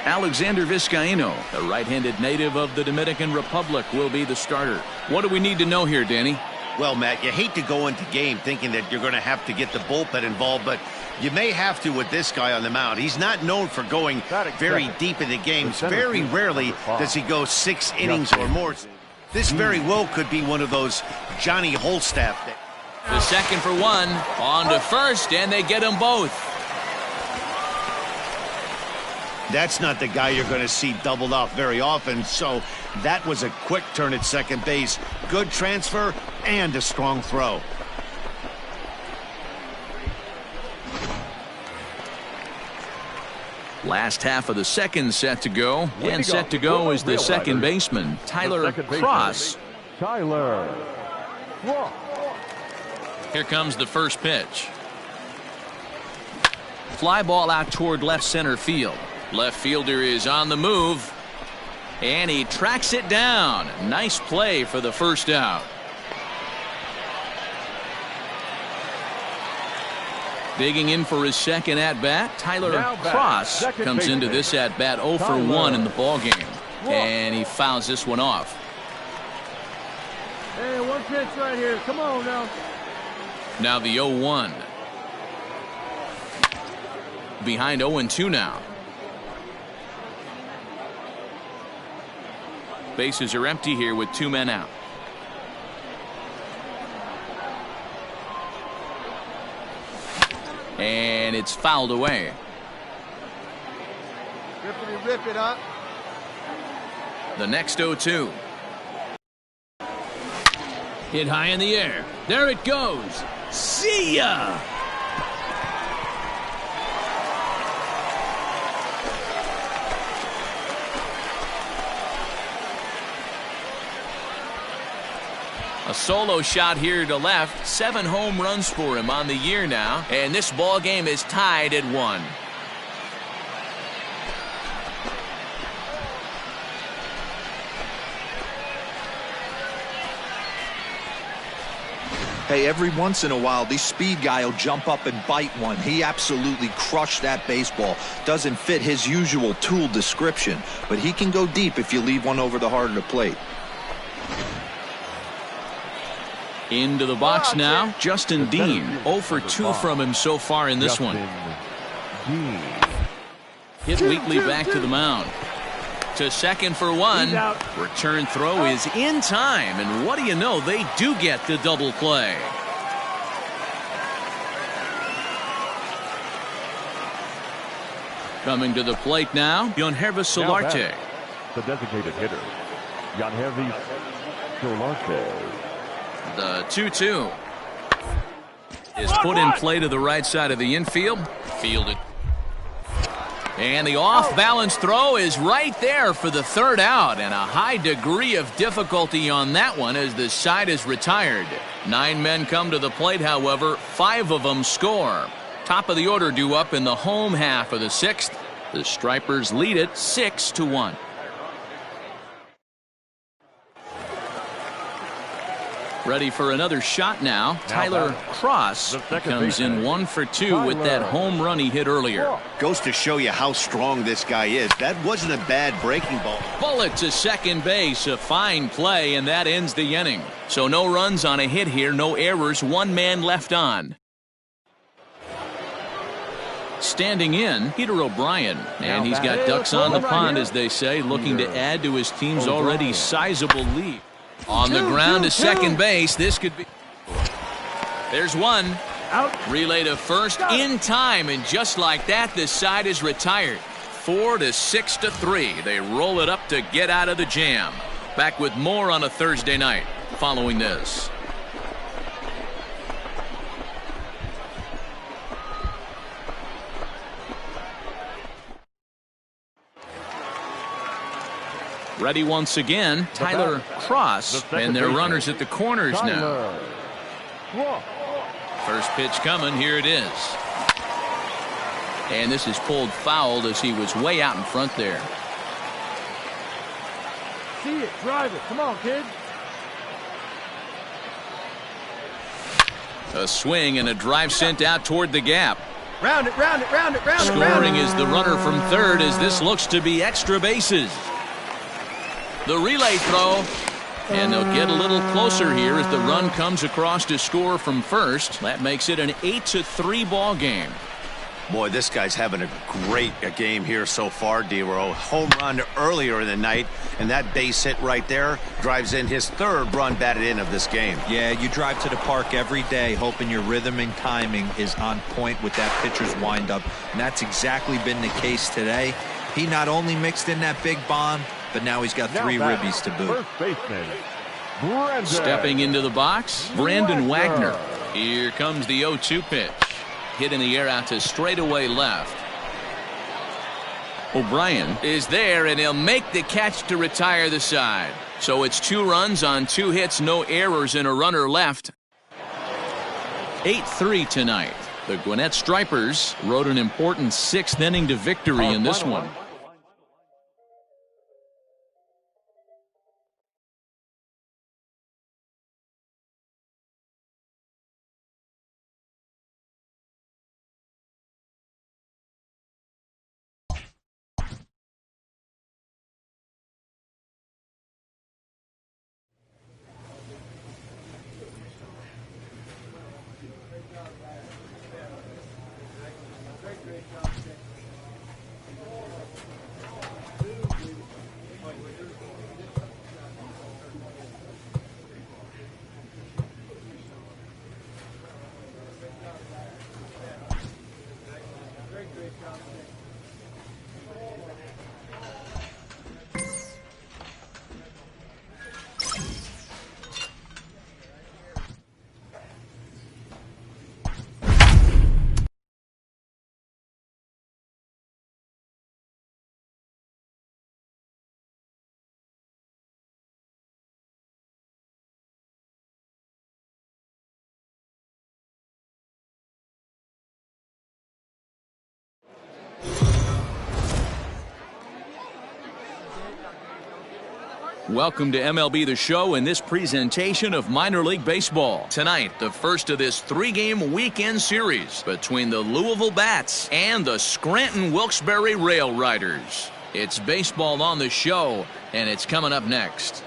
Alexander Vizcaíno, the right-handed native of the Dominican Republic, will be the starter. What do we need to know here, Danny? Well, Matt, you hate to go into game thinking that you're going to have to get the bullpen involved, but you may have to with this guy on the mound. He's not known for going very deep into games. Very rarely does he go 6 innings or more. This very well could be one of those Johnny Holstaff. The second for 1, on to first, and they get them both. That's not the guy you're going to see doubled off very often, so that was a quick turn at second base. Good transfer and a strong throw. Last half of the second set to go, and set to go is the second baseman, Tyler Cross. Tyler Cross. Here comes the first pitch. Fly ball out toward left center field. Left fielder is on the move, and he tracks it down. Nice play for the first out. Digging in for his second at-bat, Tyler Cross comes into this at-bat 0 for 1 in the ballgame, and he fouls this one off. Hey, 1 pitch right here. Come on now. Now the 0-1. Behind 0-2 now. Bases are empty here with 2 men out. And it's fouled away. Rip it up. The next 0-2. Hit high in the air. There it goes. See ya! A solo shot here to left. 7 home runs for him on the year now. And this ball game is tied at 1. Hey, every once in a while, the speed guy will jump up and bite one. He absolutely crushed that baseball. Doesn't fit his usual tool description, but he can go deep if you leave one over the heart of the plate. Into the box now, Justin Dean. 0 for 2 from him so far in this one. Hit weakly back to the mound. To second for 1. Return throw is in time, and what do you know, they do get the double play. Coming to the plate now, Yanhervis Solarte. The designated hitter, Yanhervis Solarte. The 2-2 is put in play to the right side of the infield. Fielded. And the off-balance throw is right there for the third out, and a high degree of difficulty on that one as the side is retired. 9 men come to the plate, however, 5 of them score. Top of the order due up in the home half of the 6th. The Stripers lead it 6-1. Ready for another shot now. Tyler Cross comes in 1 for 2 with that home run he hit earlier. Goes to show you how strong this guy is. That wasn't a bad breaking ball. Bullet to second base. A fine play, and that ends the inning. So no runs on a hit here, no errors, 1 man left on. Standing in, Peter O'Brien, and he's got ducks on the pond, as they say, looking to add to his team's already sizable lead. On the ground to second base. This could be. There's one. Out. Relay to first in time, and just like that, this side is retired. 4-6-3. They roll it up to get out of the jam. Back with more on a Thursday night following this. Ready once again, Tyler Cross, and their runners at the corners now. First pitch coming, here it is. And this is pulled foul as he was way out in front there. See it, drive it. Come on, kid. A swing and a drive sent out toward the gap. Round it, round it, round it, round it. Scoring is the runner from third as this looks to be extra bases. The relay throw, and they'll get a little closer here as the run comes across to score from first. That makes it an 8-3 ball game. Boy, this guy's having a great game here so far, D-Row. Home run earlier in the night, and that base hit right there drives in his 3rd run batted in of this game. Yeah, you drive to the park every day hoping your rhythm and timing is on point with that pitcher's windup, and that's exactly been the case today. He not only mixed in that big bomb, but now he's got 3 ribbies to boot. First baseman, Brandon. Stepping into the box, Brandon Wagner. Here comes the 0-2 pitch. Hit in the air out to straightaway left. O'Brien is there, and he'll make the catch to retire the side. So it's 2 runs on 2 hits, no errors, and a runner left. 8-3 tonight. The Gwinnett Stripers rode an important 6th inning to victory in this one. Welcome to MLB The Show and this presentation of minor league baseball. Tonight, the first of this 3-game weekend series between the Louisville Bats and the Scranton Wilkes-Barre Rail Riders. It's baseball on the show, and it's coming up next.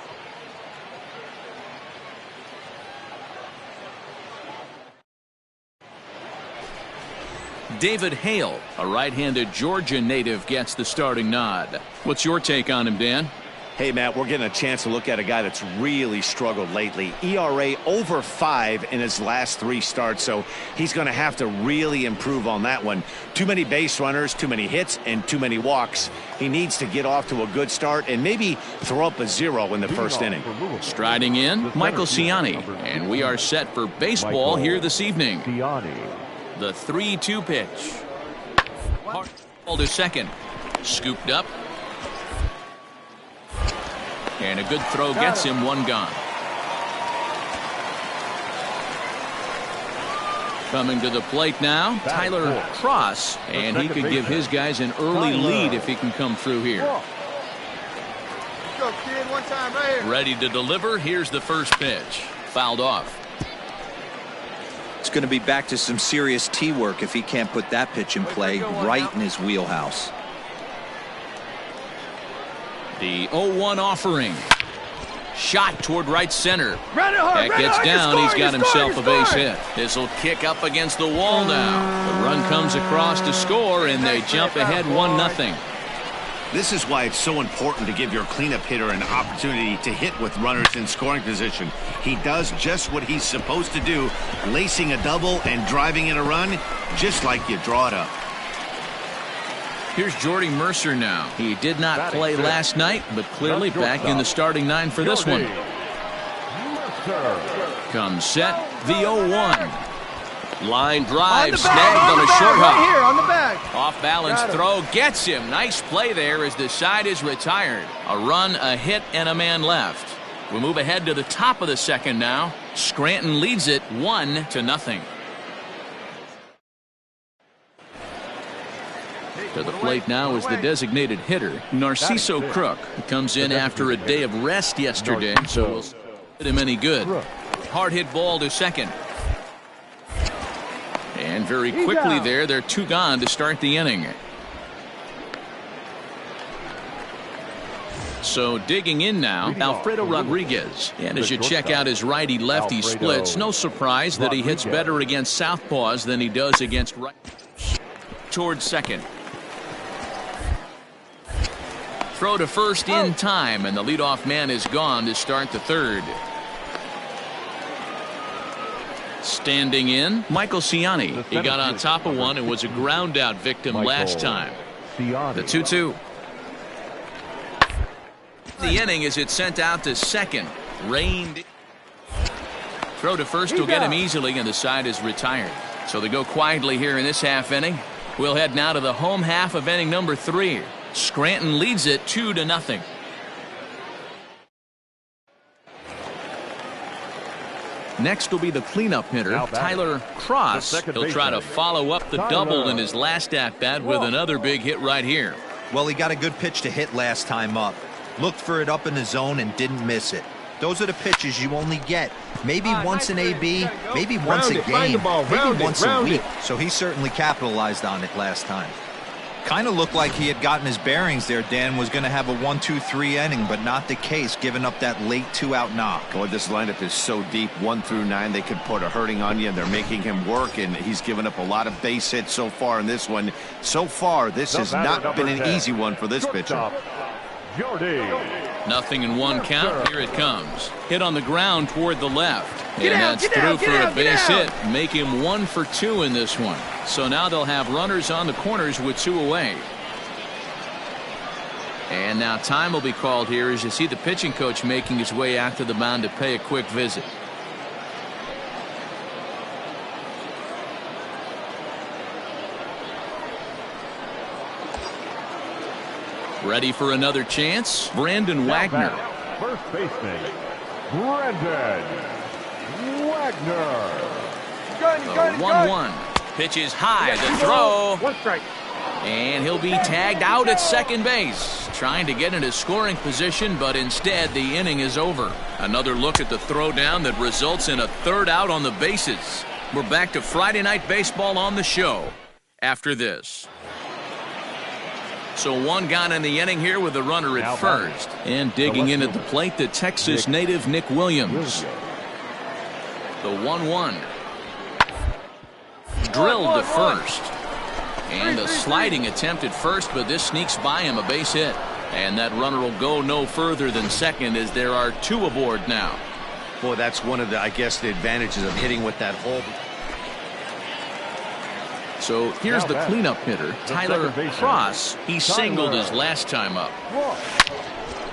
David Hale, a right-handed Georgia native, gets the starting nod. What's your take on him, Dan? Hey, Matt, we're getting a chance to look at a guy that's really struggled lately. ERA over 5 in his last 3 starts, so he's going to have to really improve on that one. Too many base runners, too many hits, and too many walks. He needs to get off to a good start and maybe throw up a 0 in the first inning. Striding in, Michael Ciani, and we are set for baseball here this evening. The 3-2 pitch. Hard ball to second. Scooped up. And a good throw gets him 1 gone. Coming to the plate now, Tyler Cross, and he could give his guys an early lead if he can come through here. Go, kid, 1 time right here. Ready to deliver. Here's the first pitch. Fouled off. It's going to be back to some serious tee work if he can't put that pitch in play right in his wheelhouse. The 0-1 offering. Shot toward right center. That gets down. He's got himself a base hit. This will kick up against the wall now. The run comes across to score, and they jump ahead 1-0. This is why it's so important to give your cleanup hitter an opportunity to hit with runners in scoring position. He does just what he's supposed to do, lacing a double and driving in a run, just like you draw it up. Here's Jordy Mercer now. He did not play last night, but clearly back in the starting 9 for this one. Comes set, the 0-1. Line drive, snagged on a short hop. Right here on the back. Off balance throw gets him. Nice play there as the side is retired. A run, a hit, and a man left. We move ahead to the top of the second now. Scranton leads it 1-0. To the plate now is the designated hitter, Narciso Crook. He comes in after a day of rest yesterday, so we'll see him any good. Hard hit ball to second. And very quickly there, they're 2 gone to start the inning. So digging in now, Alfredo Rodriguez. And as you check out his righty-lefty splits, no surprise that he hits better against southpaws than he does against right. Towards second. Throw to first in time, and the leadoff man is gone to start the third. Standing in, Michael Ciani. He got on top of one and was a ground out victim last time. The 2-2. The inning as it's sent out to second. Rained. Throw to first will get him easily, and the side is retired. So they go quietly here in this half inning. We'll head now to the home half of inning number 3. Scranton leads it 2-0. Next will be the cleanup hitter, Tyler Cross. He'll try to follow up the double in his last at-bat with another big hit right here. Well, he got a good pitch to hit last time up. Looked for it up in the zone and didn't miss it. Those are the pitches you only get maybe once in AB, maybe once a game, maybe once a week. So he certainly capitalized on it last time. Kind of looked like he had gotten his bearings there. Dan was going to have a 1-2-3 inning, but not the case, giving up that late 2-out knock. Boy, this lineup is so deep, 1 through 9. They could put a hurting on you, and they're making him work, and he's given up a lot of base hits so far in this one. So far, this has not been an easy one for this pitcher. Nothing in 1 count. Here it comes. Hit on the ground toward the left. And that's through for a base hit. Make him 1 for 2 in this one. So now they'll have runners on the corners with 2 away. And now time will be called here as you see the pitching coach making his way out to the mound to pay a quick visit. Ready for another chance? Brandon Wagner. First baseman, Brandon Wagner. 1-1. Pitch is high. The throw. 1 strike. And he'll be tagged out at second base. Trying to get into scoring position, but instead the inning is over. Another look at the throwdown that results in a 3rd out on the bases. We're back to Friday Night Baseball on the show after this. So 1 gone in the inning here with the runner at first. And digging in at the plate, the Texas native Nick Williams. The 1-1. Drilled to first. And a sliding attempt at first, but this sneaks by him, a base hit. And that runner will go no further than second as there are 2 aboard now. Boy, that's one of the, I guess, the advantages of hitting with that hole. So here's the cleanup hitter, Tyler Cross. He singled his last time up.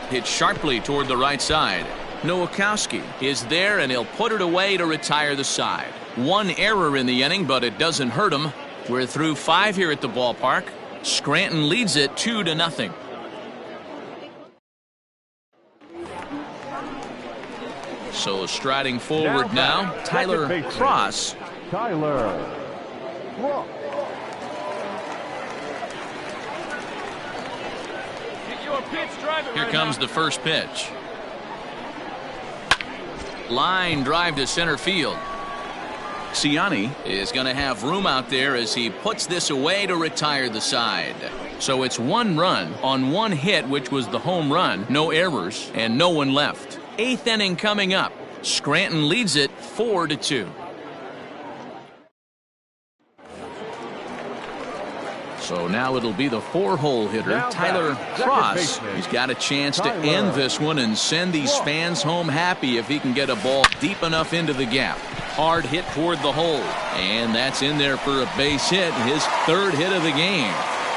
Hit sharply toward the right side. Nowakowski is there, and he'll put it away to retire the side. 1 error in the inning, but it doesn't hurt him. We're through 5 here at the ballpark. Scranton leads it 2-0. So striding forward now, Tyler Cross. Tyler Cross. Here comes the first pitch. Line drive to center field. Ciani is going to have room out there as he puts this away to retire the side. So it's 1 run on 1 hit, which was the home run, no errors, and no one left. 8th inning coming up. Scranton leads it 4-2. So now it'll be the 4-hole hitter, Tyler Cross. He's got a chance to end this one and send these fans home happy if he can get a ball deep enough into the gap. Hard hit toward the hole, and that's in there for a base hit, his 3rd hit of the game.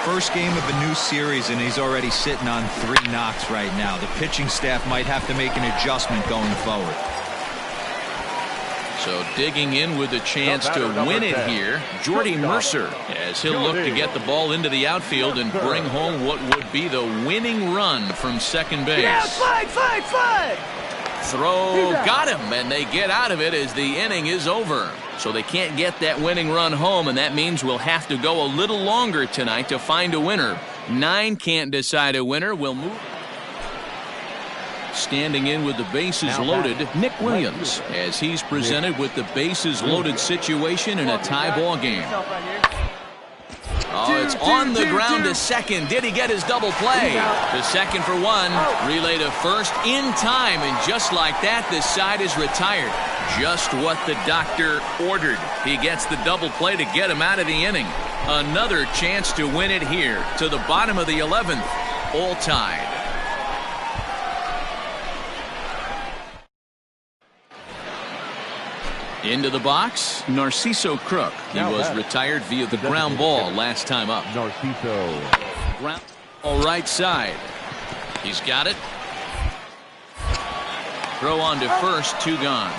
First game of a new series, and he's already sitting on 3 knocks right now. The pitching staff might have to make an adjustment going forward. So digging in with a chance to win it here, Jordy Mercer, as he'll look to get the ball into the outfield and bring home what would be the winning run from second base. Yeah, flag! Throw got him, and they get out of it as the inning is over. So they can't get that winning run home, and that means we'll have to go a little longer tonight to find a winner. 9 can't decide a winner. We'll move. Standing in with the bases loaded, Nick Williams, as he's presented with the bases loaded situation in a tie ball game. Oh, it's on the ground to second. Did he get his double play? To second for 1. Relay to first in time, and just like that, this side is retired. Just what the doctor ordered. He gets the double play to get him out of the inning. Another chance to win it here to the bottom of the 11th. All tied. Into the box, Narciso Crook. He was retired via the ground ball last time up. Narciso. Ground ball right side. He's got it. Throw on to first, 2 gone.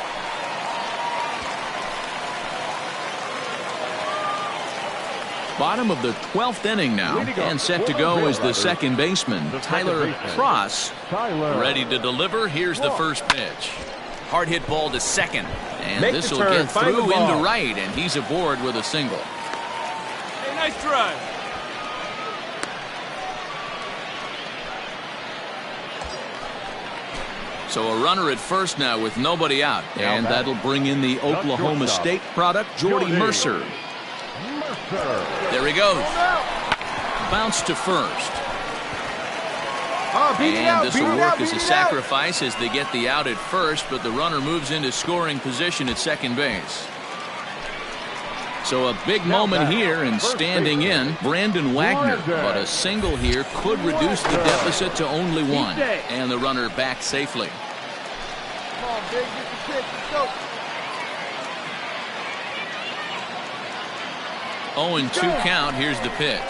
Bottom of the 12th inning now, and set to go is the second baseman, Tyler Cross. Ready to deliver. Here's the first pitch. Hard hit ball to second, and this will get through into right, and he's aboard with a single. Hey, nice drive. So a runner at first now with nobody out, and that'll bring in the Oklahoma State product, Jordy Mercer. There he goes. Bounce to first. And this will work as a sacrifice as they get the out at first, but the runner moves into scoring position at second base. So a big moment here, and standing in, Brandon Wagner. But a single here could reduce the deficit to only 1. And the runner back safely. Come on, big, get the pitch. Let's go. 0-2 count. Here's the pitch.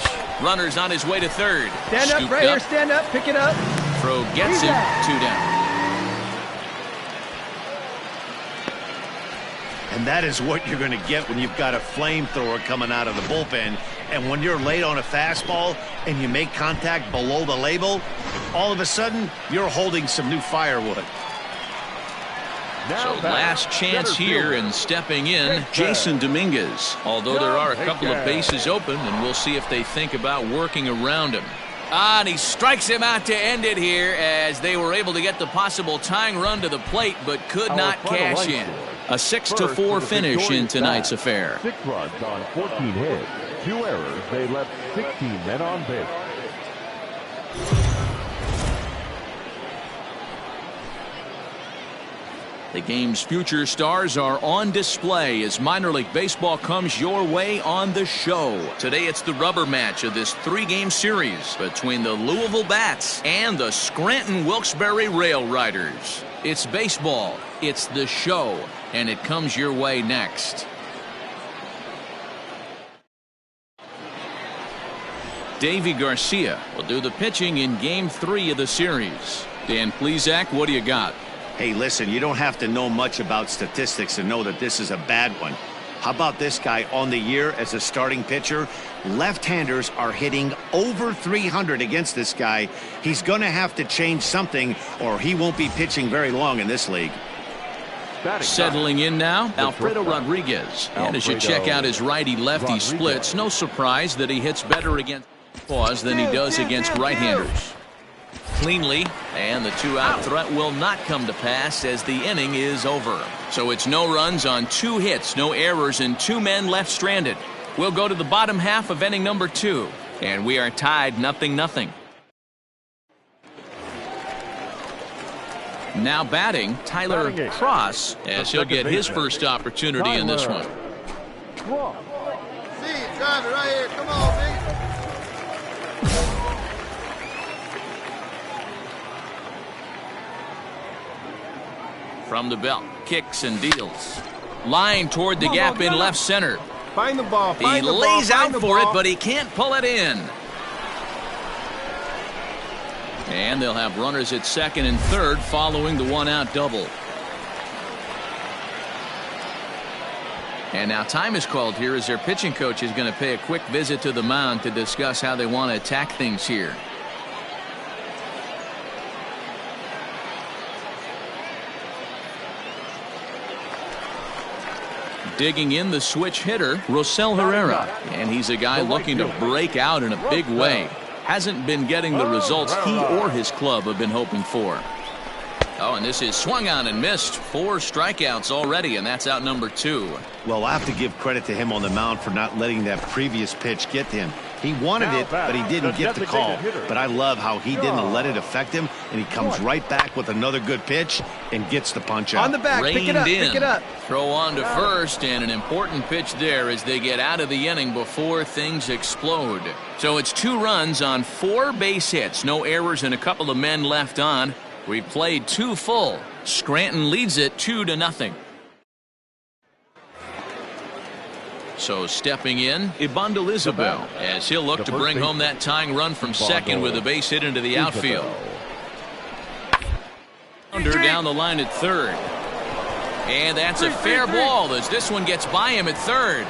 Runner's on his way to third. Stand up, right here. Stand up. Pick it up. Throw gets him. 2 down. And that is what you're going to get when you've got a flamethrower coming out of the bullpen. And when you're late on a fastball and you make contact below the label, all of a sudden you're holding some new firewood. So last chance here, and stepping in, Jason Dominguez. Although there are a couple of bases open, and we'll see if they think about working around him. And he strikes him out to end it here, as they were able to get the possible tying run to the plate, but could not cash in. A 6-4 finish in tonight's affair. 6 runs on 14 hits, 2 errors. They left 16 men on base. The game's future stars are on display as minor league baseball comes your way on the show. Today it's the rubber match of this 3-game series between the Louisville Bats and the Scranton Wilkes-Barre Rail Riders. It's baseball, it's the show, and it comes your way next. Davy Garcia will do the pitching in Game 3 of the series. Dan Plesac, what do you got? Hey, listen, you don't have to know much about statistics to know that this is a bad one. How about this guy on the year as a starting pitcher? Left-handers are hitting over 300 against this guy. He's going to have to change something or he won't be pitching very long in this league. Settling in now, Alfredo Rodriguez. And as you check out his righty-lefty splits, no surprise that he hits better against pause than he does against right-handers. Cleanly, and the 2-out threat will not come to pass as the inning is over. So it's no runs on 2 hits, no errors, and 2 men left stranded. We'll go to the bottom half of inning number 2, and we are tied 0-0. Now batting, Tyler Cross, as he'll get his first opportunity in this one. See it, drive it right here. Come on, baby. From the belt, kicks and deals. Line toward the gap in left center. Find the ball. He lays out for it, but he can't pull it in. And they'll have runners at second and third following the 1-out double. And now time is called here as their pitching coach is going to pay a quick visit to the mound to discuss how they want to attack things here. Digging in the switch hitter, Rosell Herrera. And he's a guy looking to break out in a big way. Hasn't been getting the results he or his club have been hoping for. Oh, and this is swung on and missed. 4 strikeouts already, and that's out number 2. Well, I have to give credit to him on the mound for not letting that previous pitch get to him. He wanted it, but he didn't get the call. But I love how he didn't let it affect him, and he comes right back with another good pitch and gets the punch out. On the back, pick it up, pick it up. Throw on to first, and an important pitch there as they get out of the inning before things explode. So it's 2 runs on 4 base hits, no errors and a couple of men left on. We played 2 full. Scranton leads it 2-0. So stepping in, Ibandel Isabel, as he'll look to bring home that tying run from second with a base hit into the outfield. Under down the line at third. And that's a fair ball as this one gets by him at third.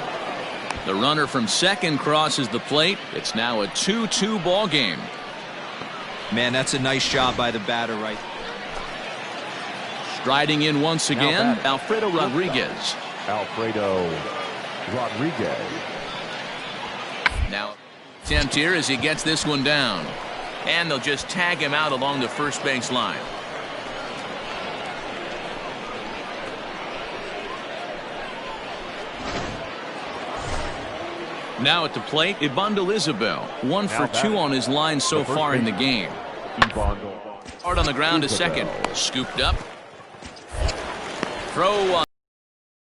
The runner from second crosses the plate. It's now a 2-2 ball game. Man, that's a nice job by the batter right. Striding in once again, Alfredo Rodriguez. Alfredo Rodriguez. Now attempt here as he gets this one down. And they'll just tag him out along the first base line. Now at the plate, Ibandel Isabel. 1 for 2 on his line so far in the game. Hard on the ground to second. Scooped up. Throw on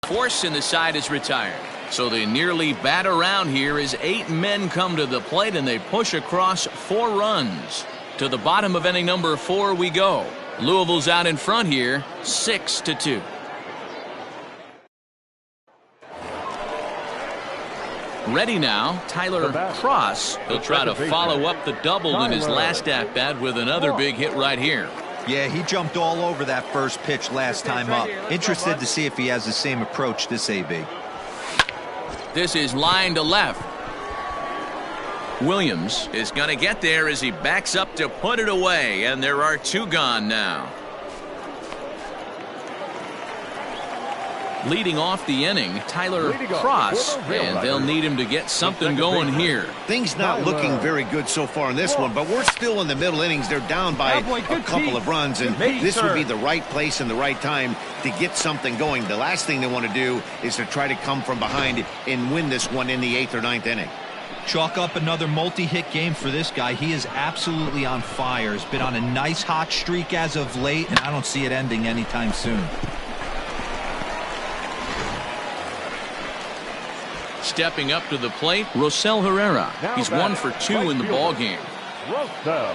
force, and the side is retired. So they nearly bat around here as 8 men come to the plate and they push across 4 runs. To the bottom of inning number 4 we go. Louisville's out in front here, 6-2. Ready now, Tyler Cross. He'll try to follow up the double in his last at-bat with another big hit right here. Yeah, he jumped all over that first pitch last time up. Interested to see if he has the same approach this AB. This is line to left. Williams is going to get there as he backs up to put it away, and there are 2 gone now. Leading off the inning, Tyler Cross, and they'll need him to get something going here. Things not looking very good so far in this one, but we're still in the middle innings. They're down by a couple of runs, and this would be the right place and the right time to get something going. The last thing they want to do is to try to come from behind and win this one in the 8th or 9th inning. Chalk up another multi-hit game for this guy. He is absolutely on fire. He's been on a nice hot streak as of late, and I don't see it ending anytime soon. stepping up to the plate, Rosell Herrera. He's 1 for 2 in the ball game. Rosell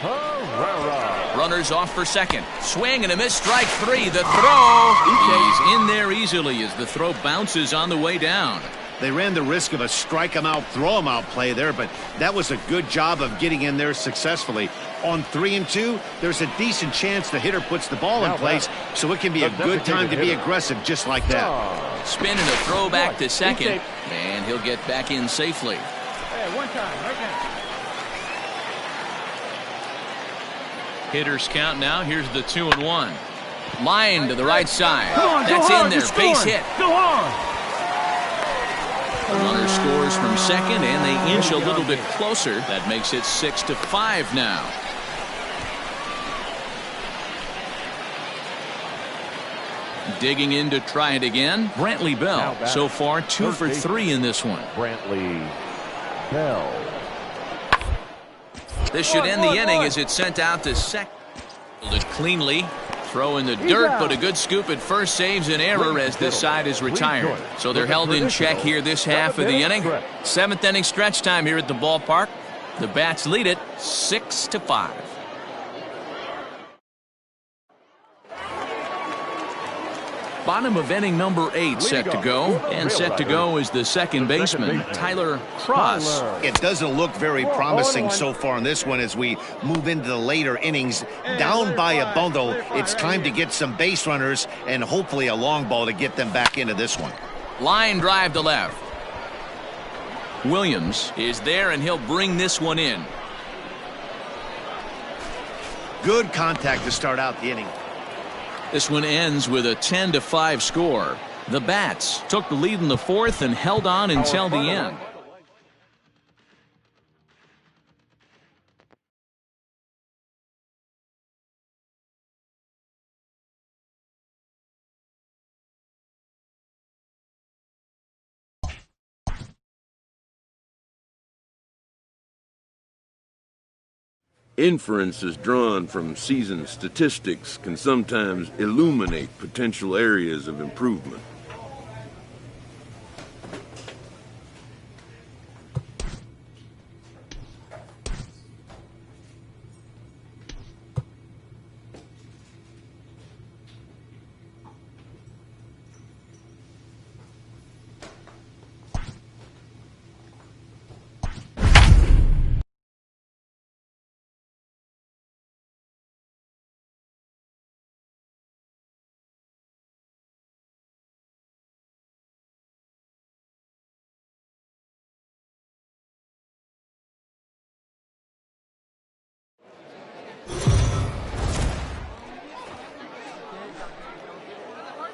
Herrera. Runners off for second. Swing and a miss. Strike 3. The throw. He's in there easily as the throw bounces on the way down. They ran the risk of a strike him out, throw him out play there, but that was a good job of getting in there successfully. On 3 and 2, there's a decent chance the hitter puts the ball in place, so it can be a good time to be aggressive just like that. Spin and a throw back to second, and he'll get back in safely. Hey, one time, right now. Hitters count now. Here's the 2-1. Line to the right side. That's in there. Base hit. Go on. The runner scores from second, and they inch a little bit closer. That makes it 6-5 now. Digging in to try it again, Brantley Bell. So far, 2 for 3 in this one. Brantley Bell. This should end the inning as it's sent out to second. Fielded cleanly. Throw in the dirt, but a good scoop at first saves an error as this side is retired. So they're held in check here this half of the inning. 7th inning stretch time here at the ballpark. The Bats lead it 6-5. Bottom of inning number 8 set to go. And set to go is the second baseman, Tyler Cross. It doesn't look very promising so far in this one as we move into the later innings. Down by a bundle, it's time to get some base runners and hopefully a long ball to get them back into this one. Line drive to left. Williams is there, and he'll bring this one in. Good contact to start out the inning. This one ends with a 10-5 score. The Bats took the lead in the 4th and held on until the end. Inferences drawn from season statistics can sometimes illuminate potential areas of improvement.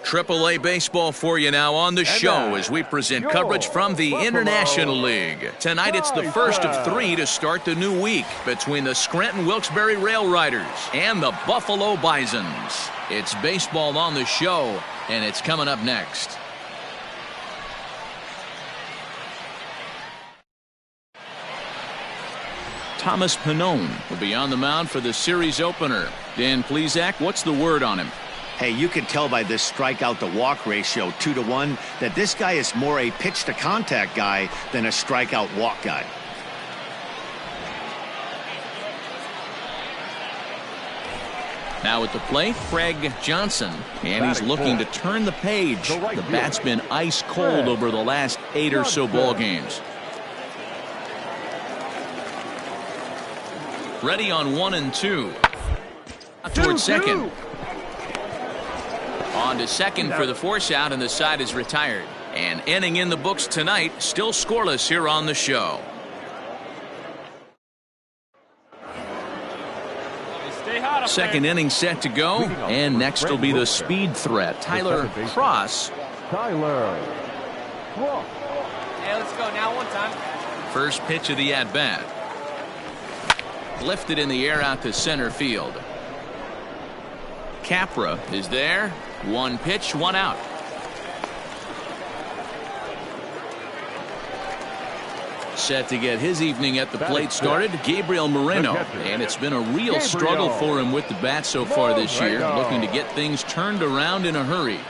AAA baseball for you now on the show as we present coverage from the International League. Tonight it's the first of 3 to start the new week between the Scranton-Wilkes-Barre Rail Riders and the Buffalo Bisons. It's baseball on the show, and it's coming up next. Thomas Pannone will be on the mound for the series opener. Dan Plesac, what's the word on him? Hey, you can tell by this strikeout to walk ratio 2-1 that this guy is more a pitch to contact guy than a strikeout walk guy. Now at the plate, Craig Johnson, and he's looking to turn the page. The bat's been ice cold over the last 8 or so ball games. Ready on 1 and 2. Towards second. On to second for the force out, and the side is retired. And inning in the books tonight, still scoreless here on the show. Second inning set to go, and next will be the speed threat, Tyler Cross. Tyler Cross. Hey, let's go now one time. First pitch of the at-bat. Lifted in the air out to center field. Capra is there. 1 pitch, 1 out. Set to get his evening at the plate started, Gabriel Moreno. And it's been a real struggle for him with the bat so far this year, looking to get things turned around in a hurry.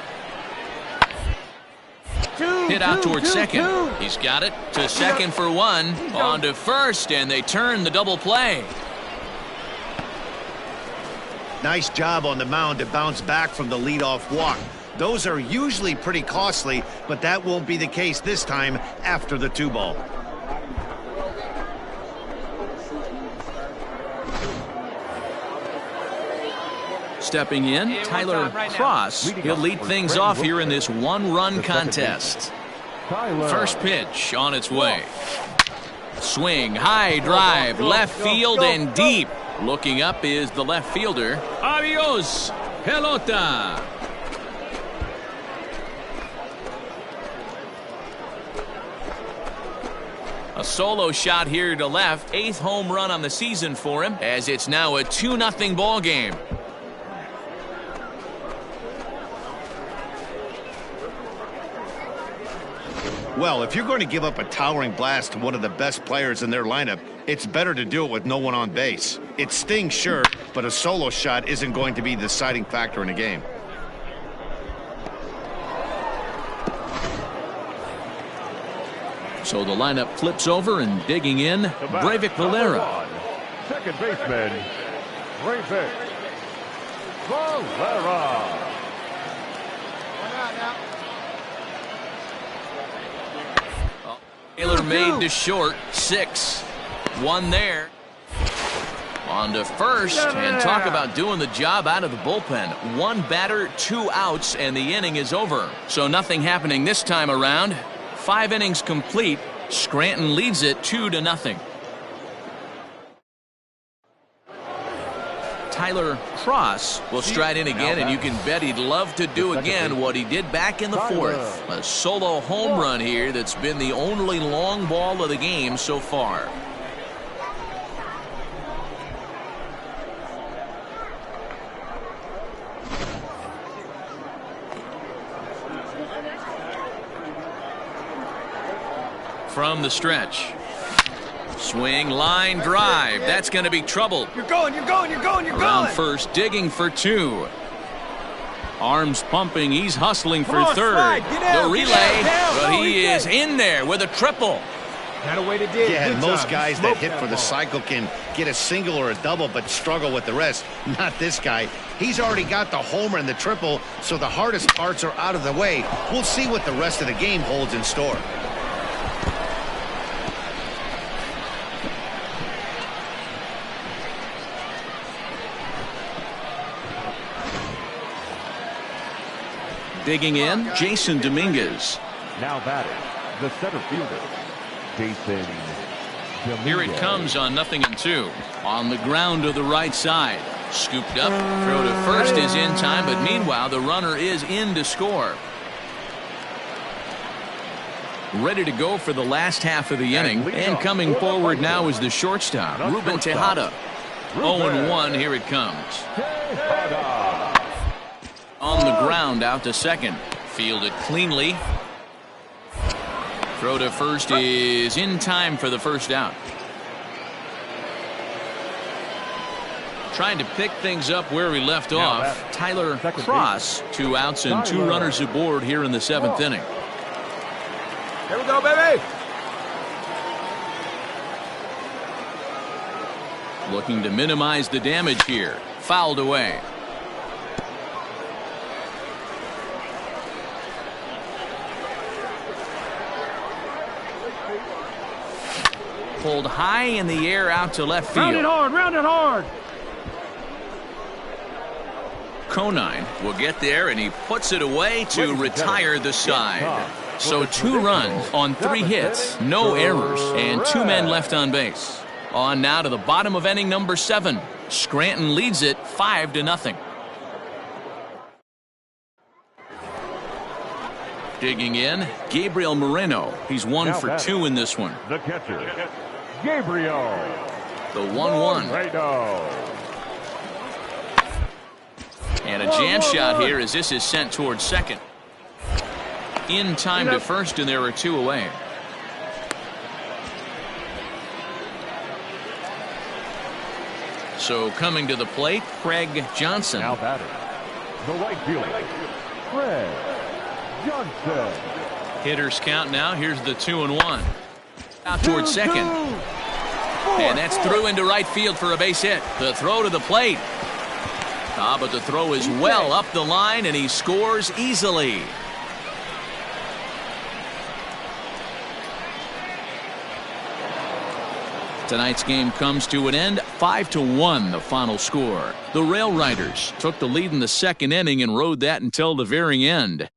hit out towards second. He's got it to second for one. On to first, and they turn the double play. Nice job on the mound to bounce back from the leadoff walk. Those are usually pretty costly, but that won't be the case this time after the 2-ball. Stepping in, Tyler Cross. He'll lead things off here in this one-run contest. First pitch on its way. Swing, high drive, left field and deep. Looking up is the left fielder. Adios, pelota. A solo shot here to left. 8th home run on the season for him, as it's now a 2-0 ball game. Well, if you're going to give up a towering blast to one of the best players in their lineup, it's better to do it with no one on base. It stings, sure, but a solo shot isn't going to be the deciding factor in a game. So the lineup flips over, and digging in, Breivik Valera. Second baseman, Breivik Valera. Taylor made to short, 6. 1 there. On to first, and talk about doing the job out of the bullpen. 1 batter, 2 outs, and the inning is over. So nothing happening this time around. 5 innings complete. Scranton leads it 2-0. Tyler Cross will stride in again, and you can bet he'd love to do again what he did back in the 4th. A solo home run here that's been the only long ball of the game so far. From the stretch. Swing, line, drive. That's going to be trouble. You're going. Around first, digging for 2. Arms pumping. He's hustling for third. The relay, but he is in there with a triple. Not a way to dig. Yeah, and most guys that hit for the cycle can get a single or a double, but struggle with the rest. Not this guy. He's already got the homer and the triple, so the hardest parts are out of the way. We'll see what the rest of the game holds in store. Digging in, Jason Dominguez. Now batting, the center fielder, Jason Dominguez. Here it comes on 0-2. On the ground to the right side. Scooped up, throw to first is in time, but meanwhile the runner is in to score. Ready to go for the last half of the inning, and coming forward now is the shortstop, Ruben Tejada. 0-1, here it comes. On the ground, out to second. Fielded cleanly. Throw to first is in time for the first out. Trying to pick things up where we left off. Tyler Cross, 2 outs and 2 runners aboard here in the 7th inning. Here we go, baby. Looking to minimize the damage here. Fouled away. Pulled high in the air out to left field. Round it hard. Conine will get there, and he puts it away to retire the side. So 2 runs on 3 hits, no errors, and 2 men left on base. On now to the bottom of inning number 7. Scranton leads it 5-0. Digging in, Gabriel Moreno. He's 1 for 2 in this one. The catcher, Gabriel. The 1-1. And a jam shot here as this is sent towards second. In time to first, and there are 2 away. So coming to the plate, Craig Johnson. Now batting, the right fielder, Craig Johnson. Hitters count now. Here's the 2-1. Out towards second. And that's through into right field for a base hit. The throw to the plate. But the throw is well up the line, and he scores easily. Tonight's game comes to an end, 5-1 the final score. The Rail Riders took the lead in the second inning and rode that until the very end.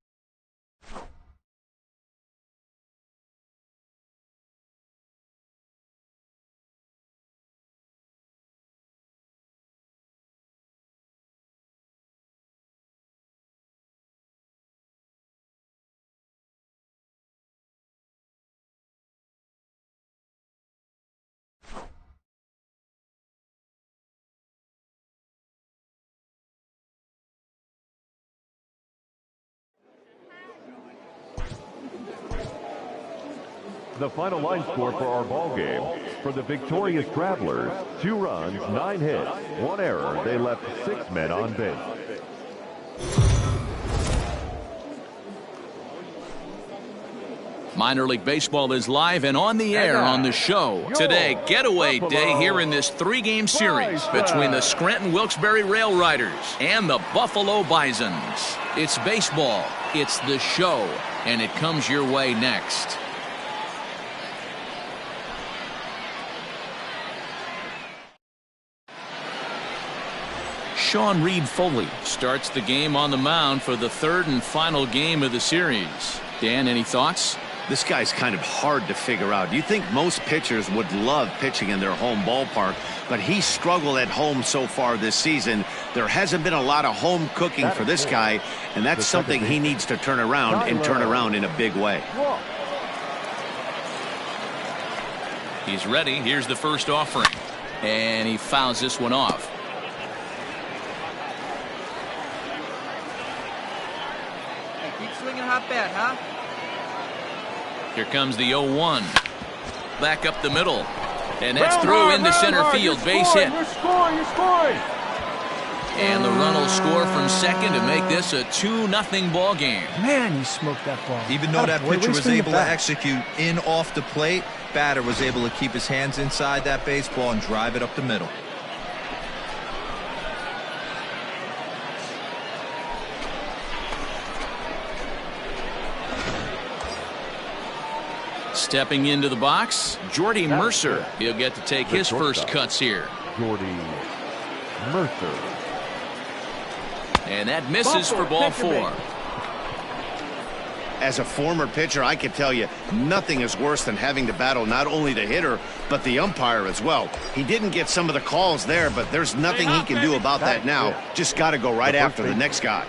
The final line score for our ball game. For the victorious Travelers, 2 runs, 9 hits, 1 error. They left 6 men on base. Minor League Baseball is live and on the air on the show. Today, getaway day here in this 3-game series between the Scranton-Wilkes-Barre Rail Riders and the Buffalo Bisons. It's baseball, it's the show, and it comes your way next. Sean Reed Foley starts the game on the mound for the 3rd and final game of the series. Dan, any thoughts? This guy's kind of hard to figure out. You think most pitchers would love pitching in their home ballpark, but he struggled at home so far this season. There hasn't been a lot of home cooking for this guy, and that's something he needs to turn around and turn around in a big way. He's ready. Here's the first offering, and he fouls this one off. Keep swinging hot bat, huh? Here comes the 0-1. Back up the middle. And that's through into center field. Base hit. You're scoring. And the run will score from second to make this a 2-0 ball game. Man, you smoked that ball. Even though that pitcher was able to execute in off the plate, batter was able to keep his hands inside that baseball and drive it up the middle. Stepping into the box, Jordy Mercer. He'll get to take his first cuts here. Jordy Mercer. And that misses for ball 4. As a former pitcher, I can tell you nothing is worse than having to battle not only the hitter, but the umpire as well. He didn't get some of the calls there, but there's nothing he can do about that now. Just got to go right after the next guy.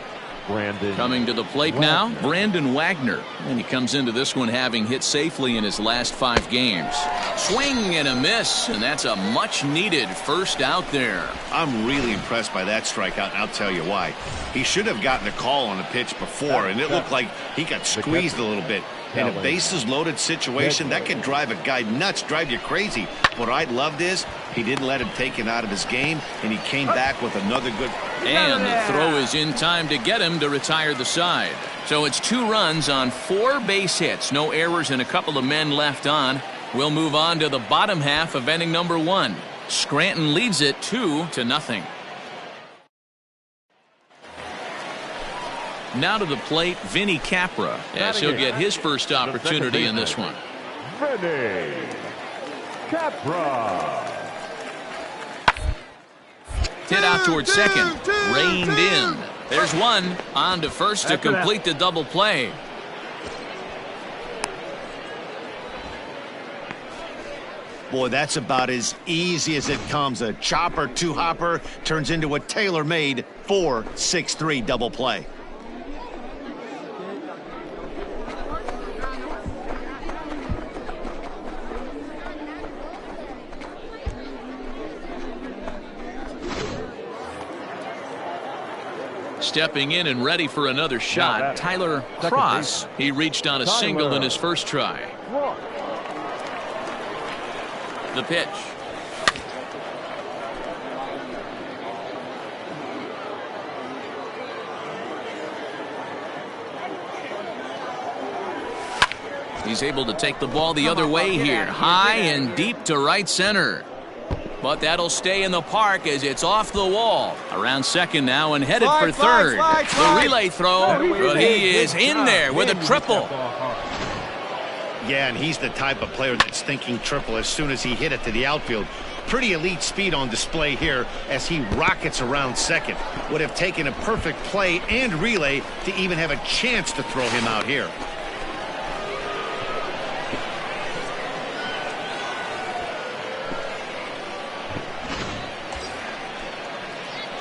Coming to the plate now, Brandon Wagner. And he comes into this one having hit safely in his last 5 games. Swing and a miss, and that's a much-needed first out there. I'm really impressed by that strikeout, and I'll tell you why. He should have gotten a call on the pitch before, and it looked like he got squeezed a little bit. In a bases-loaded situation, that can drive a guy nuts, drive you crazy. What I loved is he didn't let him take it out of his game, and he came back with another good. And the throw is in time to get him to retire the side. So it's 2 runs on 4 base hits. No errors and a couple of men left on. We'll move on to the bottom half of inning number 1. Scranton leads it 2-0. Now to the plate, Vinny Capra, as he'll get his first opportunity in this one. Vinny Capra. Hit out towards second. Reined in. There's one. On to first to complete the double play. Boy, that's about as easy as it comes. A chopper 2-hopper turns into a tailor-made 4-6-3 double play. Stepping in and ready for another shot, Tyler Cross. He reached on a single in his first try. The pitch. He's able to take the ball the other way here. High and deep to right center. But that'll stay in the park as it's off the wall. Around second now and headed for third. The relay throw, but he is in there with a triple. Yeah, and he's the type of player that's thinking triple as soon as he hit it to the outfield. Pretty elite speed on display here as he rockets around second. Would have taken a perfect play and relay to even have a chance to throw him out here.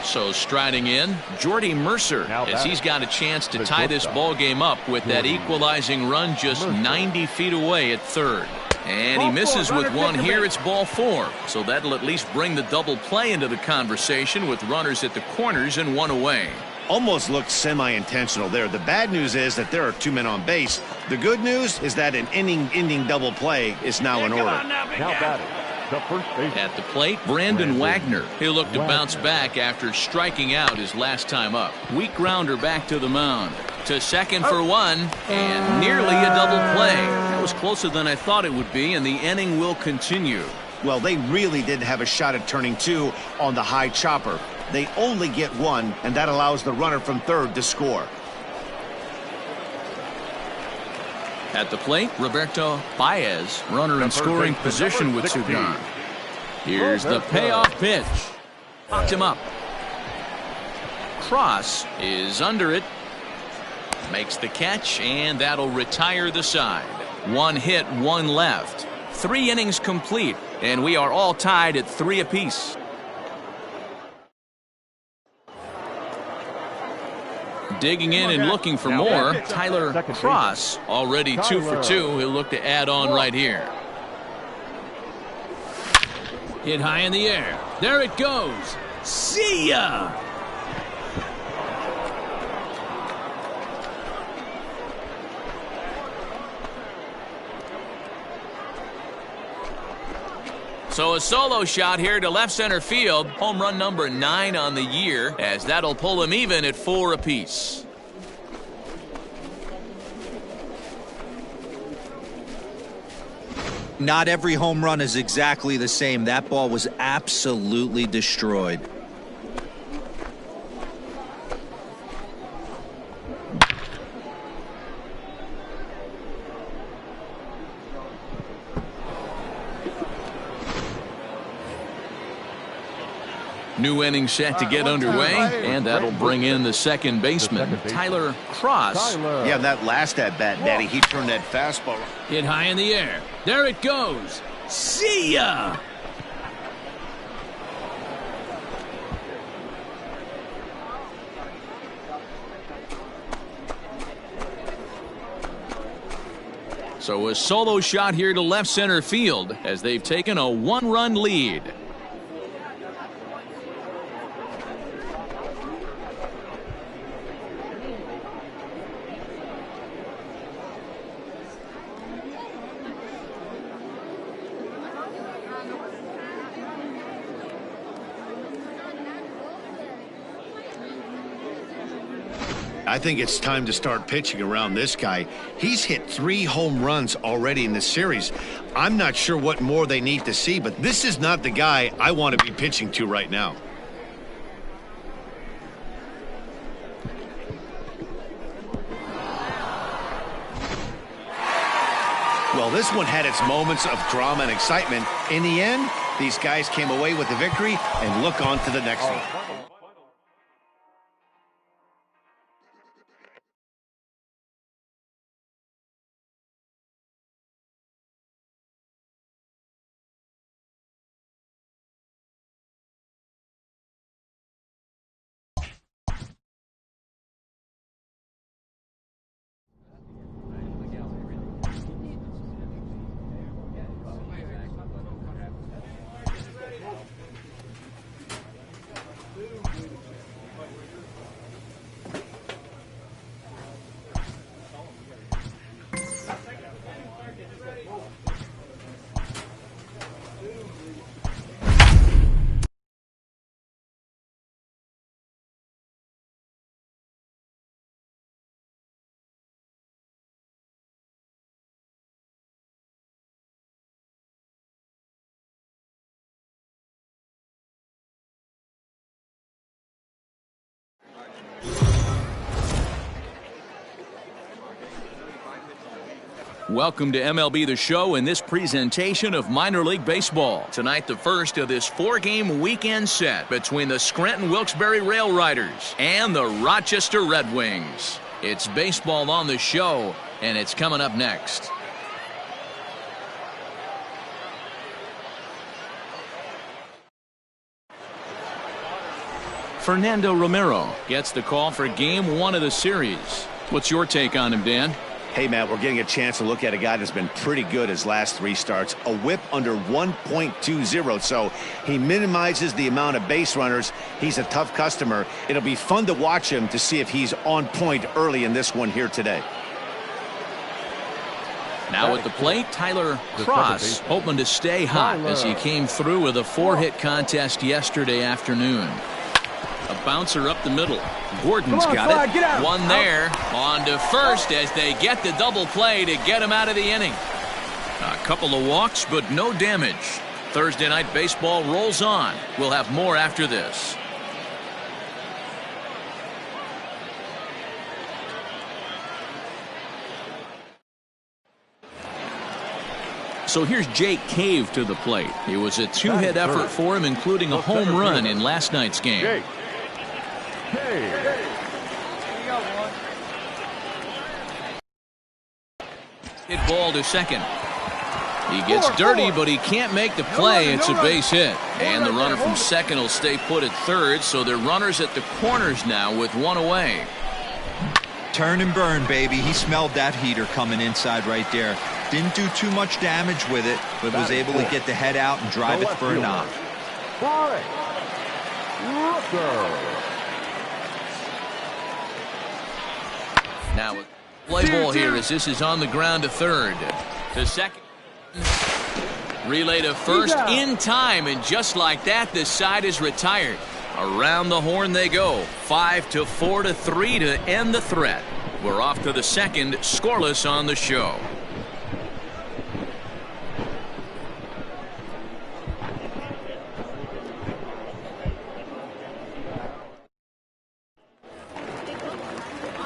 So striding in, Jordy Mercer, as he's got a chance to tie this ball game up with that equalizing run just 90 feet away at third. And he misses with one here. It's ball four. So that'll at least bring the double play into the conversation with runners at the corners and one away. Almost looked semi-intentional there. The bad news is that there are 2 men on base. The good news is that an inning-ending double play is now in order. Now batting. The first baseman. At the plate, Brandon Wagner. He'll look to bounce back after striking out his last time up. Weak grounder back to the mound. To second for one, and nearly a double play. That was closer than I thought it would be, and the inning will continue. Well, they really did have a shot at turning 2 on the high chopper. They only get 1, and that allows the runner from third to score. At the plate, Roberto Baez, runner in scoring position with 2 gone. Here's the payoff pitch. Knocked him up. Cross is under it. Makes the catch, and that'll retire the side. 1 hit, 1 left. 3 innings complete, and we are all tied at 3 apiece. Digging in and looking for more, Tyler Cross, already 2 for 2. He'll look to add on right here. Hit high in the air. There it goes. See ya! So a solo shot here to left center field. Home run number 9 on the year, as that'll pull him even at 4 apiece. Not every home run is exactly the same. That ball was absolutely destroyed. New inning set to get underway, and that'll bring in the second baseman, Tyler Cross. Yeah, that last at-bat, Daddy, he turned that fastball. Hit high in the air. There it goes. See ya! So a solo shot here to left center field as they've taken a 1-run lead. I think it's time to start pitching around this guy. He's hit 3 home runs already in this series. I'm not sure what more they need to see, but this is not the guy I want to be pitching to right now. Well, this one had its moments of drama and excitement. In the end, these guys came away with the victory and look on to the next one. Welcome to MLB The Show and this presentation of minor league baseball. Tonight, the first of this 4-game weekend set between the Scranton-Wilkes-Barre Rail Riders and the Rochester Red Wings. It's baseball on the show, and it's coming up next. Fernando Romero gets the call for Game 1 of the series. What's your take on him, Dan? Hey, Matt, we're getting a chance to look at a guy that's been pretty good his last 3 starts. A whip under 1.20, so he minimizes the amount of base runners. He's a tough customer. It'll be fun to watch him to see if he's on point early in this one here today. Now at the plate, Tyler Cross, hoping to stay hot as he came through with a 4-hit contest yesterday afternoon. A bouncer up the middle. Gordon's got it. One there. On to first as they get the double play to get him out of the inning. A couple of walks, but no damage. Thursday night baseball rolls on. We'll have more after this. So here's Jake Cave to the plate. It was a 2-hit effort for him, including a home run in last night's game. Hit ball to second. He gets dirty, but he can't make the play. It's a base hit. And the runner from second will stay put at third, so they're runners at the corners now with one away. Turn and burn, baby. He smelled that heater coming inside right there. Didn't do too much damage with it, but was able to get the head out and drive it for a knock. Now play ball here as this is on the ground to third. To second. Relay to first in time, and just like that, this side is retired. Around the horn they go. 5-4-3 to end the threat. We're off to the second, scoreless on the show.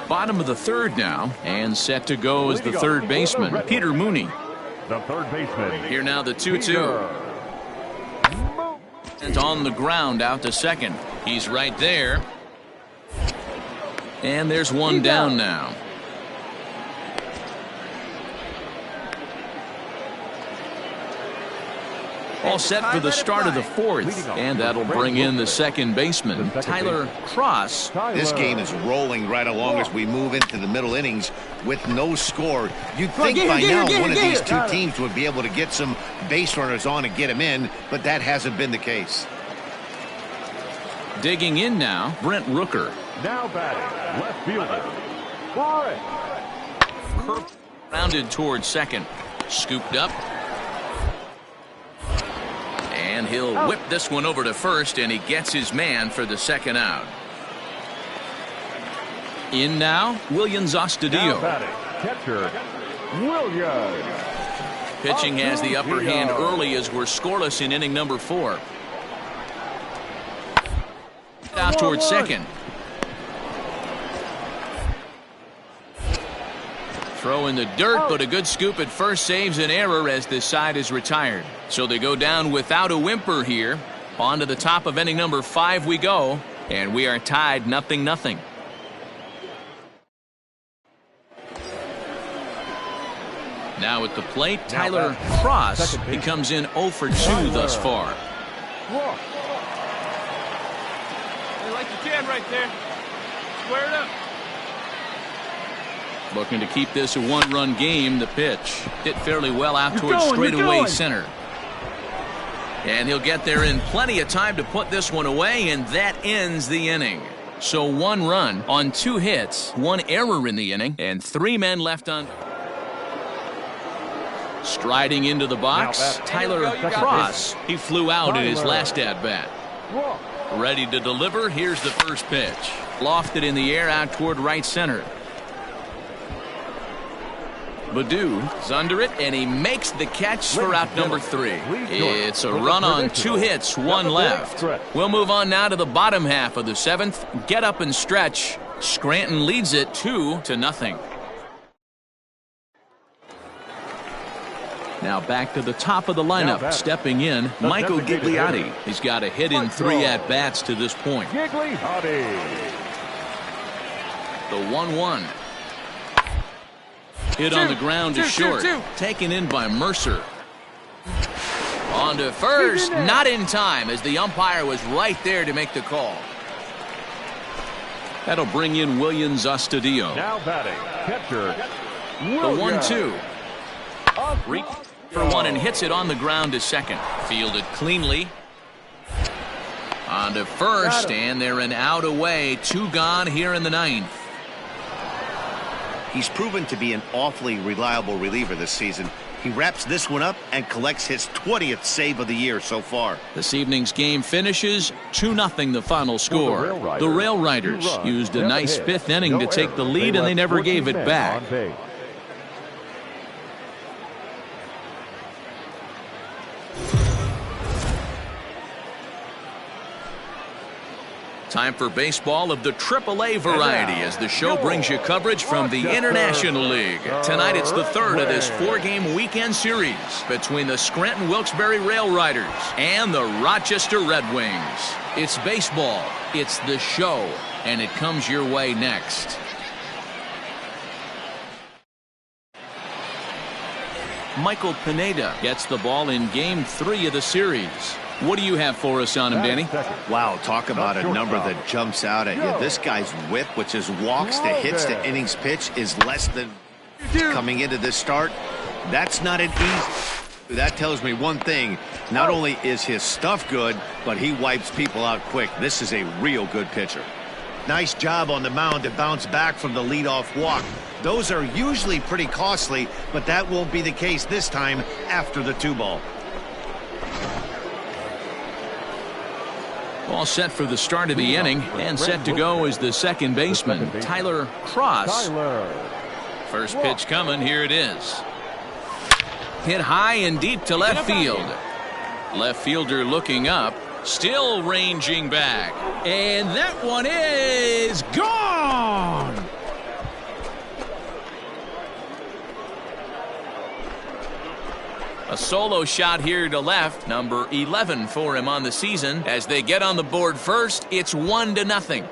Bottom of the third now, and set to go is the third baseman, Peter Mooney. The third baseman. Here now the 2-2. And on the ground out to second. He's right there. And there's one down now. All set for the start of the fourth, and that'll bring in the second baseman, Tyler Cross. This game is rolling right along as we move into the middle innings with no score. You'd think by now one of these two teams would be able to get some base runners on and get them in, but that hasn't been the case. Digging in now, Brent Rooker. Now batting, left fielder. Curve rounded towards second. Scooped up. And he'll whip this one over to first, and he gets his man for the second out. In now, Williams Astudillo. Catcher, Williams. Pitching has the upper hand early as we're scoreless in inning number 4. Out towards second. Throw in the dirt, but a good scoop at first saves an error as this side is retired. So they go down without a whimper here. On to the top of inning number 5 we go, and we are tied 0-0. Now at the plate, Tyler Cross. He comes in 0 for 2 thus far. They like the can right there. Square it up. Looking to keep this a 1-run game. The pitch hit fairly well out towards straightaway center. And he'll get there in plenty of time to put this one away, and that ends the inning. So 1 run on 2 hits, 1 error in the inning, and 3 men left on. Striding into the box, Tyler Cross. He flew out in his last at-bat. Ready to deliver. Here's the first pitch. Lofted in the air out toward right center. Badu is under it, and he makes the catch for out number 3. It's a run on 2 hits, 1 left. We'll move on now to the bottom half of the 7th. Get up and stretch. Scranton leads it 2-0. Now back to the top of the lineup. Stepping in, Michael Gigliotti. He's got a hit in 3 at-bats to this point. Gigliotti. The 1-1. Hit on the ground is short. Taken in by Mercer. On to first. Not in time, as the umpire was right there to make the call. That'll bring in Williams Astudillo. Now batting, catcher. The 1-2. Reach for 1 and hits it on the ground to second. Fielded cleanly. On to first, and they're an out away. 2 gone here in the 9th. He's proven to be an awfully reliable reliever this season. He wraps this one up and collects his 20th save of the year so far. This evening's game finishes 2-0 the final score. The Rail Riders used a nice 5th inning to take the lead, and they never gave it back. Time for baseball of the AAA variety as the show brings you coverage from the International League. Tonight it's the 3rd of this 4-game weekend series between the Scranton Wilkes-Barre Rail Riders and the Rochester Red Wings. It's baseball, it's the show, and it comes your way next. Michael Pineda gets the ball in Game 3 of the series. What do you have for us on him, Danny? Wow, talk about a number that jumps out at you. This guy's whip, which is walks to hits to innings pitch, is less than coming into this start. That's not an easy. That tells me one thing. Not only is his stuff good, but he wipes people out quick. This is a real good pitcher. Nice job on the mound to bounce back from the leadoff walk. Those are usually pretty costly, but that won't be the case this time after the 2-ball. All set for the start of the inning, and set to go is the second baseman, Tyler Cross. First pitch coming, here it is. Hit high and deep to left field. Left fielder looking up, still ranging back. And that one is gone! A solo shot here to left, number 11 for him on the season. As they get on the board first, it's 1-0.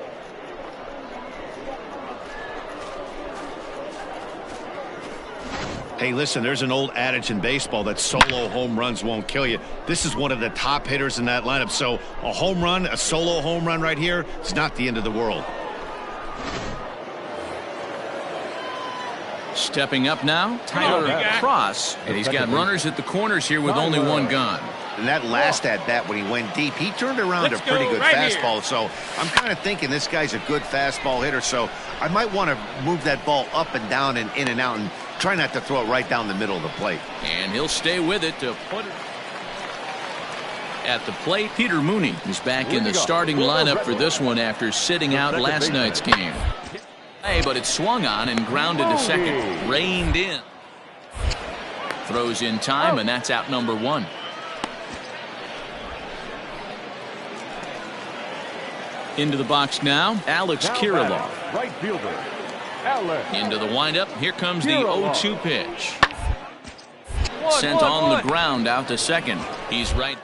Hey, listen, there's an old adage in baseball that solo home runs won't kill you. This is one of the top hitters in that lineup. So a home run, a solo home run right here, it's not the end of the world. Stepping up now, Tyler Cross. And he's got runners at the corners here with only 1 gone. And that last at-bat when he went deep, he turned around a pretty good fastball. So I'm kind of thinking this guy's a good fastball hitter. So I might want to move that ball up and down and in and out and try not to throw it right down the middle of the plate. And he'll stay with it to put it at the plate. Peter Mooney is back in the starting lineup for this one after sitting out last night's game. But it's swung on and grounded to second. Reined in. Throws in time, and that's out number 1. Into the box now, Alex Kirilloff. Right fielder, Alex. Into the windup. Here comes the 0-2 pitch. Sent on the ground out to second. He's right.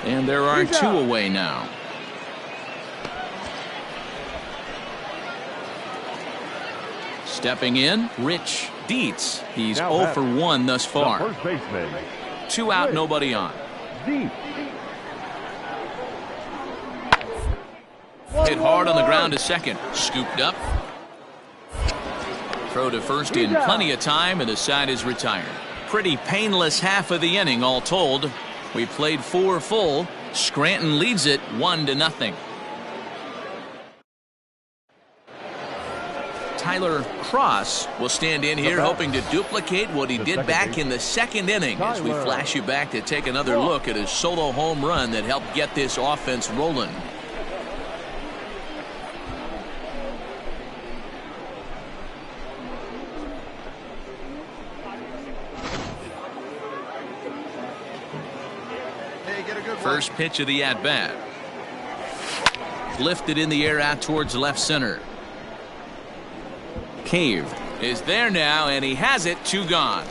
And there are 2 away now. Stepping in, Rich Dietz. He's 0 for 1 thus far. First baseman. 2 out, nobody on. Dietz. Hit hard on the ground to second. Scooped up. Throw to first in plenty of time, and the side is retired. Pretty painless half of the inning, all told. We played 4 full. Scranton leads it 1-0. Tyler Cross will stand in here hoping to duplicate what he did back in the second inning as we flash you back to take another look at his solo home run that helped get this offense rolling. First pitch of the at-bat. Lifted in the air out towards left center. Cave is there now, and he has it. 2 gone.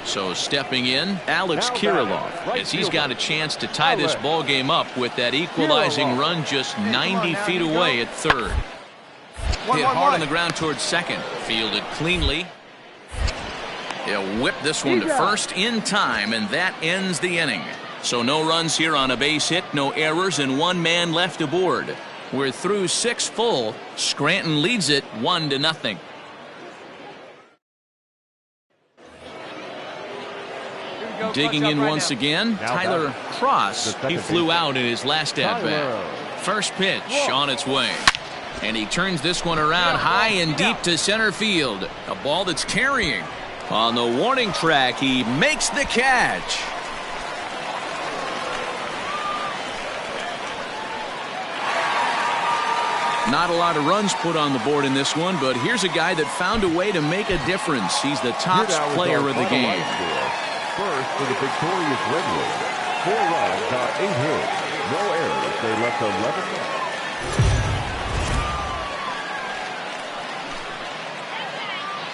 So stepping in, Alex Kirilloff, as he's got a chance to tie this ball game up with that equalizing run just 90 feet away at third. Hit hard on the ground towards second. Fielded cleanly. He'll whip this one to first in time, and that ends the inning. So no runs here on a base hit, no errors, and 1 man left aboard. We're through 6 full. Scranton leads it 1-0. Digging in once again, Tyler Cross. He flew out in his last at-bat. First pitch on its way. And he turns this one around high and deep to center field. A ball that's carrying. On the warning track, he makes the catch. Not a lot of runs put on the board in this one, but here's a guy that found a way to make a difference. He's the top player of the game. First for the victorious Red Wings. 4 runs on 8 hits. No errors. They left 11 men.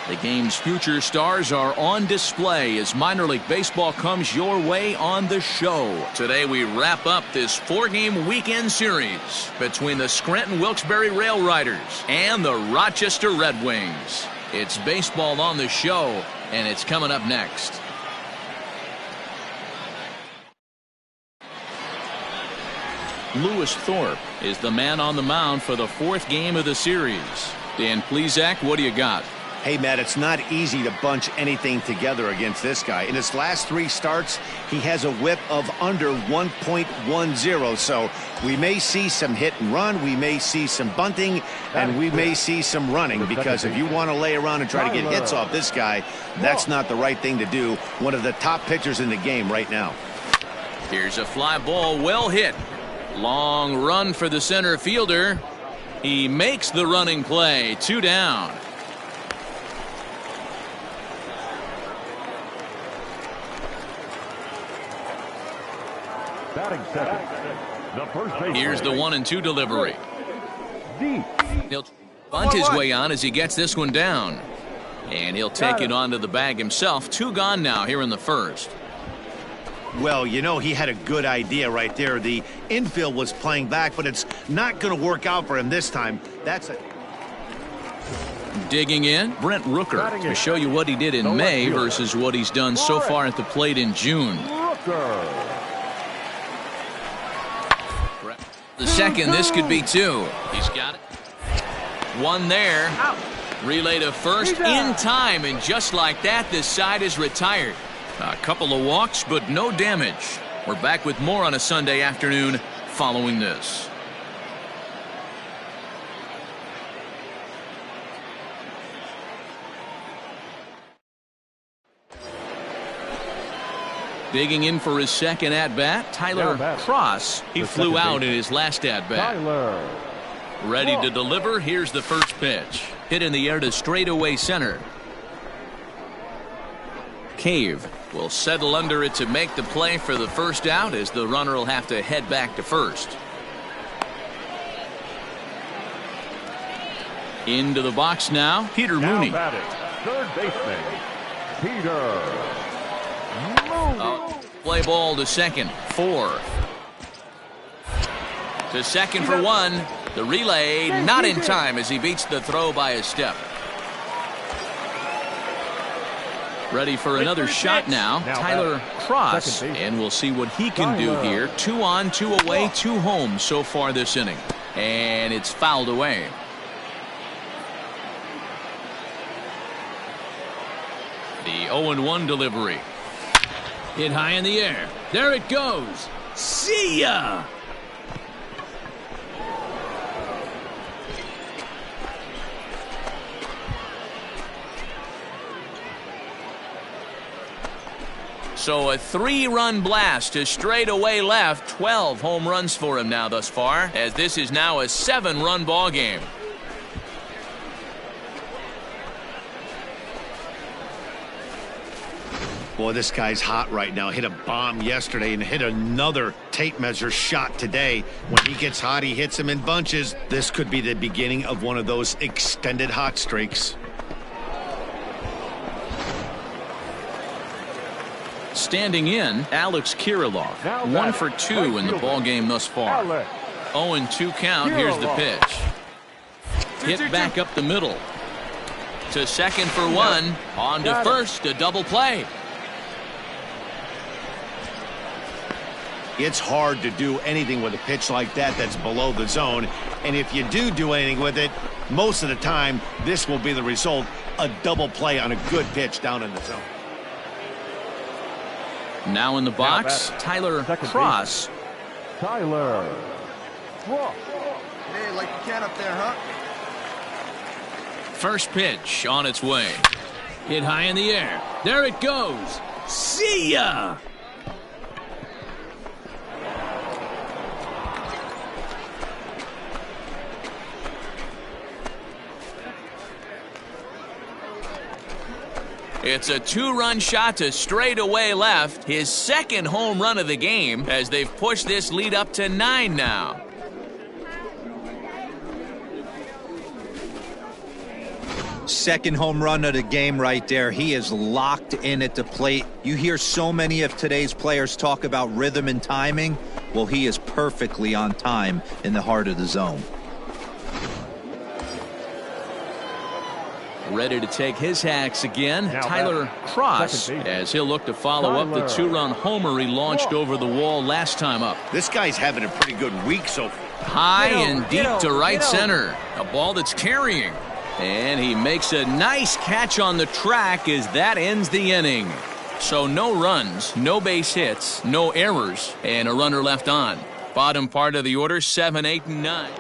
The game's future stars are on display as minor league baseball comes your way on the show. Today we wrap up this 4-game weekend series between the Scranton Wilkes-Barre Rail Riders and the Rochester Red Wings. It's baseball on the show, and it's coming up next. Lewis Thorpe is the man on the mound for the 4th game of the series. Dan Plesac, what do you got? Hey, Matt, it's not easy to bunch anything together against this guy. In his last 3 starts, he has a whip of under 1.10. So we may see some hit and run, we may see some bunting, and we may see some running, because if you want to lay around and try to get hits off this guy, that's not the right thing to do. One of the top pitchers in the game right now. Here's a fly ball, well hit. Long run for the center fielder. He makes the running play. 2 down. Batting second. The first base. Here's the 1-2 delivery. He'll bunt his way on as he gets this one down. And he'll take it onto the bag himself. 2 gone now here in the first. Well, you know, he had a good idea right there. The infield was playing back, but it's not going to work out for him this time. That's a... Digging in, Brent Rooker, to show you what he did in May versus what he's done so far at the plate in June. The second, this could be 2. He's got it. 1 there. Relay to first in time, and just like that, this side is retired. A couple of walks, but no damage. We're back with more on a Sunday afternoon following this. Digging in for his second at-bat, Tyler Cross. He flew out in his last at-bat. Ready to deliver. Here's the first pitch. Hit in the air to straightaway center. Cave will settle under it to make the play for the first out, as the runner will have to head back to first. Into the box now, Peter Mooney. Third baseman, Peter Mooney. Play ball to second. 4. To second for 1. The relay not in time as he beats the throw by a step. Ready for another shot now, Tyler Cross, and we'll see what he can do here. 2 on, 2 away, 2 home so far this inning, and it's fouled away. The 0-1 delivery. Hit high in the air. There it goes. See ya! So a 3-run blast to straightaway left. 12 home runs for him now thus far, as this is now a 7-run ball game. Boy, this guy's hot right now. Hit a bomb yesterday and hit another tape measure shot today. When he gets hot, he hits them in bunches. This could be the beginning of one of those extended hot streaks. Standing in, Alex Kirilloff. 1 for 2 in the ballgame thus far. 0-2 count. Here's the pitch. Hit back up the middle. To second for 1. On to first, a double play. It's hard to do anything with a pitch like that that's below the zone. And if you do anything with it, most of the time, this will be the result. A double play on a good pitch down in the zone. Now in the box, Tyler Cross. Tyler Cross. Hey, like you can up there, huh? First pitch on its way. Hit high in the air. There it goes. See ya! It's a 2-run shot to straightaway left. His second home run of the game as they've pushed this lead up to 9 now. Second home run of the game right there. He is locked in at the plate. You hear so many of today's players talk about rhythm and timing. Well, he is perfectly on time in the heart of the zone. Ready to take his hacks again, Tyler Cross, as he'll look to follow up the 2-run homer he launched over the wall last time up. This guy's having a pretty good week so far. High and deep to right center. A ball that's carrying. And he makes a nice catch on the track as that ends the inning. So no runs, no base hits, no errors, and a runner left on. Bottom part of the order, 7, 8, and 9.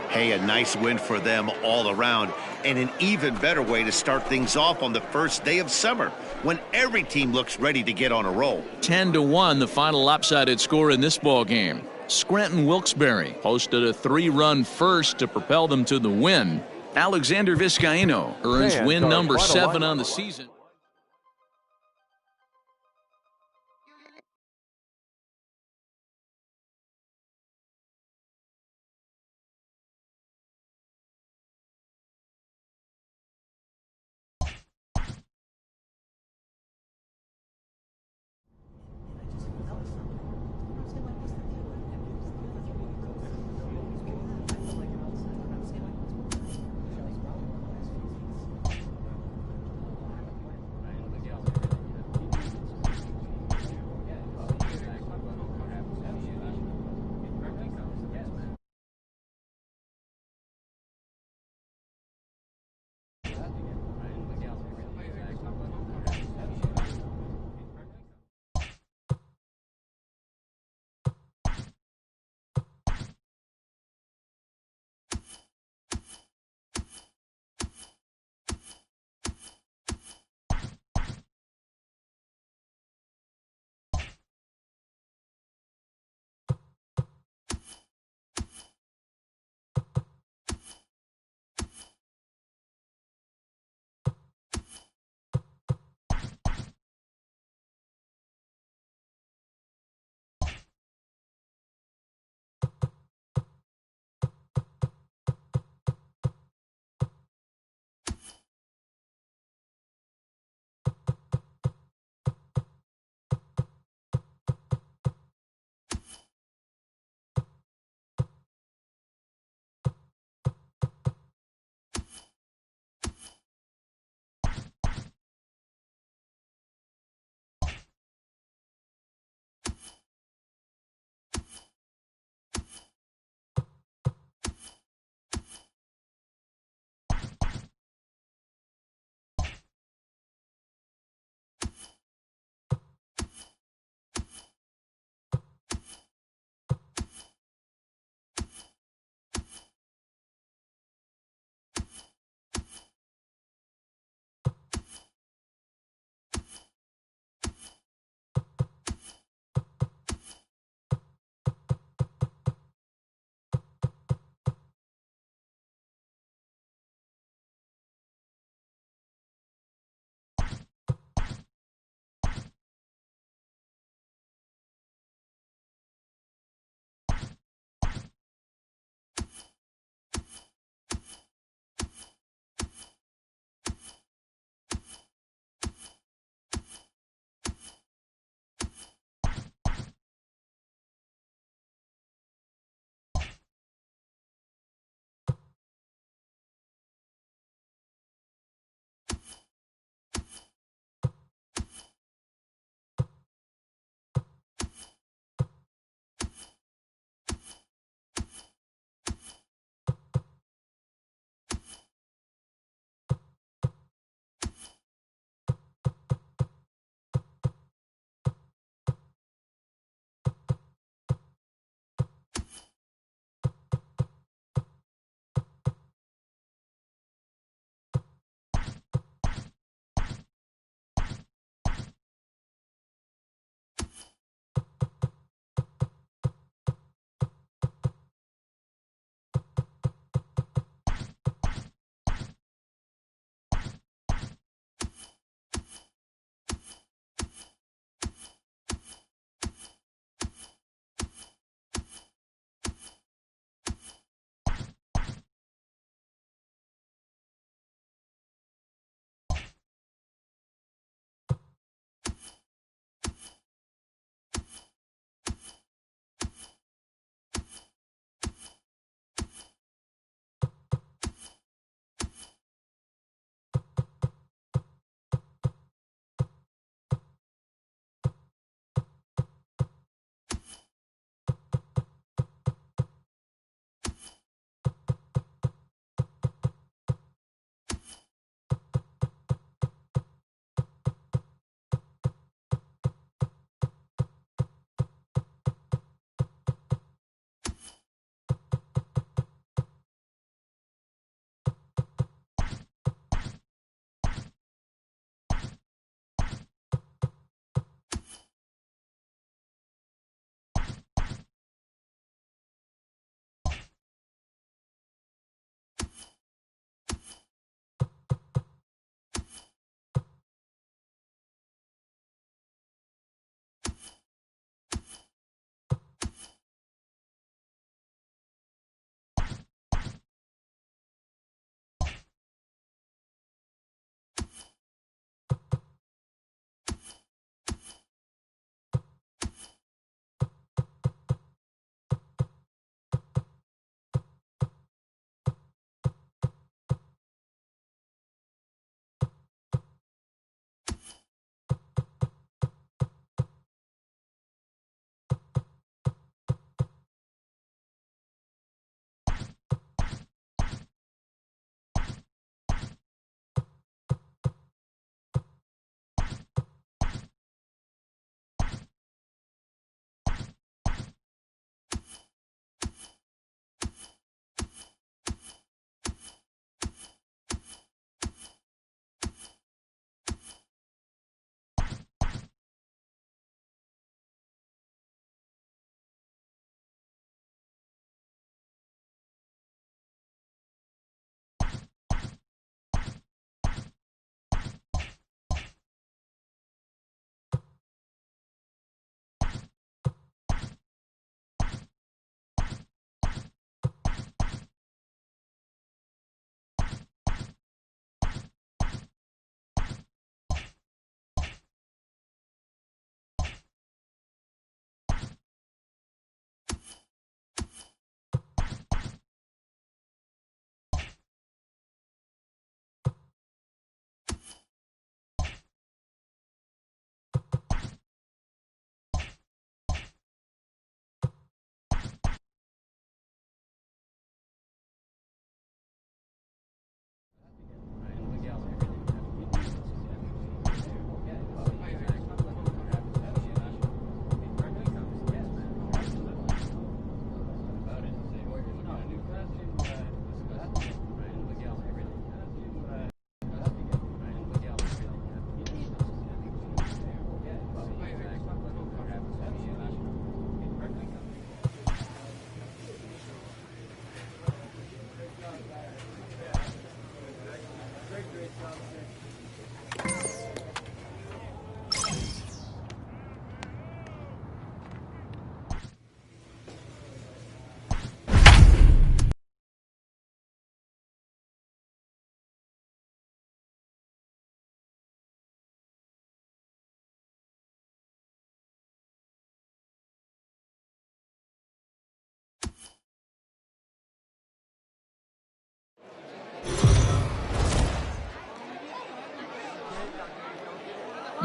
Hey, a nice win for them all around, and an even better way to start things off on the first day of summer when every team looks ready to get on a roll. 10-1, the final lopsided score in this ball game. Scranton Wilkes-Barre posted a 3-run first to propel them to the win. Alexander Vizcaíno earns win number 7 on the season.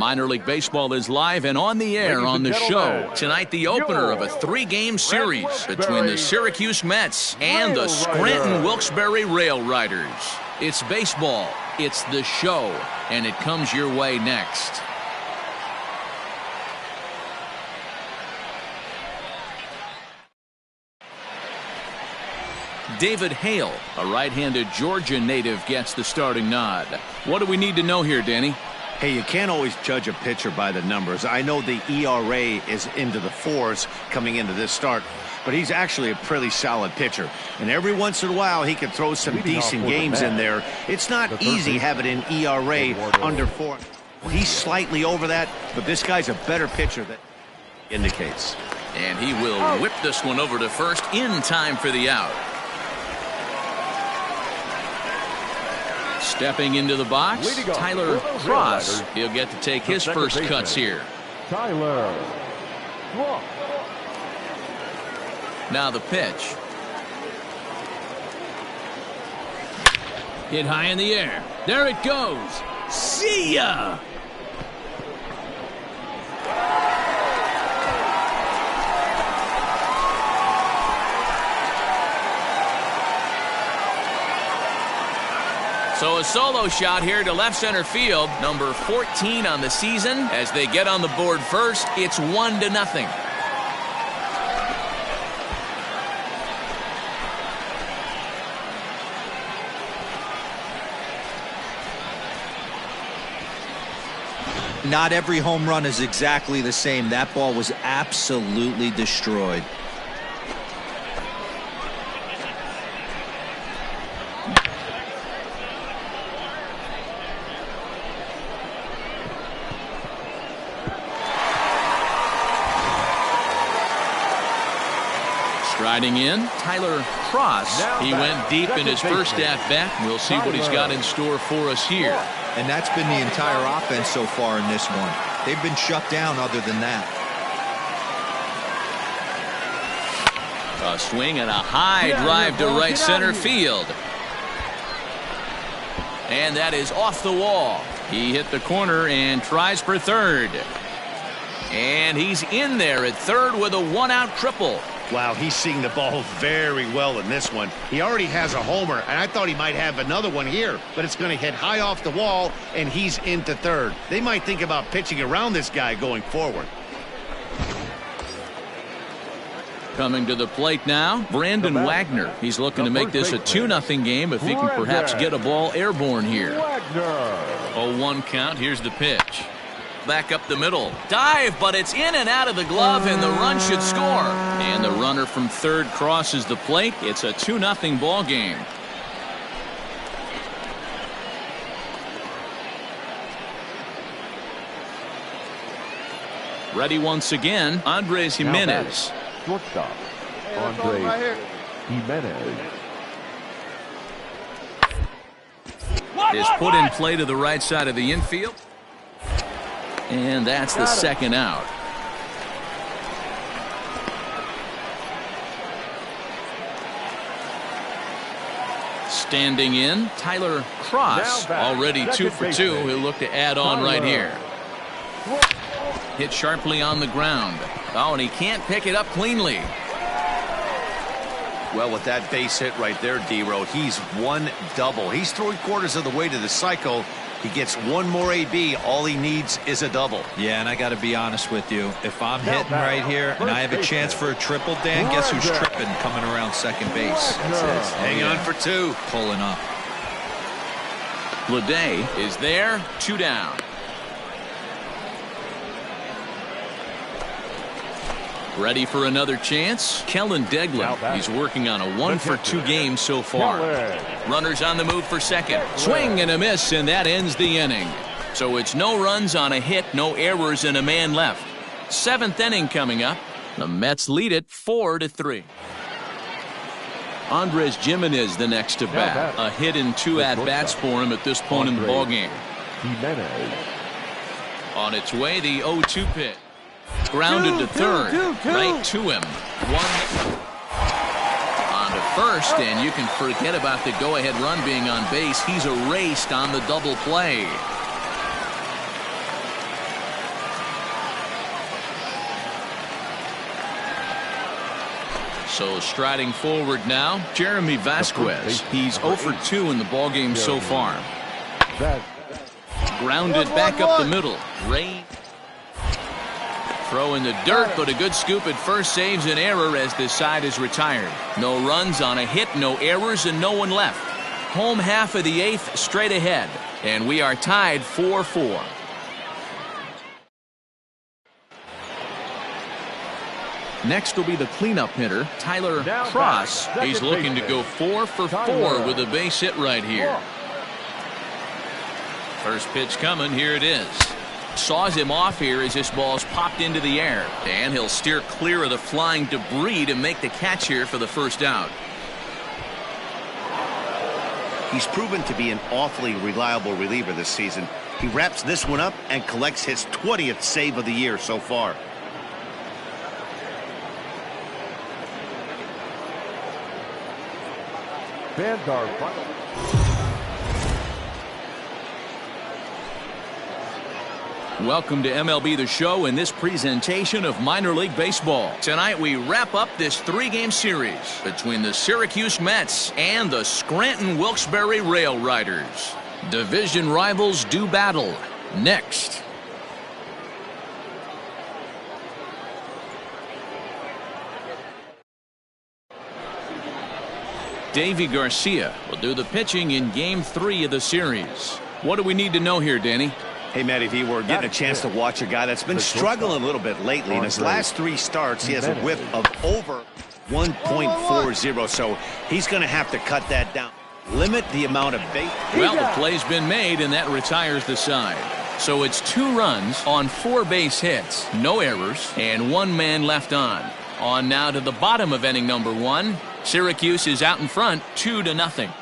Minor League Baseball is live and on the air on the show. Tonight, the opener of a 3-game series between the Syracuse Mets and the Scranton Wilkes-Barre Rail Riders. It's baseball, it's the show, and it comes your way next. David Hale, a right-handed Georgia native, gets the starting nod. What do we need to know here, Danny? Hey, you can't always judge a pitcher by the numbers. I know the ERA is into the 4s coming into this start, but he's actually a pretty solid pitcher. And every once in a while, he can throw some decent games in there. It's not easy having an ERA under 4. He's slightly over that, but this guy's a better pitcher than indicates. And he will whip this one over to first in time for the out. Stepping into the box, Tyler Cross. He'll get to take his first cuts here. Tyler. Now the pitch. Hit high in the air. There it goes. See ya! So a solo shot here to left center field, number 14 on the season. As they get on the board first, it's 1-0. Not every home run is exactly the same. That ball was absolutely destroyed. Striding in, Tyler Cross. He went deep in his first at-bat. We'll see what he's got in store for us here. And that's been the entire offense so far in this one. They've been shut down other than that. A swing and a high drive to right center field. And that is off the wall. He hit the corner and tries for third. And he's in there at third with a 1-out triple. Wow, he's seeing the ball very well in this one. He already has a homer, and I thought he might have another one here, but it's going to hit high off the wall, and he's into third. They might think about pitching around this guy going forward. Coming to the plate now, Brandon Wagner. He's looking to make this a 2-0 game if he can perhaps get a ball airborne here. 0-1 count. Here's the pitch. Back up the middle. Dive, but it's in and out of the glove, and the run should score. And the runner from third crosses the plate. It's a 2-0 ball game. Ready once again, Andres Jimenez. Shortstop, Andres Jimenez. Is put in play to the right side of the infield. And that's the second out. Standing in, Tyler Cross. Already 2 for 2. He'll look to add on right here. Hit sharply on the ground. Oh, and he can't pick it up cleanly. Well, with that base hit right there, D-Road, he's one double. He's 3/4 of the way to the cycle. He gets one more AB. All he needs is a double. Yeah, and I got to be honest with you. If I'm hitting right here and I have a chance for a triple, Dan, guess who's tripping coming around second base? That's it. Hang on for 2. Pulling up. Leday is there. 2 down. Ready for another chance? Kellen Deglin. He's working on a 1 for 2 game so far. Runners on the move for second. Swing and a miss, and that ends the inning. So it's no runs on a hit, no errors, and a man left. 7th inning coming up. The Mets lead it 4-3. Andres Jimenez the next to bat. A hit in 2 at-bats for him at this point in the ballgame. On its way, the 0-2 pitch. Grounded to third, right to him. 1 on to first, and you can forget about the go-ahead run being on base. He's erased on the double play. So striding forward now, Jeremy Vasquez. He's 0 for 2 in the ballgame so far. Grounded back up the middle. Ray throw in the dirt, but a good scoop at first saves an error as this side is retired. No runs on a hit, no errors, and no one left. Home half of the 8th straight ahead, and we are tied 4-4. Next will be the cleanup hitter, Tyler Cross. He's looking to go 4 for 4 with a base hit right here. First pitch coming, here it is. Saws him off here as this ball's popped into the air. And he'll steer clear of the flying debris to make the catch here for the first out. He's proven to be an awfully reliable reliever this season. He wraps this one up and collects his 20th save of the year so far. Fans are final. Welcome to MLB The Show in this presentation of minor league baseball. Tonight we wrap up this 3-game series between the Syracuse Mets and the Scranton Wilkes-Barre Rail Riders. Division rivals do battle. Next. Davy Garcia will do the pitching in Game 3 of the series. What do we need to know here, Danny? Hey, Matty V, we're getting a chance to watch a guy that's been struggling a little bit lately. In his last 3 starts, he has a whip of over 1.40, so he's going to have to cut that down. Limit the amount of base. Well, the play's been made, and that retires the side. So it's 2 runs on 4 base hits, no errors, and 1 man left on. On now to the bottom of inning number 1. Syracuse is out in front, 2-0.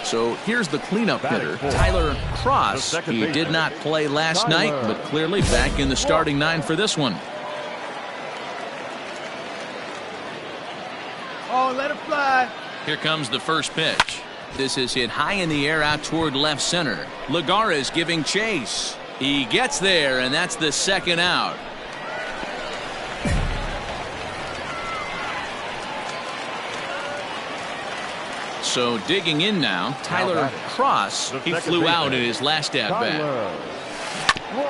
So here's the cleanup hitter, Tyler Cross. He did not play last night, but clearly back in the starting 9 for this one. Oh, let it fly. Here comes the first pitch. This is hit high in the air out toward left center. Lagares giving chase. He gets there, and that's the second out. So digging in now, Tyler Cross. He flew out in his last at-bat.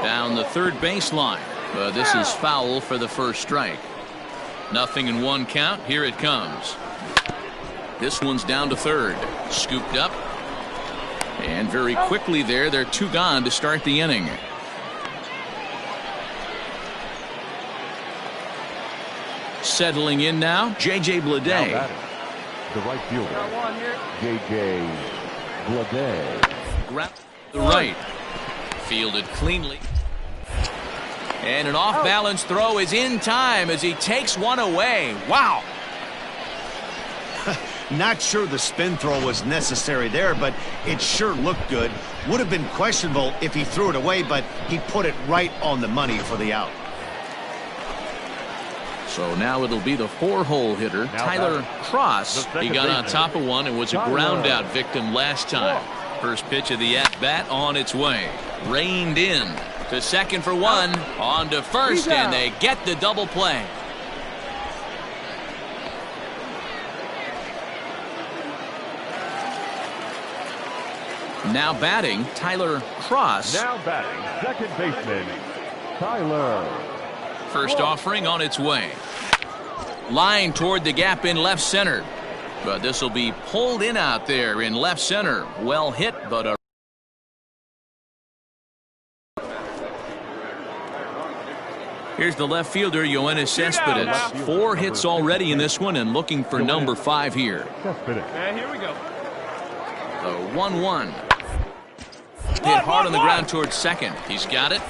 Down the third baseline. But this is foul for the first strike. 0-1 count. Here it comes. This one's down to third. Scooped up. And very quickly there, they're 2 gone to start the inning. Settling in now, J.J. Bleday. The right fielder, J.J. Bleday. Grab the right. Fielded cleanly. And an off-balance throw is in time as he takes one away. Wow. Not sure the spin throw was necessary there, but it sure looked good. Would have been questionable if he threw it away, but he put it right on the money for the out. So now it'll be the 4-hole hitter, Tyler Cross. He got on top of one and was a ground out victim last time. First pitch of the at-bat on its way. Reined in to second for 1. On to first, and they get the double play. Now batting, Tyler Cross. Now batting, second baseman, Tyler. First offering on its way. Line toward the gap in left center. But this will be pulled in out there in left center. Well hit, but a... Here's the left fielder, Yoenis Cespedes. 4 hits already in this one and looking for number 5 here. Here we go. The 1-1. Hit hard on the ground towards second. He's got it.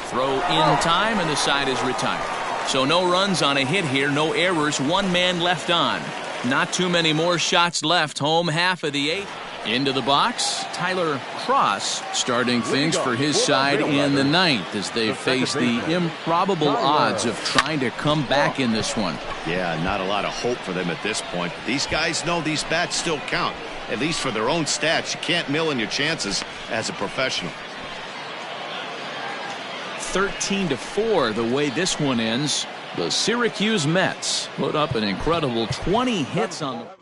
Throw in time, and the side is retired. So no runs on a hit here, no errors, 1 man left on. Not too many more shots left. Home half of the 8th. Into the box, Tyler Cross starting things for his side in the 9th as they face the improbable odds of trying to come back in this one. Yeah, not a lot of hope for them at this point. These guys know these bats still count, at least for their own stats. You can't mill in your chances as a professional. 13-4 the way this one ends. The Syracuse Mets put up an incredible 20 hits on the